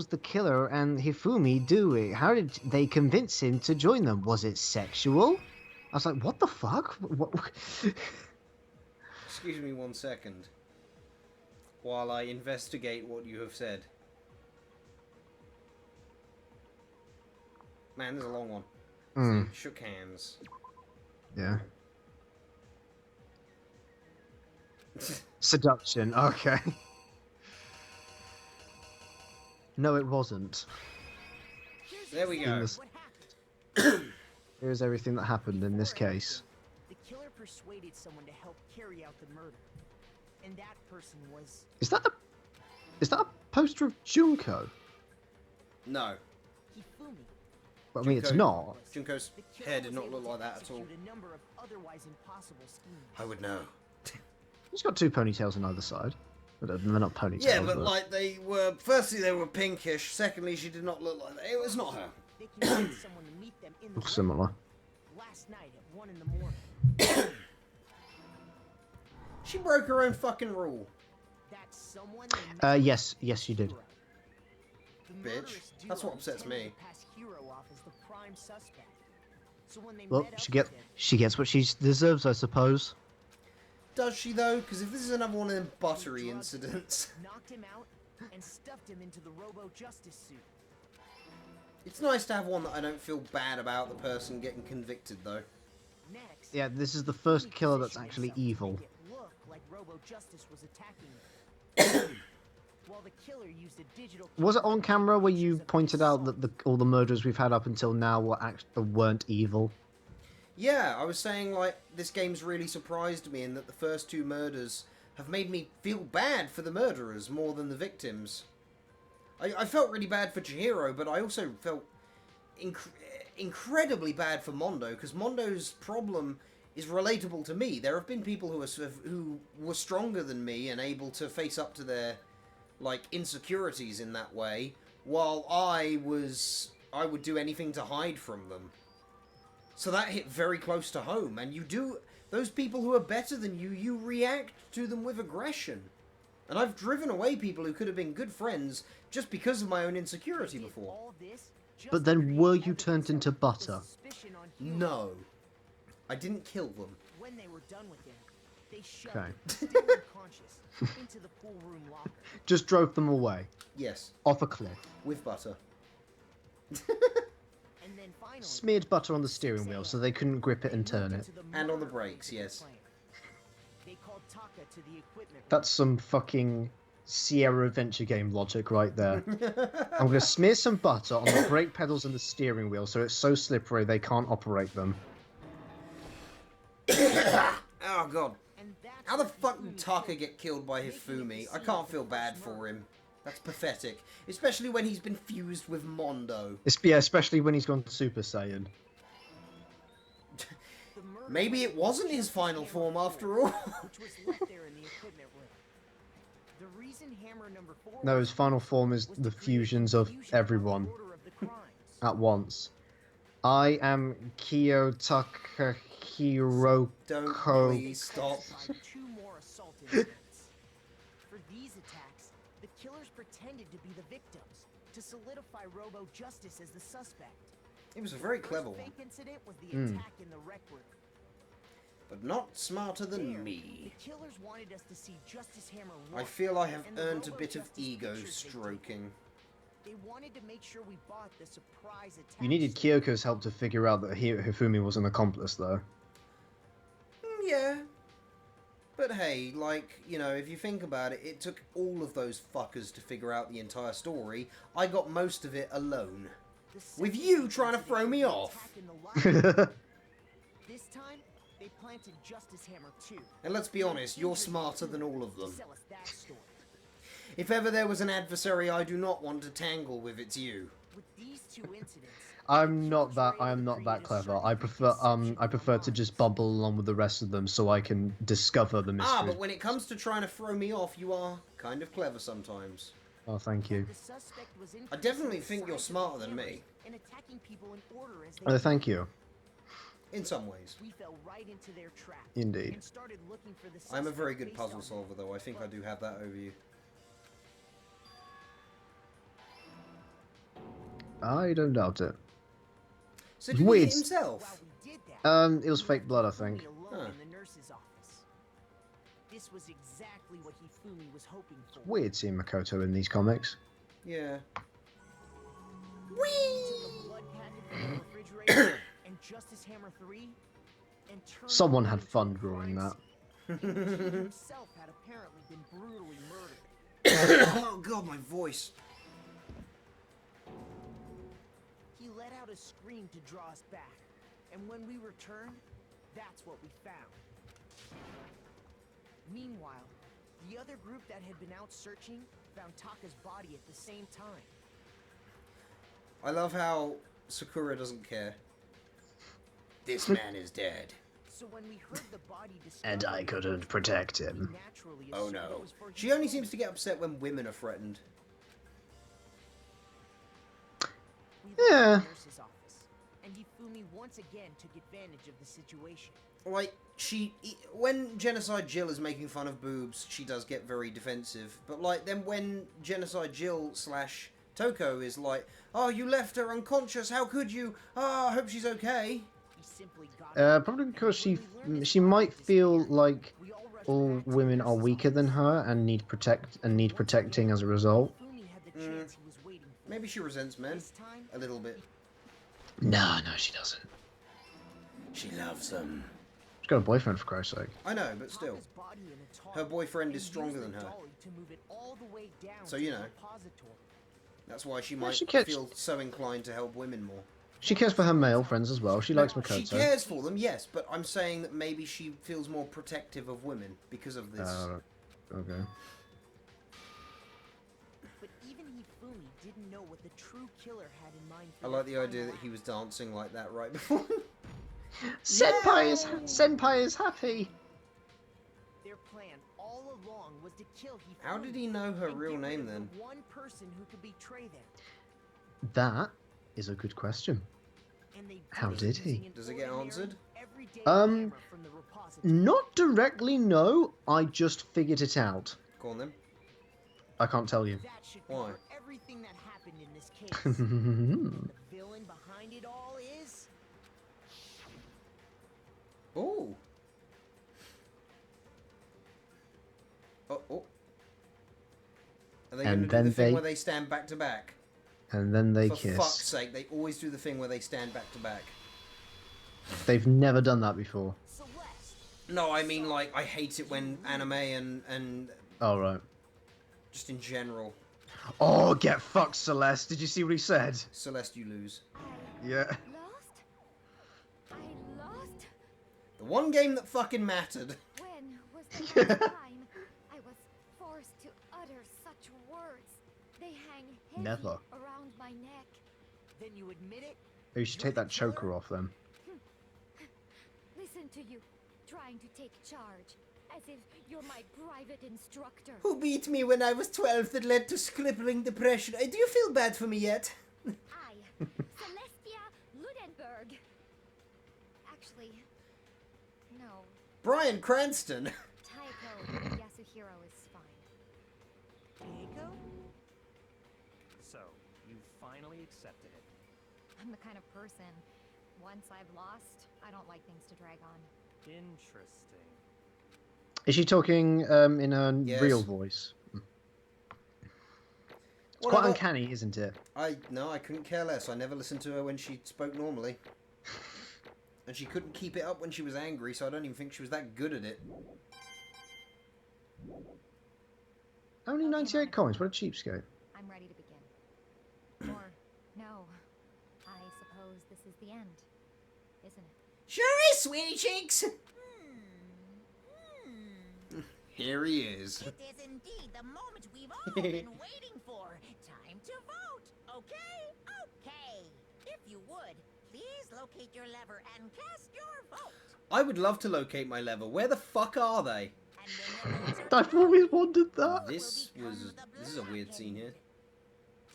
the killer and Hifumi doing? How did they convince him to join them? Was it sexual? I was like, what the fuck? What? Excuse me 1 second. While I investigate what you have said. Man, there's a long one. Mm. They shook hands. Yeah. Seduction. Okay. No, it wasn't. There we go. Here's everything that happened in this case. The killer persuaded someone to help carry out the murder. And that person was... Is that a poster of Junko? No. Hifumi. But I mean, it's not. Junko's The killer hair did was not able look to like that at all. execute a number of otherwise impossible schemes. I would know. He's got 2 ponytails on either side. They're not ponytails. Yeah, but like they were. Firstly, they were pinkish. Secondly, she did not look like that. It was not her. They can send someone to meet them in the Look similar. last night at 1 in the morning. She broke her own fucking rule. That someone Yes, she did. the Bitch. murderous That's what duo upsets intended me. to pass Hero off as the prime suspect. So when they Well, met up she with him, gets what she deserves, I suppose. Does she though? Because if this is another one of them buttery incidents, knocked him out and stuffed him into the Robo Justice suit. it's nice to have one that I don't feel bad about the person getting convicted though. Next, Yeah, this is the first killer that's actually evil. make it look like Robo Justice was attacking them. While the killer used a digital Was it on camera where you pointed out that all the murders we've had up until now weren't evil? Yeah, I was saying like this game's really surprised me in that the first 2 murders have made me feel bad for the murderers more than the victims. I felt really bad for Chihiro, but I also felt incredibly bad for Mondo, because Mondo's problem is relatable to me. There have been people who were stronger than me and able to face up to their like insecurities in that way, while I would do anything to hide from them. So that hit very close to home, and those people who are better than you react to them with aggression. And I've driven away people who could have been good friends just because of my own insecurity before. But then were you turned into butter? No. I didn't kill them. When they were done with him, they shoved Okay. him, still unconscious, into the pool room locker. Just drove them away. Yes. Off a cliff. With butter. And then finally, Smeared butter on the steering wheel so they couldn't grip it and turn it. And on the brakes, yes. they called Taka to the equipment. That's some fucking Sierra adventure game logic right there. I'm going to smear some butter on the brake pedals and the steering wheel so it's so slippery they can't operate them. Oh god. How the fuck did Taka get killed by Hifumi? I can't feel bad for him. That's pathetic. Especially when he's been fused with Mondo. Yeah, especially when he's gone Super Saiyan. Maybe it wasn't his final form after all. Which was left there in the equipment room. The reason Hammer number 4 No, his final form is the fusions of everyone at once. I am Kiyotaka Hiroko. Don't please stop. 2 more assault incidents. For these attacks, the killers pretended to be the victims to solidify Robo Justice as the suspect. It was a very clever First one. fake incident was the Mm. attack in the rec room. But not smarter than There, me. The killers wanted us to see Justice Hammer I once, feel I have and the earned a Robo bit of Justice ego pictures they took. stroking. They wanted to make sure we bought the surprise attack. You needed Kyoko's help to figure out that Hifumi was an accomplice, though. Yeah. But hey, like, you know, if you think about it, it took all of those fuckers to figure out the entire story. I got most of it alone. With you trying to throw me off. This time, they planted Justice Hammer 2. And let's be honest, you're smarter than all of To them. sell us that story. If ever there was an adversary I do not want to tangle with, it's you. With these 2 incidents, I am not that clever. I prefer to just bumble along with the rest of them so I can discover the mystery. Ah, but when it comes to trying to throw me off, you are kind of clever sometimes. Oh, thank you. the suspect was I definitely think you're smarter than me. and attacking people in order as they Oh, thank you. In some ways. We fell right into their trap. Indeed. And started looking for the I'm a very suspect good based puzzle on solver, though. I think I do have that over you. I don't doubt it. So did he Weird. hit himself? It was fake blood, I think. alone in the nurse's office. This was exactly what Hifumi was hoping for. Weird seeing Makoto in these comics. Yeah. Took a blood packet from the refrigerator and Justice Hammer 3 and turned Someone it had into fun a drawing crime that. scene. And the killer himself had apparently been brutally murdered. Oh god, my voice. He let out a scream to draw us back, and when we returned, that's what we found. Meanwhile, the other group that had been out searching found Taka's body at the same time. I love how Sakura doesn't care. This man is dead. So when we heard the body And I couldn't protect him. Oh no. She only seems to get upset when women are threatened. Yeah. Nurse's office, and Hifumi once again took advantage of the situation. Like, when Genocide Jill is making fun of boobs, she does get very defensive. But, like, then when Genocide Jill / Toko is like, oh, you left her unconscious, how could you? Oh, I hope she's okay. Probably because she might feel like all women are weaker than her and need protecting as a result. Maybe she resents men a little bit. No, she doesn't. She loves them. She's got a boyfriend, for Christ's sake. I know, but still. Her boyfriend is stronger than her. So, you know. That's why she might feel so inclined to help women more. She cares for her male friends as well. She likes Makoto. She cares for them, yes, but I'm saying that maybe she feels more protective of women because of this. Okay. But even Hifumi didn't know what the true killer had in mind for I like the idea that he was dancing like that right before. Senpai is happy. Their plan all along was to kill Hifumi. How did he know her real name then? One person who could betray them. That is a good question. How did he? Does it get answered? Not directly, no. I just figured it out. Go on then. I can't tell you. Why? Everything that happened in this case. The villain behind it all is... Oh. Oh. Are they going to do the thing where they stand back to back? And then they For kiss. fuck's sake, they always do the thing where they stand back to back. They've never done that before. No, I mean, like, I hate it when anime and Oh, right. just in general. Oh, get fucked, Celeste. Did you see what he said? Celeste, you lose. Yeah. I lost? The one game that fucking mattered. When was the last time I was forced to utter such words? They hang heavy Never. around my neck. Then you admit it? Oh, you should take that choker off then. Listen to you, trying to take charge, as if you're my private instructor. Who beat me when I was 12 that led to crippling depression? Do you feel bad for me yet? I, Celestia Ludenberg. Actually, no. Brian Cranston. Taiko Yasuhiro is fine. Taiko? So, you finally accepted it. I'm the kind of person, once I've lost, I don't like things to drag on. Interesting. Is she talking in her real voice? It's quite uncanny, isn't it? No, I couldn't care less. I never listened to her when she spoke normally. And she couldn't keep it up when she was angry, so I don't even think she was that good at it. Only 98 coins, what a cheapskate. I'm ready to begin. Or, no. I suppose this is the end, isn't it? Sure is, sweetie cheeks. Here he is. It is indeed the moment we've all been waiting for. Time to vote. Okay. If you would, please locate your lever and cast your vote. I would love to locate my lever. Where the fuck are they? I've always wanted that. This is a weird scene here.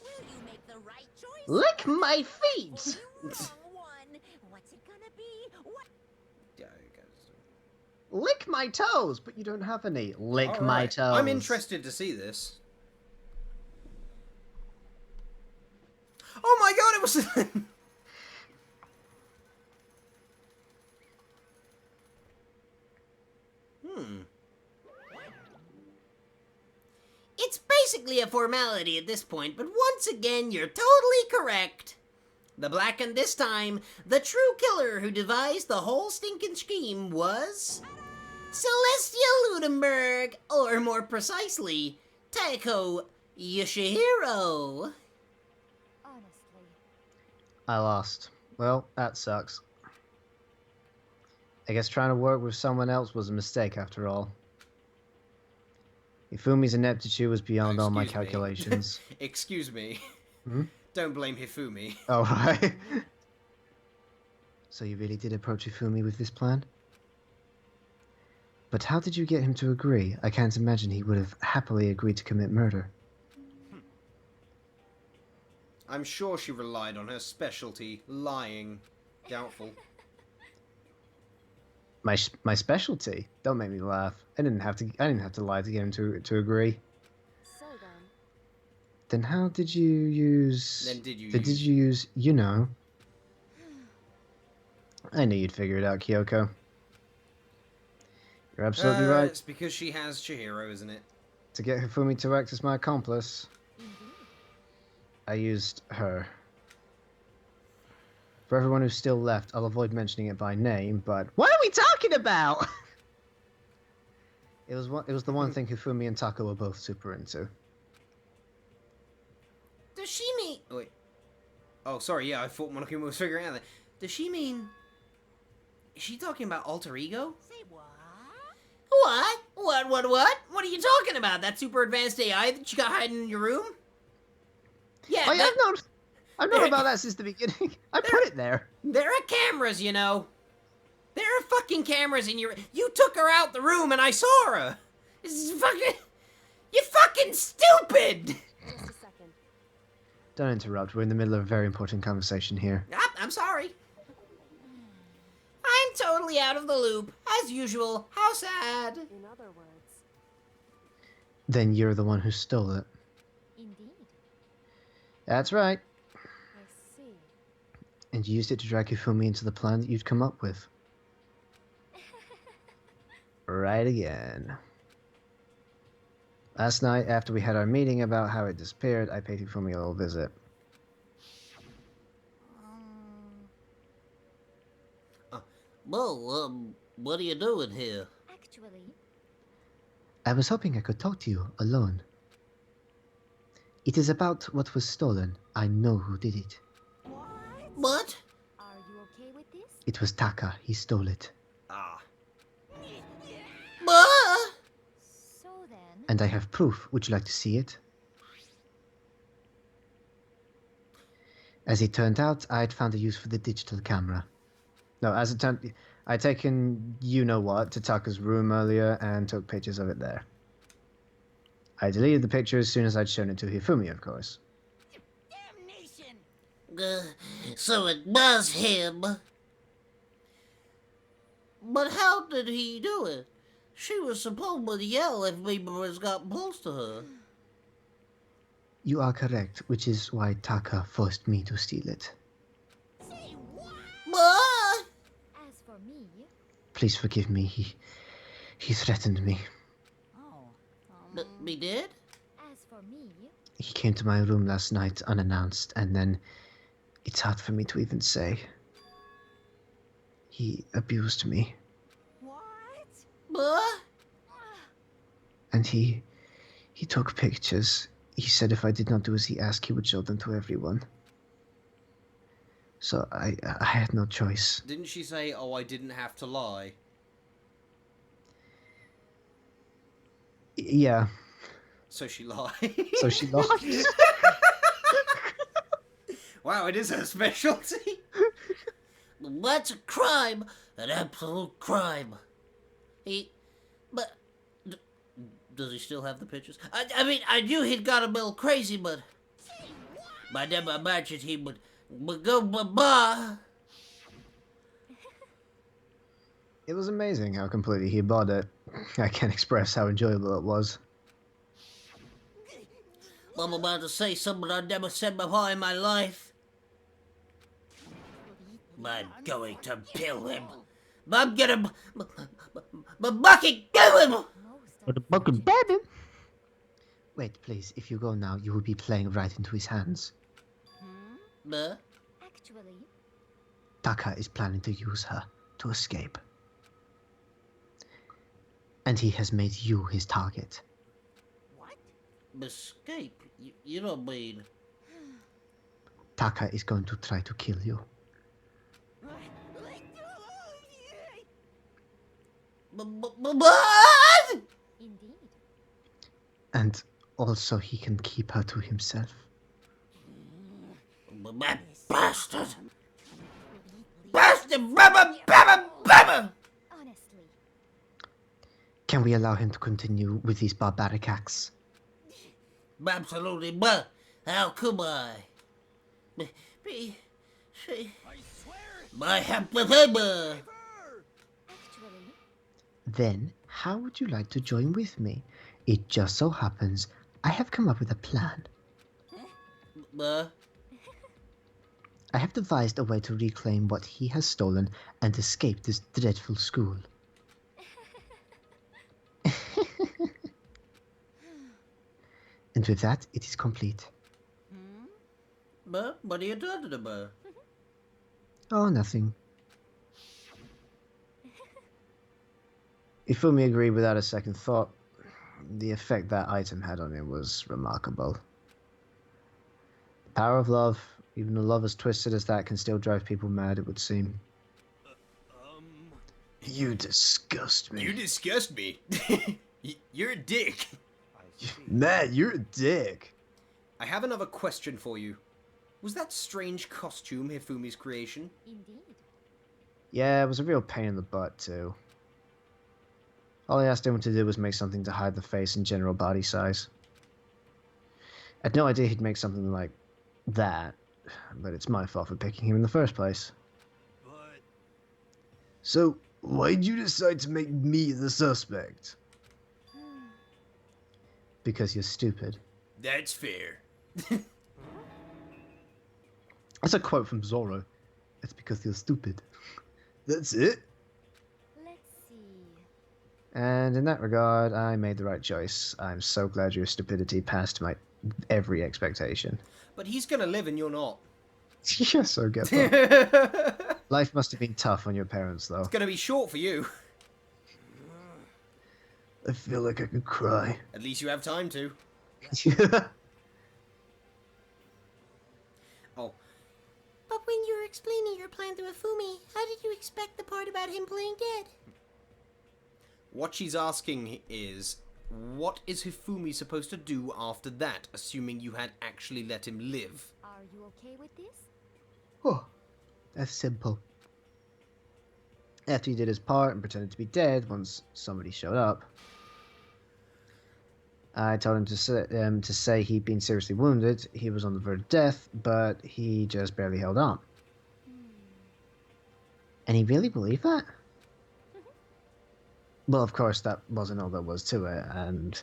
Will you make the right choice? Lick my feet! Wrong one. What's it gonna be? What? Lick my toes, but you don't have any. Lick All my right. toes. I'm interested to see this. Oh my god, it was... It's basically a formality at this point, but once again, you're totally correct. The black and this time, the true killer who devised the whole stinking scheme was... Celestia Ludenberg, or more precisely, Taiko Yoshihiro. Honestly. I lost. Well, that sucks. I guess trying to work with someone else was a mistake after all. Hifumi's ineptitude was beyond all my Excuse me. calculations. Excuse me. Hmm? Don't blame Hifumi. Oh, right. So you really did approach Hifumi with this plan? But how did you get him to agree? I can't imagine he would have happily agreed to commit murder. I'm sure she relied on her specialty, lying. Doubtful. My specialty? Don't make me laugh. I didn't have to lie to get him to agree. So then, Then how did you use... Then did you Did you use, you know... I knew you'd figure it out, Kyoko. You're absolutely right. It's because she has Chihiro, isn't it? To get Hifumi to act as my accomplice, Indeed. I used her. For everyone who's still left, I'll avoid mentioning it by name, but... What are we talking about?! It was the one thing Hifumi and Taka were both super into. Does she mean... Oh, wait. Oh, sorry, yeah, I thought Monokuma was figuring out that. Does she mean... Is she talking about alter ego? Say what? What? What are you talking about? That super advanced AI that you got hiding in your room? Yeah, I've known about that since the beginning. I put it there. There are cameras, you know. There are fucking cameras in your... You took her out the room and I saw her. This is fucking... You're fucking stupid! just a second. Don't interrupt. We're in the middle of a very important conversation here. I'm sorry. I'm totally out of the loop. As usual. How sad. In other words, Then you're the one who stole it. Indeed. That's right. I see. And you used it to drag Hifumi into the plan that you'd come up with. Right again. Last night, after we had our meeting about how it disappeared, I paid Hifumi a little visit. Well, what are you doing here? Actually, I was hoping I could talk to you alone. It is about what was stolen. I know who did it. What? are you okay with this? It was Taka. He stole it. Ah. So then, And I have proof. Would you like to see it? As it turned out, I had found a use for the digital camera. No, as it turned... I'd taken you-know-what to Taka's room earlier and took pictures of it there. I deleted the picture as soon as I'd shown it to Hifumi, of course. Damnation! So it was him. But how did he do it? She was supposed to yell if members got close to her. You are correct, which is why Taka forced me to steal it. What? as for me, Please forgive me. He threatened me. Oh. We did? as for me, He came to my room last night unannounced, and then it's hard for me to even say. He abused me, What? What? and he took pictures. He said if I did not do as he asked, he would show them to everyone. So I had no choice. Didn't she say, oh, I didn't have to lie? Yeah, So she lied. so she lied. Wow, it is her specialty. That's a crime. An absolute crime. Does he still have the pictures? I mean, I knew he'd got a little crazy, but I never imagined he would go blah. It was amazing how completely he bought it. I can't express how enjoyable it was. I'm about to say something I never said before in my life. I'm going to kill him. I'm gonna bucket kill him. But the bucket baby. Wait, please. If you go now, you will be playing right into his hands. actually, Taka is planning to use her to escape. And he has made you his target. Escape? You don't mean... Taka is going to try to kill you. What? indeed. And also he can keep her to himself. That bastard! Bastard! Baba! Honestly, Can we allow him to continue with these barbaric acts? Absolutely, but how could I? My Actually, Then, how would you like to join with me? It just so happens I have come up with a plan. I have devised a way to reclaim what he has stolen and escape this dreadful school. And with that, it is complete. But what are you talking about? Oh, nothing. Ifumi agreed without a second thought. The effect that item had on him was remarkable. The power of love, even a love as twisted as that, can still drive people mad, it would seem. You disgust me. You disgust me. You're a dick. Matt, you're a dick. I have another question for you. Was that strange costume Hifumi's creation? indeed. Yeah, it was a real pain in the butt, too. All I asked him to do was make something to hide the face and general body size. I had no idea he'd make something like that, but it's my fault for picking him in the first place. But So, why'd you decide to make me the suspect? Because you're stupid. That's fair. That's a quote from Zoro. It's because you're stupid. That's it. Let's see. And in that regard, I made the right choice. I'm so glad your stupidity passed my every expectation. But he's gonna live and you're not. Yes, so get that. Life must have been tough on your parents, though. It's gonna be short for you. I feel like I could cry. At least you have time to. Oh. But when you were explaining your plan to Ifumi, how did you expect the part about him playing dead? What she's asking is, what is Hifumi supposed to do after that, assuming you had actually let him live? Are you okay with this? Oh, that's simple. After he did his part and pretended to be dead once somebody showed up, I told him to say he'd been seriously wounded, he was on the verge of death, but he just barely held on. And he really believed that? Well, of course, that wasn't all there was to it, and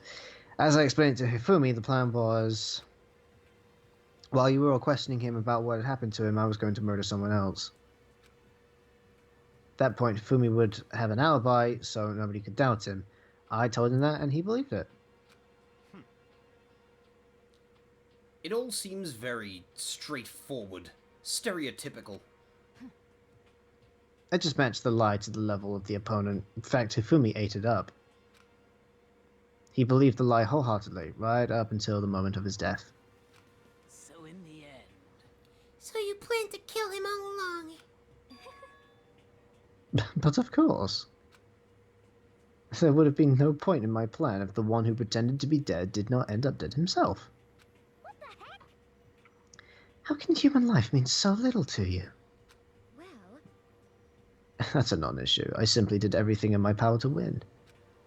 as I explained to Hifumi, the plan was, while you were all questioning him about what had happened to him, I was going to murder someone else. At that point, Hifumi would have an alibi, so nobody could doubt him. I told him that, and he believed it. It all seems very straightforward, stereotypical. I just matched the lie to the level of the opponent. In fact, Hifumi ate it up. He believed the lie wholeheartedly, right up until the moment of his death. So in the end... So you planned to kill him all along? But of course. There would have been no point in my plan if the one who pretended to be dead did not end up dead himself. What the heck? How can human life mean so little to you? Well, That's a non-issue. I simply did everything in my power to win.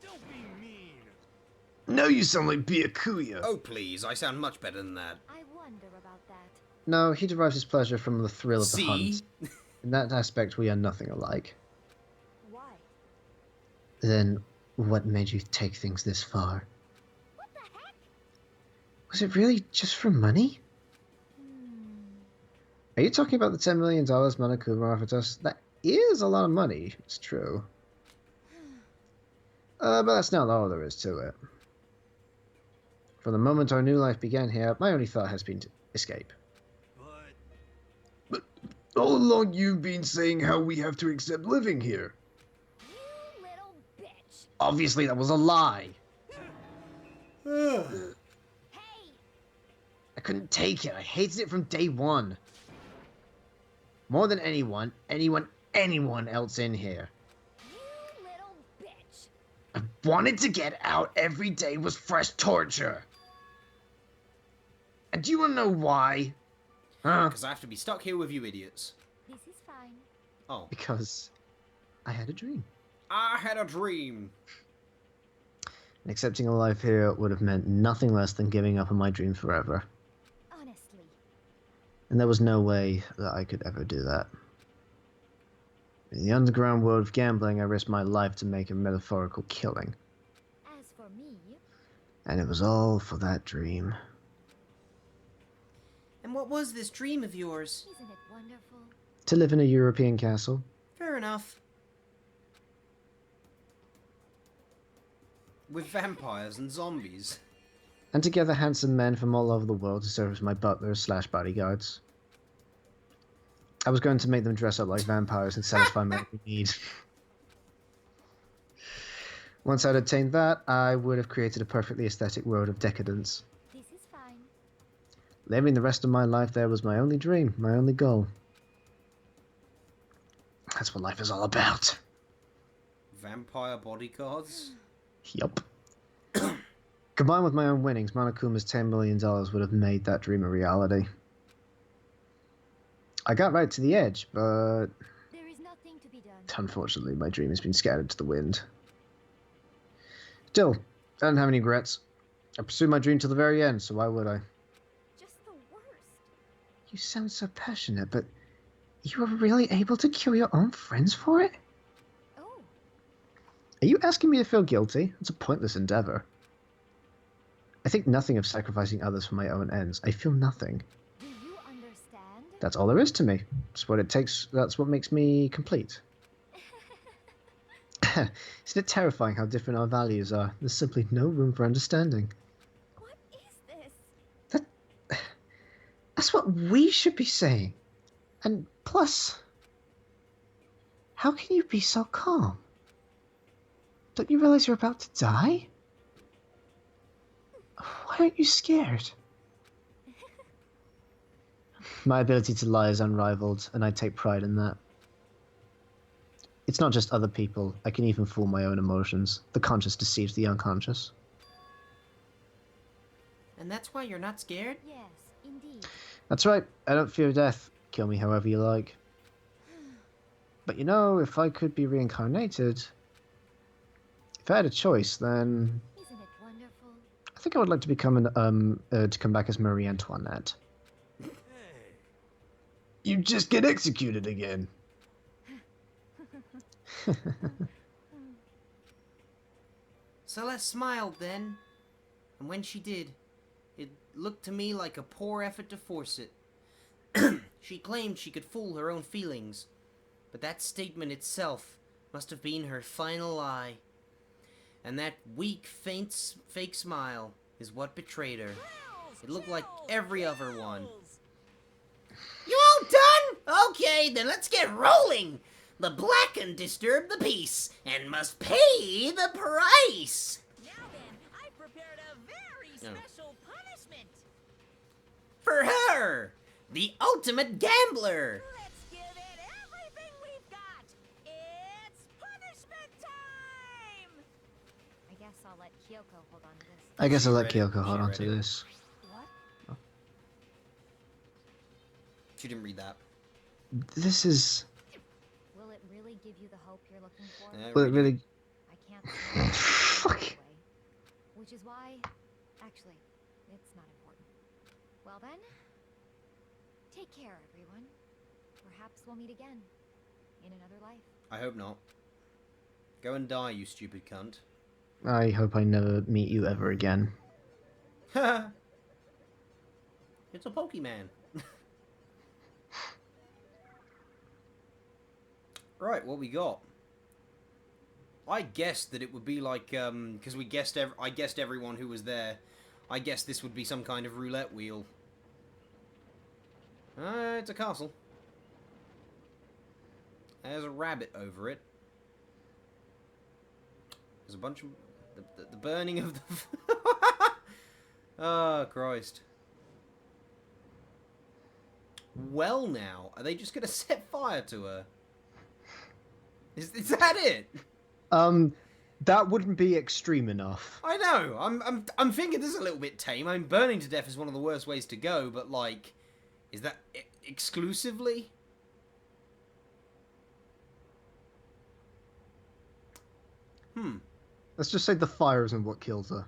don't be mean. No, you sound like Byakuya. Oh please, I sound much better than that. I wonder about that. No, he derives his pleasure from the thrill of the See? hunt. In that aspect, we are nothing alike. Why? Then, what made you take things this far? What the heck? Was it really just for money? Are you talking about the $10 million Monokuma offered us? That is a lot of money, it's true. But that's not all there is to it. From the moment our new life began here, my only thought has been to escape. But all along you've been saying how we have to accept living here. You little bitch. Obviously that was a lie. Hey, I couldn't take it. I hated it from day one. More than anyone else in here. you little bitch. I wanted to get out. Every day was fresh torture. And do you want to know why? Huh? Because I have to be stuck here with you idiots. This is fine. Oh. Because I had a dream. I had a dream. Accepting a life here would have meant nothing less than giving up on my dream forever. Honestly. And there was no way that I could ever do that. In the underground world of gambling, I risked my life to make a metaphorical killing. As for me... And it was all for that dream. And what was this dream of yours? Isn't it wonderful? To live in a European castle. Fair enough. With vampires and zombies. And to gather handsome men from all over the world to serve as my butlers / bodyguards. I was going to make them dress up like vampires and satisfy my every need. Once I'd attained that, I would have created a perfectly aesthetic world of decadence. This is fine. Living the rest of my life there was my only dream, my only goal. That's what life is all about. Vampire bodyguards? Yup. Combined with my own winnings, Monokuma's $10 million would have made that dream a reality. I got right to the edge, but... There is nothing to be done. Unfortunately, my dream has been scattered to the wind. Still, I don't have any regrets. I pursued my dream to the very end, so why would I? Just the worst. You sound so passionate, but you were really able to kill your own friends for it? Oh. Are you asking me to feel guilty? It's a pointless endeavor. I think nothing of sacrificing others for my own ends. I feel nothing. Do you understand? That's all there is to me. That's what it takes. That's what makes me complete. Isn't it terrifying how different our values are? There's simply no room for understanding. What is this? That's what we should be saying. And plus, how can you be so calm? Don't you realize you're about to die? Why aren't you scared? My ability to lie is unrivaled, and I take pride in that. It's not just other people. I can even fool my own emotions. The conscious deceives the unconscious. And that's why you're not scared? Yes, indeed. That's right. I don't fear death. Kill me however you like. But you know, if I could be reincarnated... If I had a choice, then... Isn't it wonderful? I think I would like to become an, to come back as Marie Antoinette. Hey. You just get executed again. Celeste smiled then, and when she did, it looked to me like a poor effort to force it. She claimed she could fool her own feelings, but that statement itself must have been her final lie. And that weak, fake smile is what betrayed her. It looked like every other one. You all done? Okay, then let's get rolling. The Blacken disturb the peace and must pay the price. Now then, I prepared a very special punishment. For her, the ultimate gambler. Let's give it everything we've got. It's punishment time. I guess I'll let Kyoko hold on to this. I guess I'll let She read it. Kyoko hold She on read to it. this. What? She didn't read that. This is... Will it really give you the hope you're looking for? Well, it really... I can't see it Fuck. that way. Which is why... Actually, it's not important. Well then... Take care, everyone. Perhaps we'll meet again. In another life. I hope not. Go and die, you stupid cunt. I hope I never meet you ever again. It's a Pokemon. Right, what we got? I guessed that it would be like, because we guessed, I guessed everyone who was there. I guessed this would be some kind of roulette wheel. It's a castle. There's a rabbit over it. There's a bunch of... The burning of the... Oh, Christ. Well now, are they just going to set fire to her? Is that it? That wouldn't be extreme enough. I know. I'm thinking this is a little bit tame. I mean, burning to death is one of the worst ways to go, but like, is that exclusively? Let's just say the fire isn't what kills her.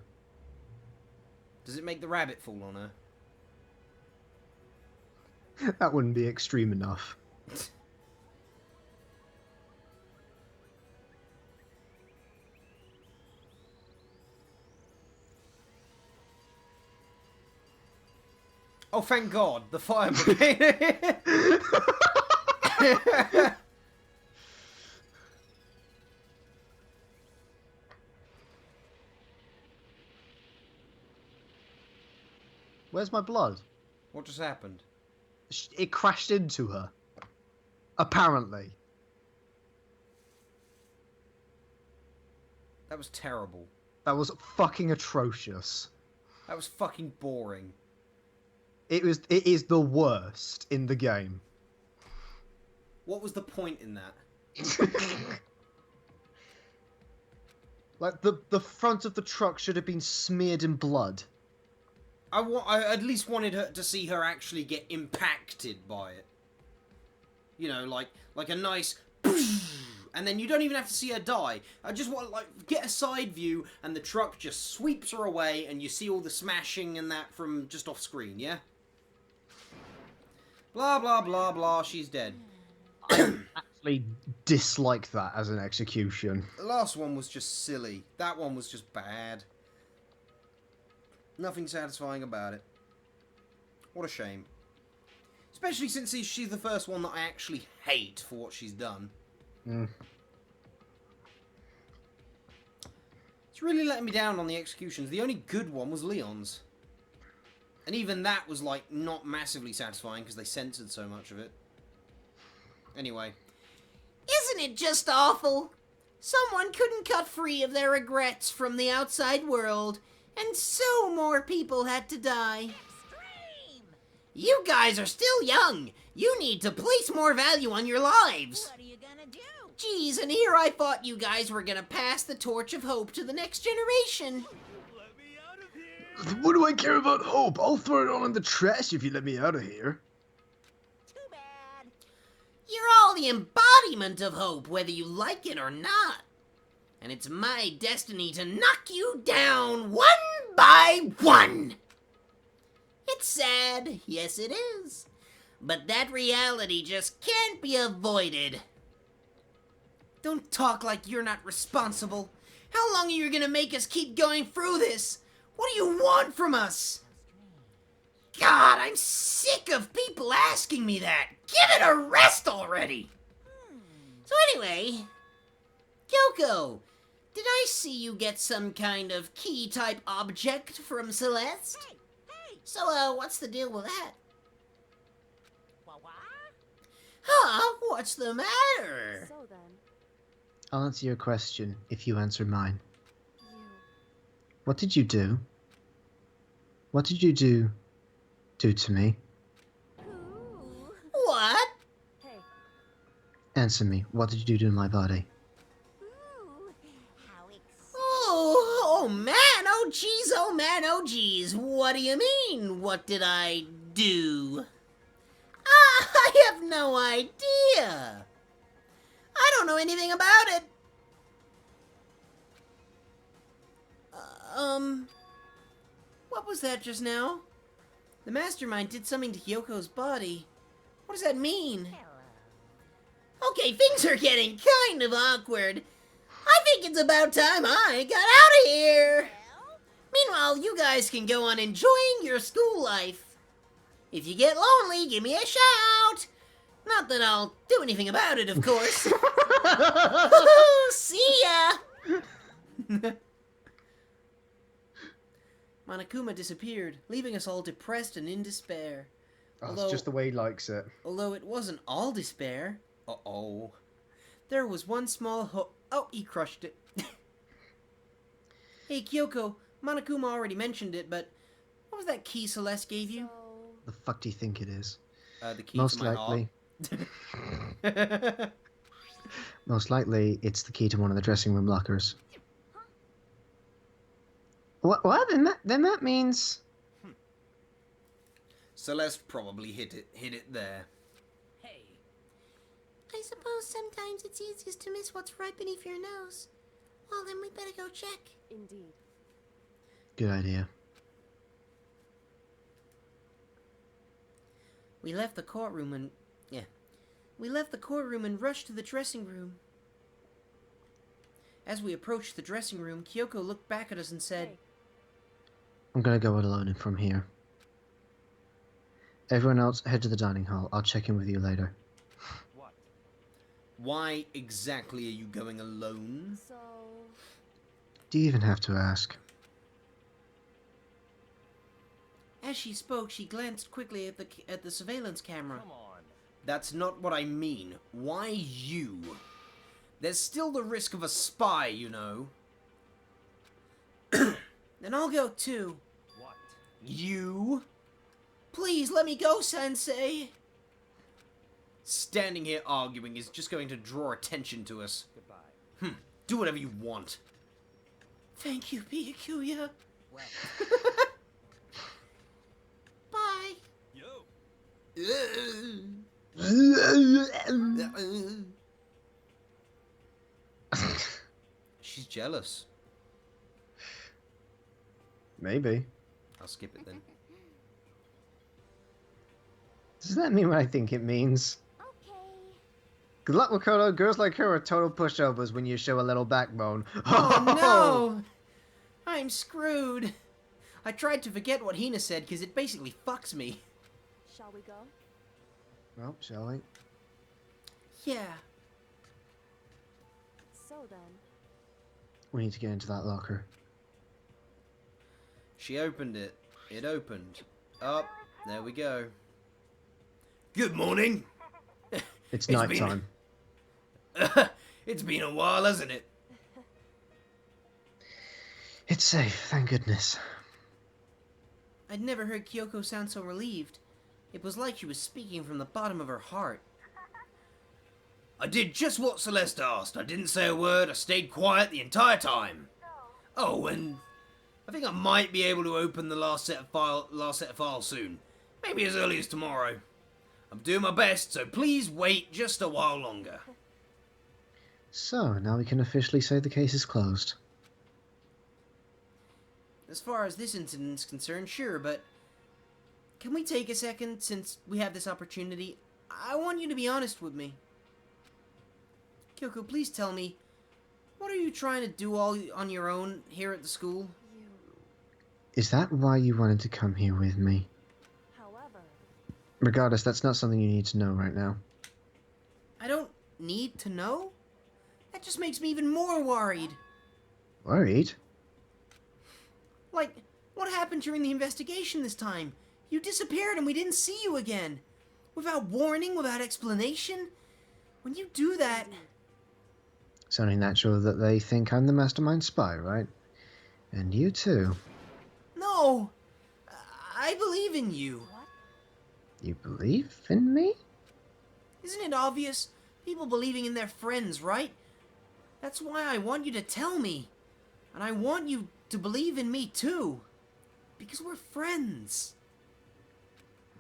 Does it make the rabbit fall on her? That wouldn't be extreme enough. Oh, thank God, the fire brigade. Where's my blood? What just happened? It crashed into her. Apparently. That was terrible. That was fucking atrocious. That was fucking boring. It is the worst in the game. What was the point in that? Like, the front of the truck should have been smeared in blood. I at least wanted her to see her actually get impacted by it. You know, like a nice... And then you don't even have to see her die. I just want, like, get a side view and the truck just sweeps her away and you see all the smashing and that from just off screen, yeah? Blah, blah, blah, blah, she's dead. I actually dislike that as an execution. The last one was just silly. That one was just bad. Nothing satisfying about it. What a shame. Especially since she's the first one that I actually hate for what she's done. It's really letting me down on the executions. The only good one was Leon's. And even that was, like, not massively satisfying because they censored so much of it. Anyway. Isn't it just awful? Someone couldn't cut free of their regrets from the outside world, and so more people had to die. Extreme! You guys are still young. You need to place more value on your lives. What are you gonna do? Geez, and here I thought you guys were gonna pass the torch of hope to the next generation. Let me out of here! What do I care about hope? I'll throw it all in the trash if you let me out of here. Too bad. You're all the embodiment of hope, whether you like it or not. And it's my destiny to knock you down one by one. It's sad, yes it is. But that reality just can't be avoided. Don't talk like you're not responsible. How long are you gonna make us keep going through this? What do you want from us? God, I'm sick of people asking me that. Give it a rest already. So anyway, Kyoko, did I see you get some kind of key-type object from Celeste? Hey! So, what's the deal with that? What? Huh? What's the matter? So then, I'll answer your question if you answer mine. you... What did you do? What did you do to me? Ooh. What? Hey, Answer me. What did you do to my body? Ooh. How exciting. Oh man, oh geez, oh man, oh geez. What do you mean, what did I do? I have no idea. I don't know anything about it. What was that just now? The mastermind did something to Kyoko's body. What does that mean? Okay, things are getting kind of awkward. I think it's about time I got out of here. Meanwhile, you guys can go on enjoying your school life. If you get lonely, give me a shout. Not that I'll do anything about it, of course. See ya! Monokuma disappeared, leaving us all depressed and in despair. Oh, it's just the way he likes it. Although it wasn't all despair. Uh-oh. There was one small oh, he crushed it. Hey, Kyoko, Monokuma already mentioned it, but what was that key Celeste gave you? The fuck do you think it is? The key Most to my likely. heart. Most likely, it's the key to one of the dressing room lockers. What? Then that means... Celeste probably hit it there. I suppose sometimes it's easiest to miss what's right beneath your nose. Well, then we better go check. Indeed. Good idea. We left the courtroom and... Yeah. We left the courtroom and rushed to the dressing room. As we approached the dressing room, Kyoko looked back at us and said, Hey, I'm gonna go alone from here. Everyone else, head to the dining hall. I'll check in with you later. What? why exactly are you going alone? so... Do you even have to ask? As she spoke, she glanced quickly at the surveillance camera. Come on. That's not what I mean. Why you? There's still the risk of a spy, you know. Then I'll go too. What? You? Please let me go, Sensei. Standing here arguing is just going to draw attention to us. Goodbye. Do whatever you want. Thank you, Byakuya. Well, Bye. Yo. She's jealous. Maybe. I'll skip it then. Does that mean what I think it means? Okay. Good luck, Makoto. Girls like her are total pushovers when you show a little backbone. Oh no! I'm screwed. I tried to forget what Hina said because it basically fucks me. Shall we go? Well, shall we? Yeah. So then... We need to get into that locker. She opened it. It opened. Up. There we go. Good morning. It's It's night been- time. It's been a while, hasn't it? It's safe, thank goodness. I'd never heard Kyoko sound so relieved. It was like she was speaking from the bottom of her heart. I did just what Celeste asked. I didn't say a word. I stayed quiet the entire time. Oh, and I think I might be able to open the last set of files soon. Maybe as early as tomorrow. I'm doing my best, so please wait just a while longer. So, now we can officially say the case is closed. As far as this incident's concerned, sure, but can we take a second since we have this opportunity? I want you to be honest with me. Kyoko, please tell me, what are you trying to do all on your own here at the school? Is that why you wanted to come here with me? However... Regardless, that's not something you need to know right now. I don't need to know? That just makes me even more worried. Worried? Like, what happened during the investigation this time? You disappeared and we didn't see you again. Without warning, without explanation? When you do that... It's only natural that they think I'm the mastermind spy, right? And you too. No! I believe in you. You believe in me? Isn't it obvious? People believing in their friends, right? That's why I want you to tell me. And I want you to believe in me too. Because we're friends.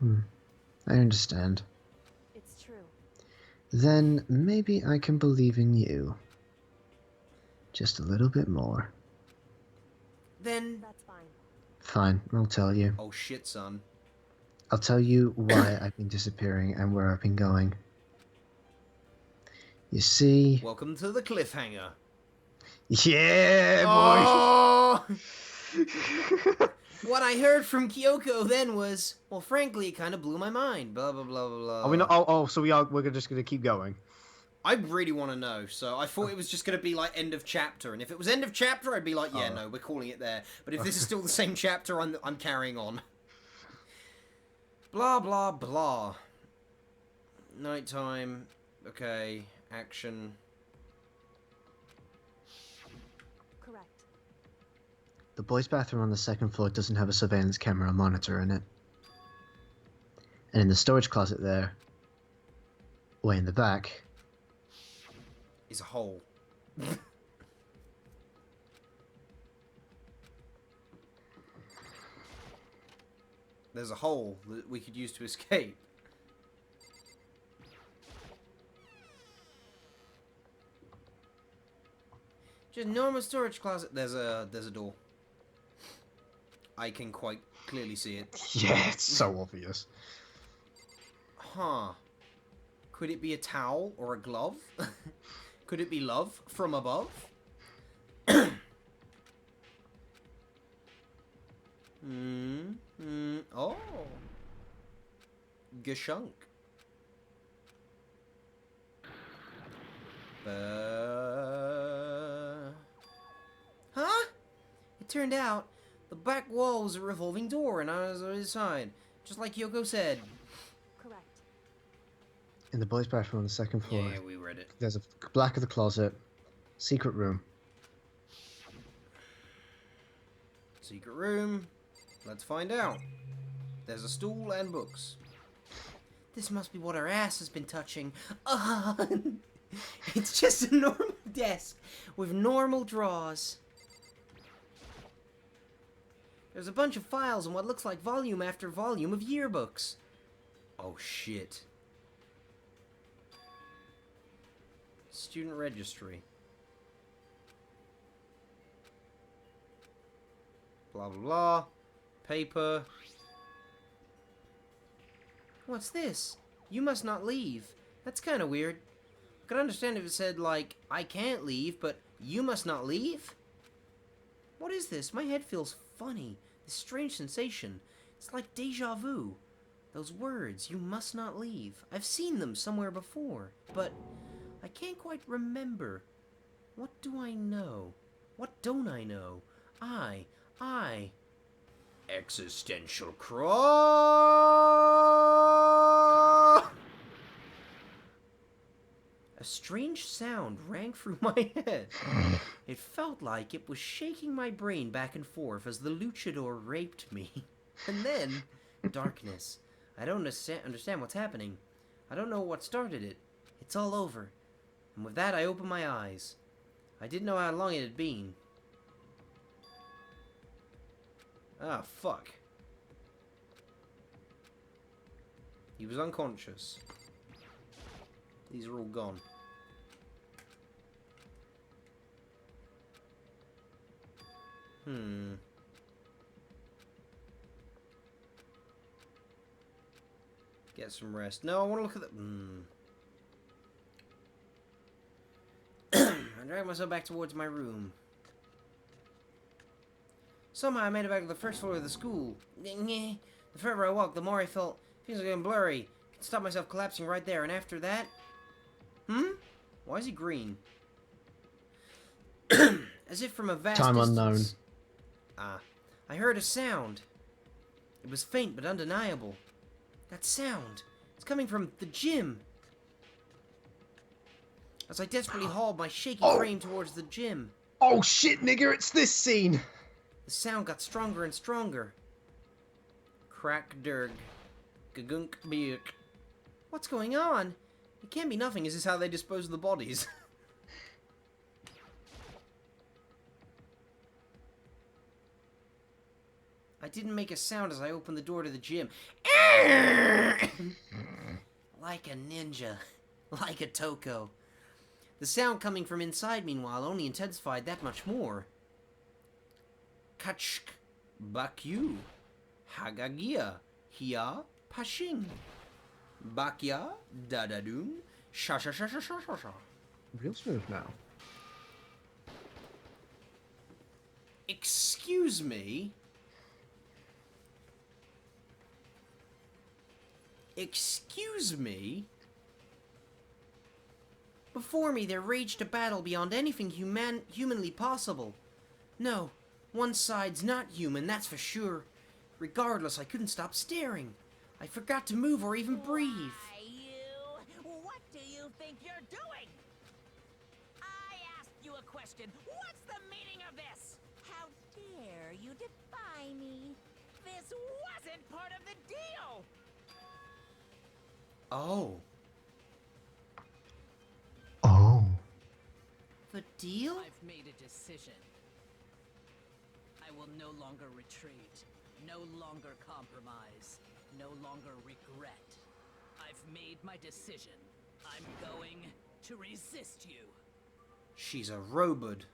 I understand. It's true. Then maybe I can believe in you. Just a little bit more. Then... That's fine. Fine, I'll tell you. Oh shit, son. I'll tell you why I've been disappearing and where I've been going. You see... Welcome to the cliffhanger. Yeah, Oh! What I heard from Kyoko then was, well, frankly, it kind of blew my mind. Blah, blah, blah, blah, blah. Are we not? So we're just gonna keep going. I really want to know, so I thought it was just going to be like end of chapter, and if it was end of chapter, I'd be like, yeah, no, we're calling it there. But if this is still the same chapter, I'm carrying on. Blah, blah, blah. Nighttime. Okay. Action. Correct. The boys' bathroom on the second floor doesn't have a surveillance camera or monitor in it. And in the storage closet there, way in the back, Is a hole. There's a hole that we could use to escape. Just normal storage closet. There's a door. I can quite clearly see it. Yeah, it's so obvious. Huh. Could it be a towel or a glove? Could it be love from above? Oh. Geshunk. Huh? It turned out the back wall was a revolving door and I was on his side. Just like Yoko said. Correct. In the boys' bathroom on the second floor. Yeah, we read it. There's a black of the closet. Secret room. Secret room. Let's find out. There's a stool and books. This must be what her ass has been touching. It's just a normal desk with normal drawers. There's a bunch of files and what looks like volume after volume of yearbooks. Oh shit. Student registry. Blah blah blah. Paper. What's this? You must not leave. That's kind of weird. I could understand if it said, like, I can't leave, but you must not leave? What is this? My head feels funny. This strange sensation. It's like deja vu. Those words, you must not leave. I've seen them somewhere before, but I can't quite remember. What do I know? What don't I know? I... Existential cross. A strange sound rang through my head. It felt like it was shaking my brain back and forth as the luchador raped me. And then, darkness. I don't understand what's happening. I don't know what started it. It's all over. And with that, I opened my eyes. I didn't know how long it had been. Ah, fuck. He was unconscious. These are all gone. Get some rest. No, I want to look at the... I dragged myself back towards my room. Somehow I made it back to the first floor of the school. The further I walked, the more I felt things were getting blurry. I could stop myself collapsing right there, and after that... Why is he green? As if from a vast Time distance. unknown. I heard a sound. It was faint but undeniable. That sound. It's coming from the gym. As I desperately hauled my shaky frame towards the gym. Oh shit, nigger, it's this scene! The sound got stronger and stronger. Crack derg. Gagunk beuk. What's going on? It can't be nothing. Is this how they dispose of the bodies? I didn't make a sound as I opened the door to the gym. Like a ninja. Like a Toko. The sound coming from inside, meanwhile, only intensified that much more. Kachk. Bakyu. Hagagia. Hia. Pashing. Bakya. Dadadun. Sha sha sha sha sha sha sha. Real smooth now. Excuse me? Excuse me? Before me there raged a battle beyond anything humanly possible. No, one side's not human, that's for sure. Regardless, I couldn't stop staring. I forgot to move or even breathe. Why, you? What do you think you're doing? I asked you a question. What's the meaning of this? How dare you defy me? This wasn't part of the deal! Oh. Oh. The deal? I've made a decision. I will no longer retreat, no longer compromise, no longer regret. I've made my decision. I'm going to resist you. She's a robot.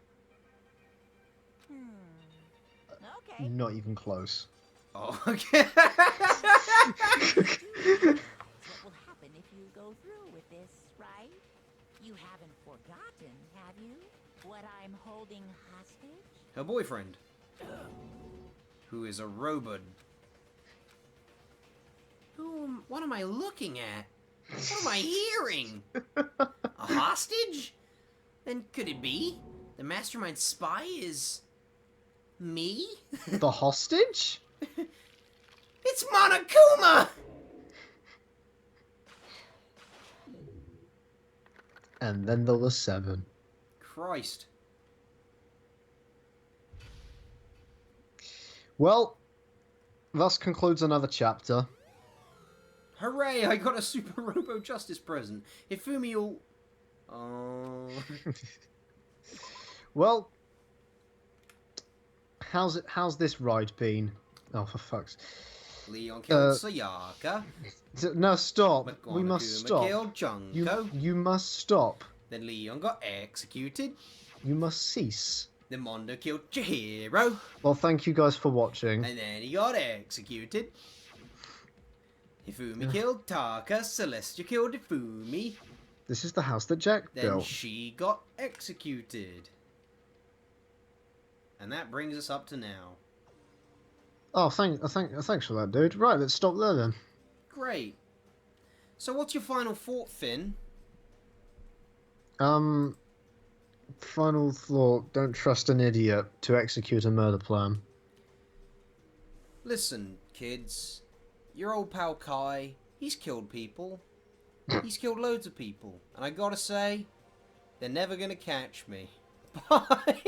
Okay. Not even close. Oh, okay. What will happen if you go through with this, right? You haven't forgotten, have you? What I'm holding hostage? Her boyfriend, who is a robot. What am I looking at? What am I hearing? A hostage? Then could it be? The mastermind spy is... me? The hostage? It's Monokuma! And then there was 7. Christ. Well, thus concludes another chapter. Hooray, I got a Super Robo Justice present. Hifumi will... Oh... Well, how's this ride been? Oh, for fuck's... Leon killed Sayaka. No, stop. We Monokuma must stop. killed Junko. You must stop. Then Leon got executed. You must cease. Then Mondo killed Chihiro. Well, thank you guys for watching. And then he got executed. Hifumi killed Taka. Celestia killed Hifumi. This is the house that Jack Then built. she got executed. And that brings us up to now. Oh, thanks for that, dude. Right, let's stop there then. Great. So what's your final thought, Finn? Final thought, don't trust an idiot to execute a murder plan. Listen, kids. Your old pal Kai, he's killed people. He's killed loads of people. And I gotta say, they're never gonna catch me. Bye!